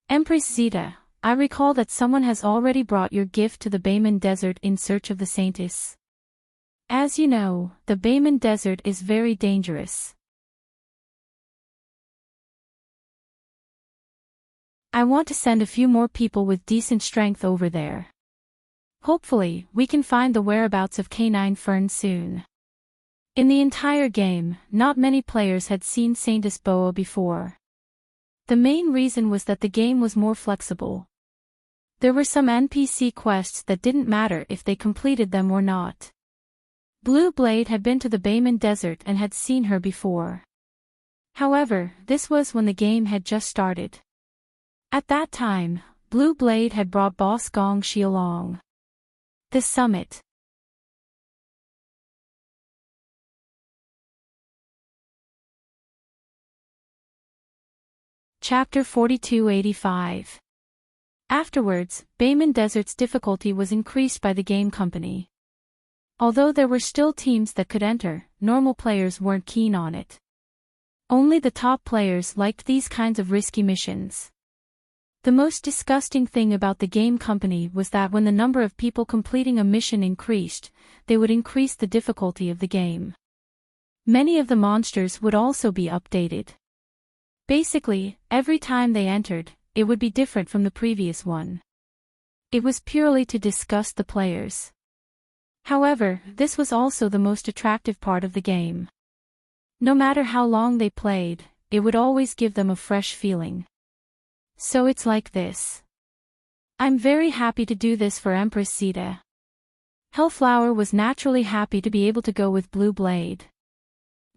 "Empress Zeta, I recall that someone has already brought your gift to the Bayman Desert in search of the Saintess. As you know, the Bayman Desert is very dangerous. I want to send a few more people with decent strength over there. Hopefully, we can find the whereabouts of Canine Fern soon." In the entire game, not many players had seen Saintess Boa before. The main reason was that the game was more flexible. There were some NPC quests that didn't matter if they completed them or not. Blue Blade had been to the Bayman Desert and had seen her before. However, this was when the game had just started. At that time, Blue Blade had brought boss Gongxi along. The summit. Chapter 4285. Afterwards, Bayman Desert's difficulty was increased by the game company. Although there were still teams that could enter, normal players weren't keen on it. Only the top players liked these kinds of risky missions. The most disgusting thing about the game company was that when the number of people completing a mission increased, they would increase the difficulty of the game. Many of the monsters would also be updated. Basically, every time they entered, it would be different from the previous one. It was purely to disgust the players. However, this was also the most attractive part of the game. No matter how long they played, it would always give them a fresh feeling. So it's like this. I'm very happy to do this for Empress Zeta. Hellflower was naturally happy to be able to go with Blue Blade.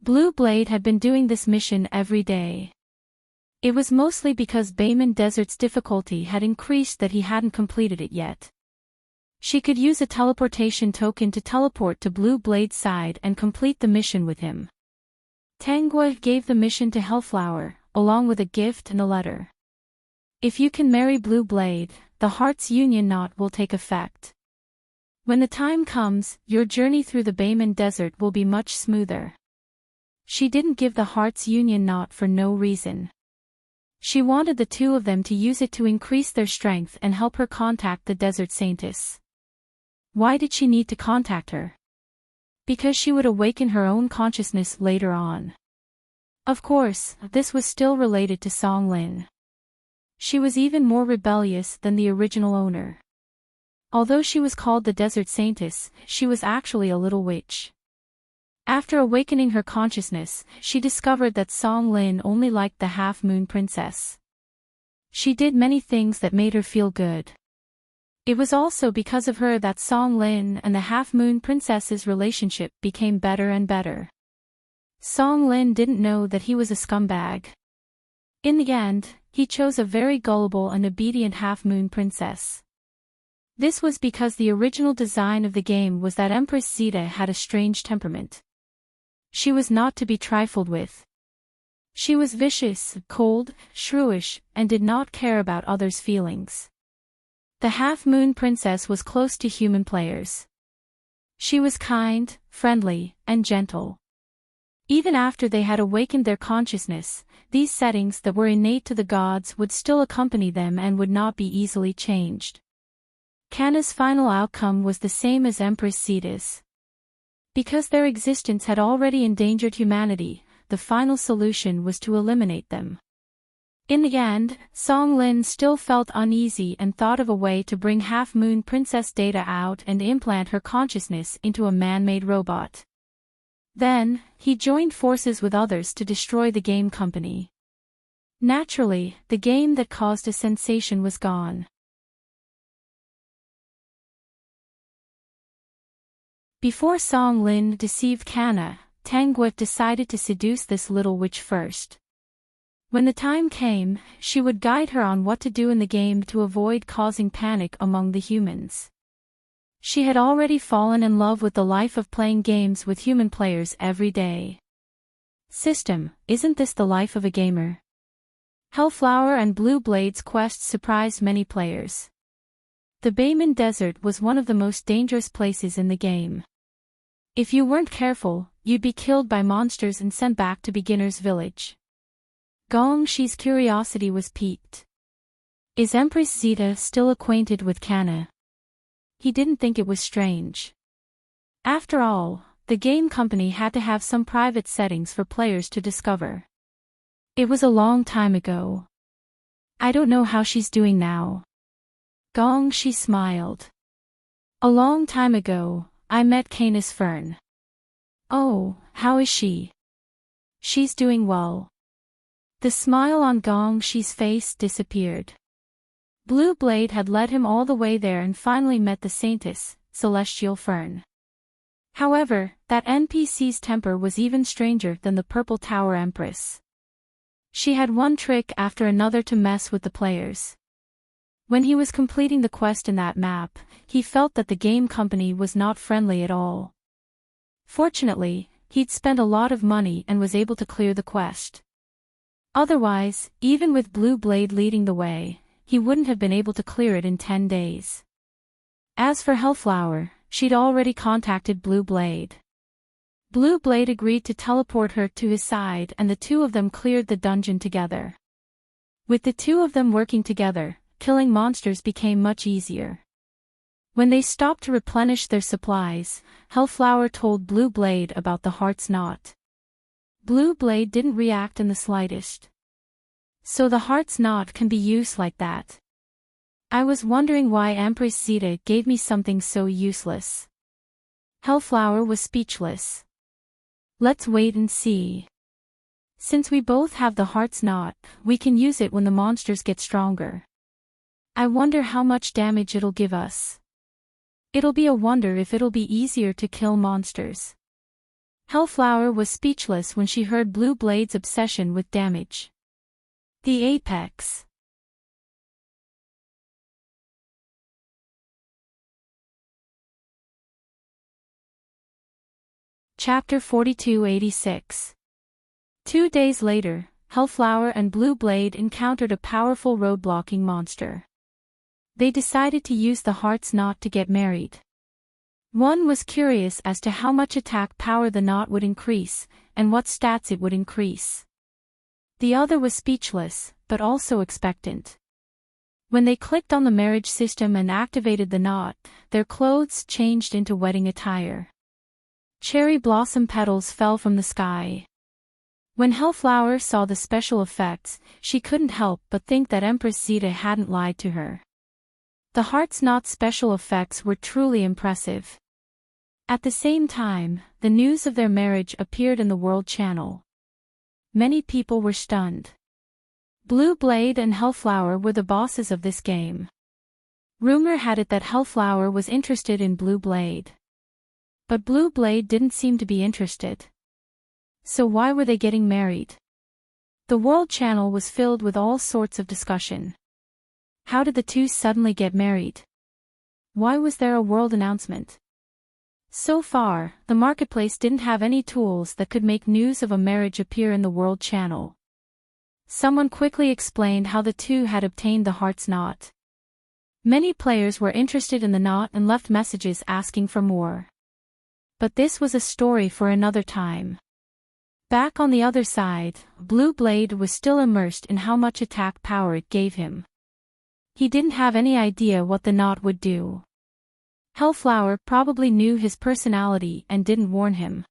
Blue Blade had been doing this mission every day. It was mostly because Bayman Desert's difficulty had increased that he hadn't completed it yet. She could use a teleportation token to teleport to Blue Blade's side and complete the mission with him. Tangua gave the mission to Hellflower, along with a gift and a letter. If you can marry Blue Blade, the Heart's Union knot will take effect. When the time comes, your journey through the Bayman Desert will be much smoother. She didn't give the Heart's Union knot for no reason. She wanted the two of them to use it to increase their strength and help her contact the Desert Saintess. Why did she need to contact her? Because she would awaken her own consciousness later on. Of course, this was still related to Song Lin. She was even more rebellious than the original owner. Although she was called the Desert Saintess, she was actually a little witch. After awakening her consciousness, she discovered that Song Lin only liked the Half-Moon Princess. She did many things that made her feel good. It was also because of her that Song Lin and the Half-Moon Princess's relationship became better and better. Song Lin didn't know that he was a scumbag. In the end, he chose a very gullible and obedient Half-Moon Princess. This was because the original design of the game was that Empress Zeta had a strange temperament. She was not to be trifled with. She was vicious, cold, shrewish, and did not care about others' feelings. The Half-Moon Princess was close to human players. She was kind, friendly, and gentle. Even after they had awakened their consciousness, these settings that were innate to the gods would still accompany them and would not be easily changed. Kanna's final outcome was the same as Empress Zeta's. Because their existence had already endangered humanity, the final solution was to eliminate them. In the end, Song Lin still felt uneasy and thought of a way to bring Half-Moon Princess Data out and implant her consciousness into a man-made robot. Then, he joined forces with others to destroy the game company. Naturally, the game that caused a sensation was gone. Before Song Lin deceived Kanna, Tangua decided to seduce this little witch first. When the time came, she would guide her on what to do in the game to avoid causing panic among the humans. She had already fallen in love with the life of playing games with human players every day. System, isn't this the life of a gamer? Hellflower and Blue Blade's quests surprised many players. The Bayman Desert was one of the most dangerous places in the game. If you weren't careful, you'd be killed by monsters and sent back to Beginner's Village. Gongxi's curiosity was piqued. Is Empress Zeta still acquainted with Kanna? He didn't think it was strange. After all, the game company had to have some private settings for players to discover. It was a long time ago. I don't know how she's doing now. Gongxi smiled. A long time ago, I met Canis Fern. "Oh, how is she?" "She's doing well." The smile on Gongxi's face disappeared. Blue Blade had led him all the way there and finally met the Saintess, Celestial Fern. However, that NPC's temper was even stranger than the Purple Tower Empress. She had one trick after another to mess with the players. When he was completing the quest in that map, he felt that the game company was not friendly at all. Fortunately, he'd spent a lot of money and was able to clear the quest. Otherwise, even with Blue Blade leading the way, he wouldn't have been able to clear it in 10 days. As for Hellflower, she'd already contacted Blue Blade. Blue Blade agreed to teleport her to his side and the two of them cleared the dungeon together. With the two of them working together, killing monsters became much easier. When they stopped to replenish their supplies, Hellflower told Blue Blade about the Heart's Knot. Blue Blade didn't react in the slightest. "So the Heart's Knot can be used like that. I was wondering why Empress Zeta gave me something so useless." Hellflower was speechless. "Let's wait and see. Since we both have the Heart's Knot, we can use it when the monsters get stronger. I wonder how much damage it'll give us. It'll be a wonder if it'll be easier to kill monsters." Hellflower was speechless when she heard Blue Blade's obsession with damage. The Apex. Chapter 4286. 2 days later, Hellflower and Blue Blade encountered a powerful road-blocking monster. They decided to use the Heart's Knot to get married. One was curious as to how much attack power the knot would increase, and what stats it would increase. The other was speechless, but also expectant. When they clicked on the marriage system and activated the knot, their clothes changed into wedding attire. Cherry blossom petals fell from the sky. When Hellflower saw the special effects, she couldn't help but think that Empress Zeta hadn't lied to her. The Heart's Knot special effects were truly impressive. At the same time, the news of their marriage appeared in the World Channel. Many people were stunned. Blue Blade and Hellflower were the bosses of this game. Rumor had it that Hellflower was interested in Blue Blade. But Blue Blade didn't seem to be interested. So why were they getting married? The World Channel was filled with all sorts of discussion. How did the two suddenly get married? Why was there a world announcement? So far, the marketplace didn't have any tools that could make news of a marriage appear in the World Channel. Someone quickly explained how the two had obtained the Heart's Knot. Many players were interested in the knot and left messages asking for more. But this was a story for another time. Back on the other side, Blue Blade was still immersed in how much attack power it gave him. He didn't have any idea what the knot would do. Hellflower probably knew his personality and didn't warn him.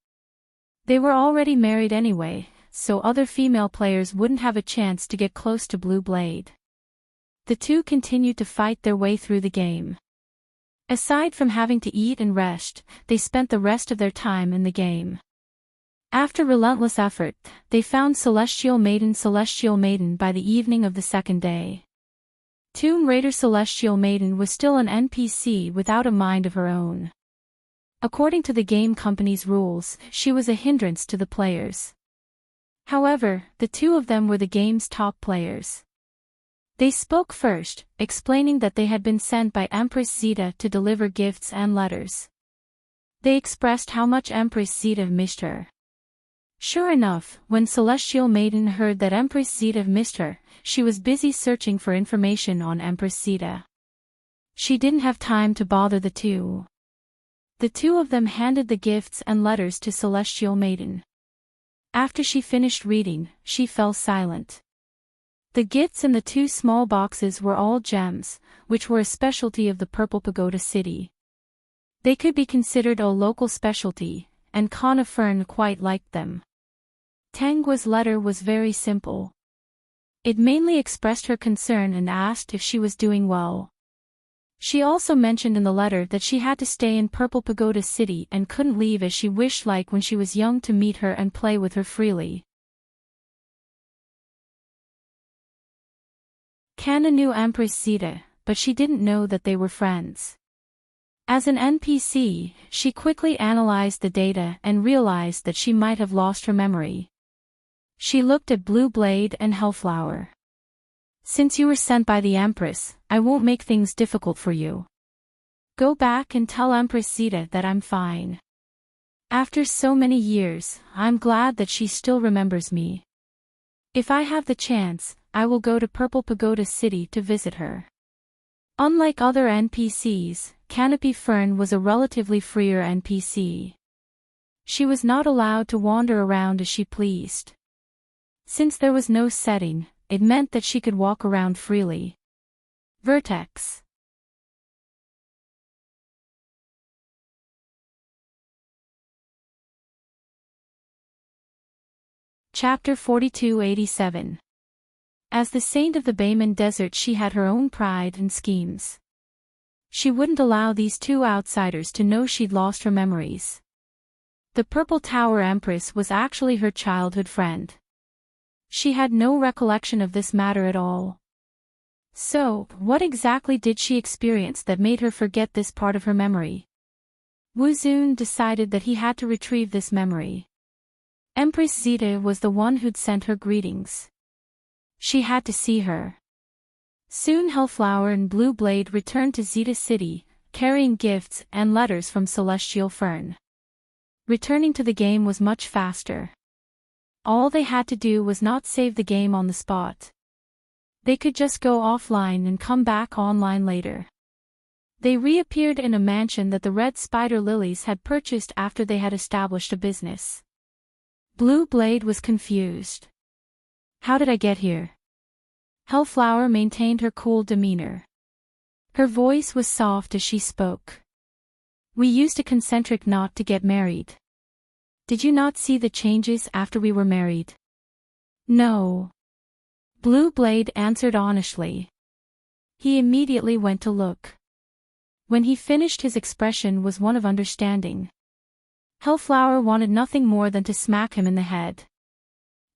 They were already married anyway, so other female players wouldn't have a chance to get close to Blue Blade. The two continued to fight their way through the game. Aside from having to eat and rest, they spent the rest of their time in the game. After relentless effort, they found Celestial Maiden by the evening of the second day. Tomb Raider Celestial Maiden was still an NPC without a mind of her own. According to the game company's rules, she was a hindrance to the players. However, the two of them were the game's top players. They spoke first, explaining that they had been sent by Empress Zeta to deliver gifts and letters. They expressed how much Empress Zeta missed her. Sure enough, when Celestial Maiden heard that Empress Zeta missed her, she was busy searching for information on Empress Zeta. She didn't have time to bother the two. The two of them handed the gifts and letters to Celestial Maiden. After she finished reading, she fell silent. The gifts in the two small boxes were all gems, which were a specialty of the Purple Pagoda City. They could be considered a local specialty, and Kana Fern quite liked them. Tangua's letter was very simple. It mainly expressed her concern and asked if she was doing well. She also mentioned in the letter that she had to stay in Purple Pagoda City and couldn't leave as she wished like when she was young to meet her and play with her freely. Kana knew Empress Zeta, but she didn't know that they were friends. As an NPC, she quickly analyzed the data and realized that she might have lost her memory. She looked at Blue Blade and Hellflower. Since you were sent by the Empress, I won't make things difficult for you. Go back and tell Empress Zeta that I'm fine. After so many years, I'm glad that she still remembers me. If I have the chance, I will go to Purple Pagoda City to visit her. Unlike other NPCs, Canopy Fern was a relatively freer NPC. She was not allowed to wander around as she pleased. Since there was no setting, it meant that she could walk around freely. Vertex. Chapter 4287. As the saint of the Bayman Desert, she had her own pride and schemes. She wouldn't allow these two outsiders to know she'd lost her memories. The Purple Tower Empress was actually her childhood friend. She had no recollection of this matter at all. So, what exactly did she experience that made her forget this part of her memory? Wu Zun decided that he had to retrieve this memory. Empress Zeta was the one who'd sent her greetings. She had to see her. Soon Hellflower and Blue Blade returned to Zeta City, carrying gifts and letters from Celestial Fern. Returning to the game was much faster. All they had to do was not save the game on the spot. They could just go offline and come back online later. They reappeared in a mansion that the Red Spider Lilies had purchased after they had established a business. Blue Blade was confused. How did I get here? Hellflower maintained her cool demeanor. Her voice was soft as she spoke. We used a concentric knot to get married. Did you not see the changes after we were married? No. Blue Blade answered honestly. He immediately went to look. When he finished, his expression was one of understanding. Hellflower wanted nothing more than to smack him in the head.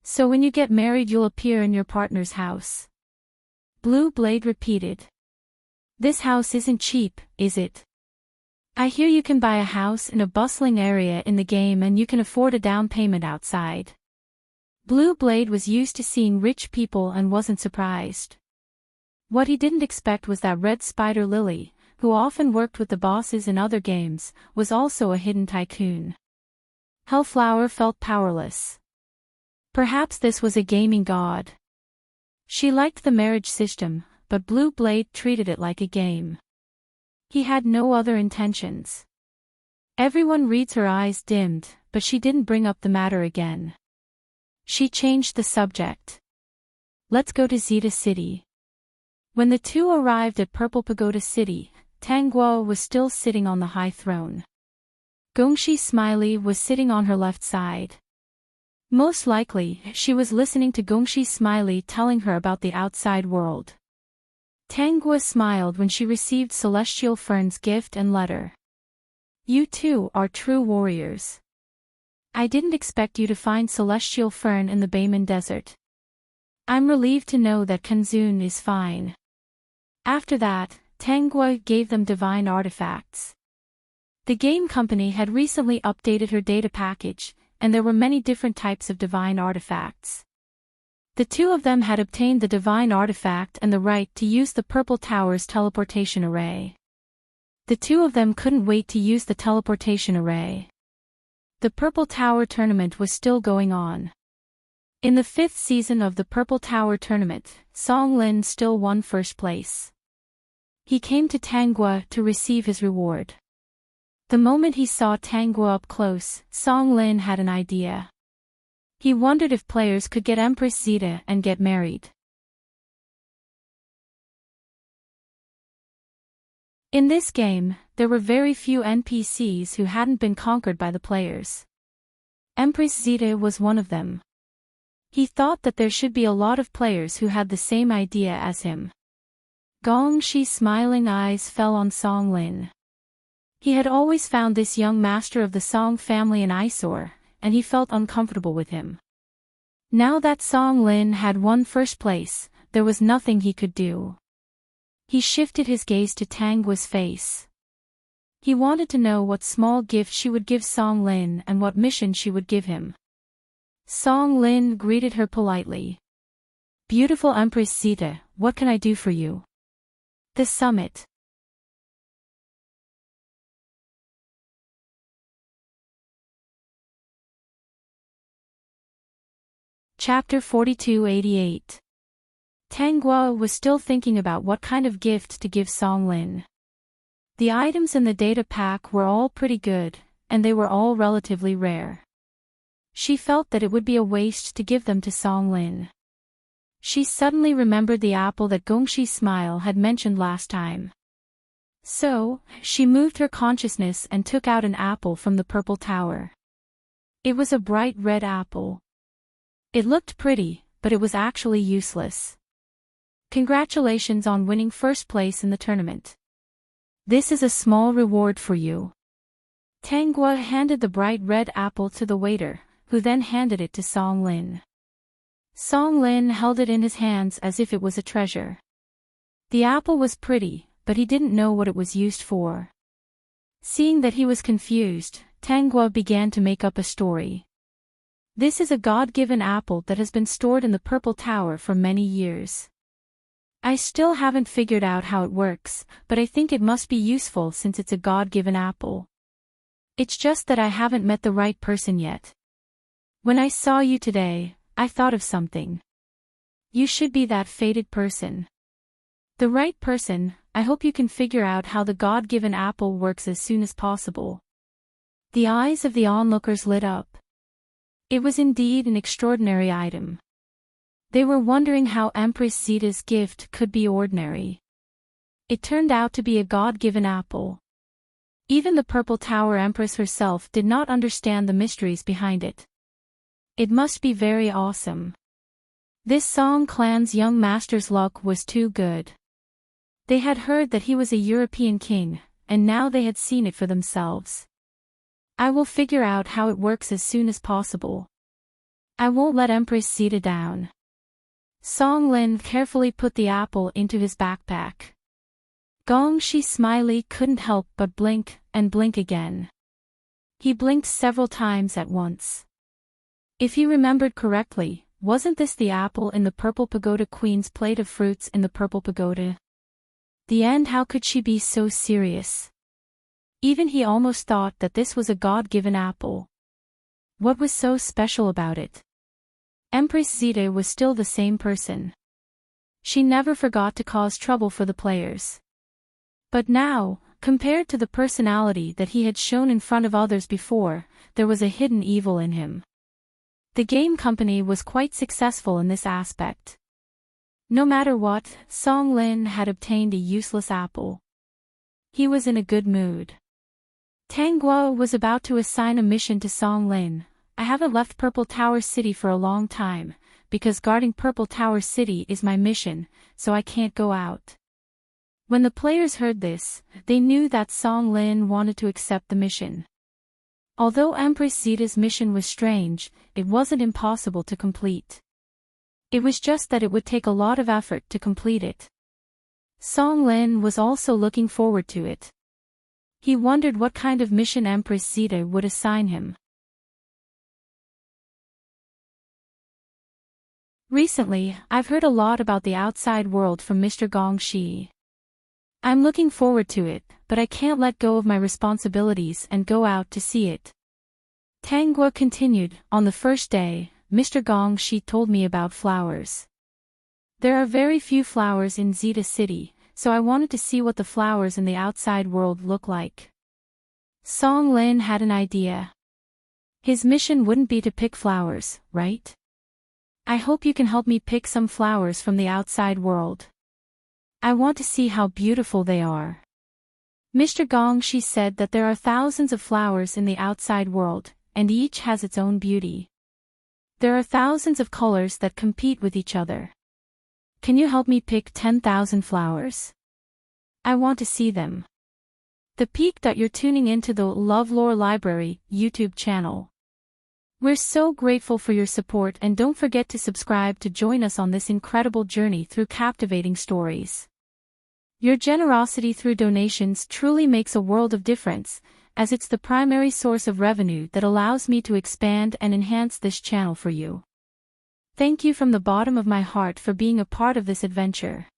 So when you get married, you'll appear in your partner's house. Blue Blade repeated. This house isn't cheap, is it? I hear you can buy a house in a bustling area in the game and you can afford a down payment outside. Blue Blade was used to seeing rich people and wasn't surprised. What he didn't expect was that Red Spider Lily, who often worked with the bosses in other games, was also a hidden tycoon. Hellflower felt powerless. Perhaps this was a gaming god. She liked the marriage system, but Blue Blade treated it like a game. He had no other intentions. Everyone reads her eyes dimmed, but she didn't bring up the matter again. She changed the subject. Let's go to Zeta City. When the two arrived at Purple Pagoda City, Tangguo was still sitting on the high throne. Gongshi Smiley was sitting on her left side. Most likely, she was listening to Gongshi Smiley telling her about the outside world. Tangguo smiled when she received Celestial Fern's gift and letter. You two are true warriors. I didn't expect you to find Celestial Fern in the Bayman Desert. I'm relieved to know that Kanzun is fine. After that, Tangguo gave them divine artifacts. The game company had recently updated her data package, and there were many different types of divine artifacts. The two of them had obtained the divine artifact and the right to use the Purple Tower's teleportation array. The two of them couldn't wait to use the teleportation array. The Purple Tower tournament was still going on. In the 5th season of the Purple Tower tournament, Song Lin still won first place. He came to Tangguo to receive his reward. The moment he saw Tangguo up close, Song Lin had an idea. He wondered if players could get Empress Zeta and get married. In this game, there were very few NPCs who hadn't been conquered by the players. Empress Zeta was one of them. He thought that there should be a lot of players who had the same idea as him. Gongxi's smiling eyes fell on Song Lin. He had always found this young master of the Song family an eyesore, and he felt uncomfortable with him. Now that Song Lin had won first place, there was nothing he could do. He shifted his gaze to Tang Guo's face. He wanted to know what small gift she would give Song Lin and what mission she would give him. Song Lin greeted her politely. "Beautiful Empress Sita, what can I do for you?" The Summit. Chapter 4288. Tang Guo was still thinking about what kind of gift to give Song Lin. The items in the data pack were all pretty good, and they were all relatively rare. She felt that it would be a waste to give them to Song Lin. She suddenly remembered the apple that Gongxi's smile had mentioned last time. So, she moved her consciousness and took out an apple from the purple tower. It was a bright red apple. It looked pretty, but it was actually useless. Congratulations on winning first place in the tournament. This is a small reward for you. Tang Guo handed the bright red apple to the waiter, who then handed it to Song Lin. Song Lin held it in his hands as if it was a treasure. The apple was pretty, but he didn't know what it was used for. Seeing that he was confused, Tang Guo began to make up a story. This is a God-given apple that has been stored in the Purple Tower for many years. I still haven't figured out how it works, but I think it must be useful since it's a God-given apple. It's just that I haven't met the right person yet. When I saw you today, I thought of something. You should be that fated person. The right person. I hope you can figure out how the God-given apple works as soon as possible. The eyes of the onlookers lit up. It was indeed an extraordinary item. They were wondering how Empress Sita's gift could be ordinary. It turned out to be a God-given apple. Even the Purple Tower Empress herself did not understand the mysteries behind it. It must be very awesome. This Song clan's young master's luck was too good. They had heard that he was a European king, and now they had seen it for themselves. I will figure out how it works as soon as possible. I won't let Empress Sita down. Song Lin carefully put the apple into his backpack. Gongxi Smiley couldn't help but blink and blink again. He blinked several times at once. If he remembered correctly, wasn't this the apple in the Purple Pagoda Queen's plate of fruits in the Purple Pagoda? The end. How could she be so serious? Even he almost thought that this was a God-given apple. What was so special about it? Empress Sita was still the same person. She never forgot to cause trouble for the players. But now, compared to the personality that he had shown in front of others before, there was a hidden evil in him. The game company was quite successful in this aspect. No matter what, Song Lin had obtained a useless apple. He was in a good mood. Tang Guo was about to assign a mission to Song Lin. I haven't left Purple Tower City for a long time, because guarding Purple Tower City is my mission, so I can't go out. When the players heard this, they knew that Song Lin wanted to accept the mission. Although Empress Sita's mission was strange, it wasn't impossible to complete. It was just that it would take a lot of effort to complete it. Song Lin was also looking forward to it. He wondered what kind of mission Empress Sita would assign him. Recently, I've heard a lot about the outside world from Mr. Gongxi. I'm looking forward to it, but I can't let go of my responsibilities and go out to see it. Tang Guo continued. On the first day, Mr. Gongxi told me about flowers. There are very few flowers in Zeta City, so I wanted to see what the flowers in the outside world look like. Song Lin had an idea. His mission wouldn't be to pick flowers, right? I hope you can help me pick some flowers from the outside world. I want to see how beautiful they are. Mr. Gongxi said that there are thousands of flowers in the outside world, and each has its own beauty. There are thousands of colors that compete with each other. Can you help me pick 10,000 flowers? I want to see them. The peak that you're tuning into the LoveLore Library YouTube channel. We're so grateful for your support, and don't forget to subscribe to join us on this incredible journey through captivating stories. Your generosity through donations truly makes a world of difference, as it's the primary source of revenue that allows me to expand and enhance this channel for you. Thank you from the bottom of my heart for being a part of this adventure.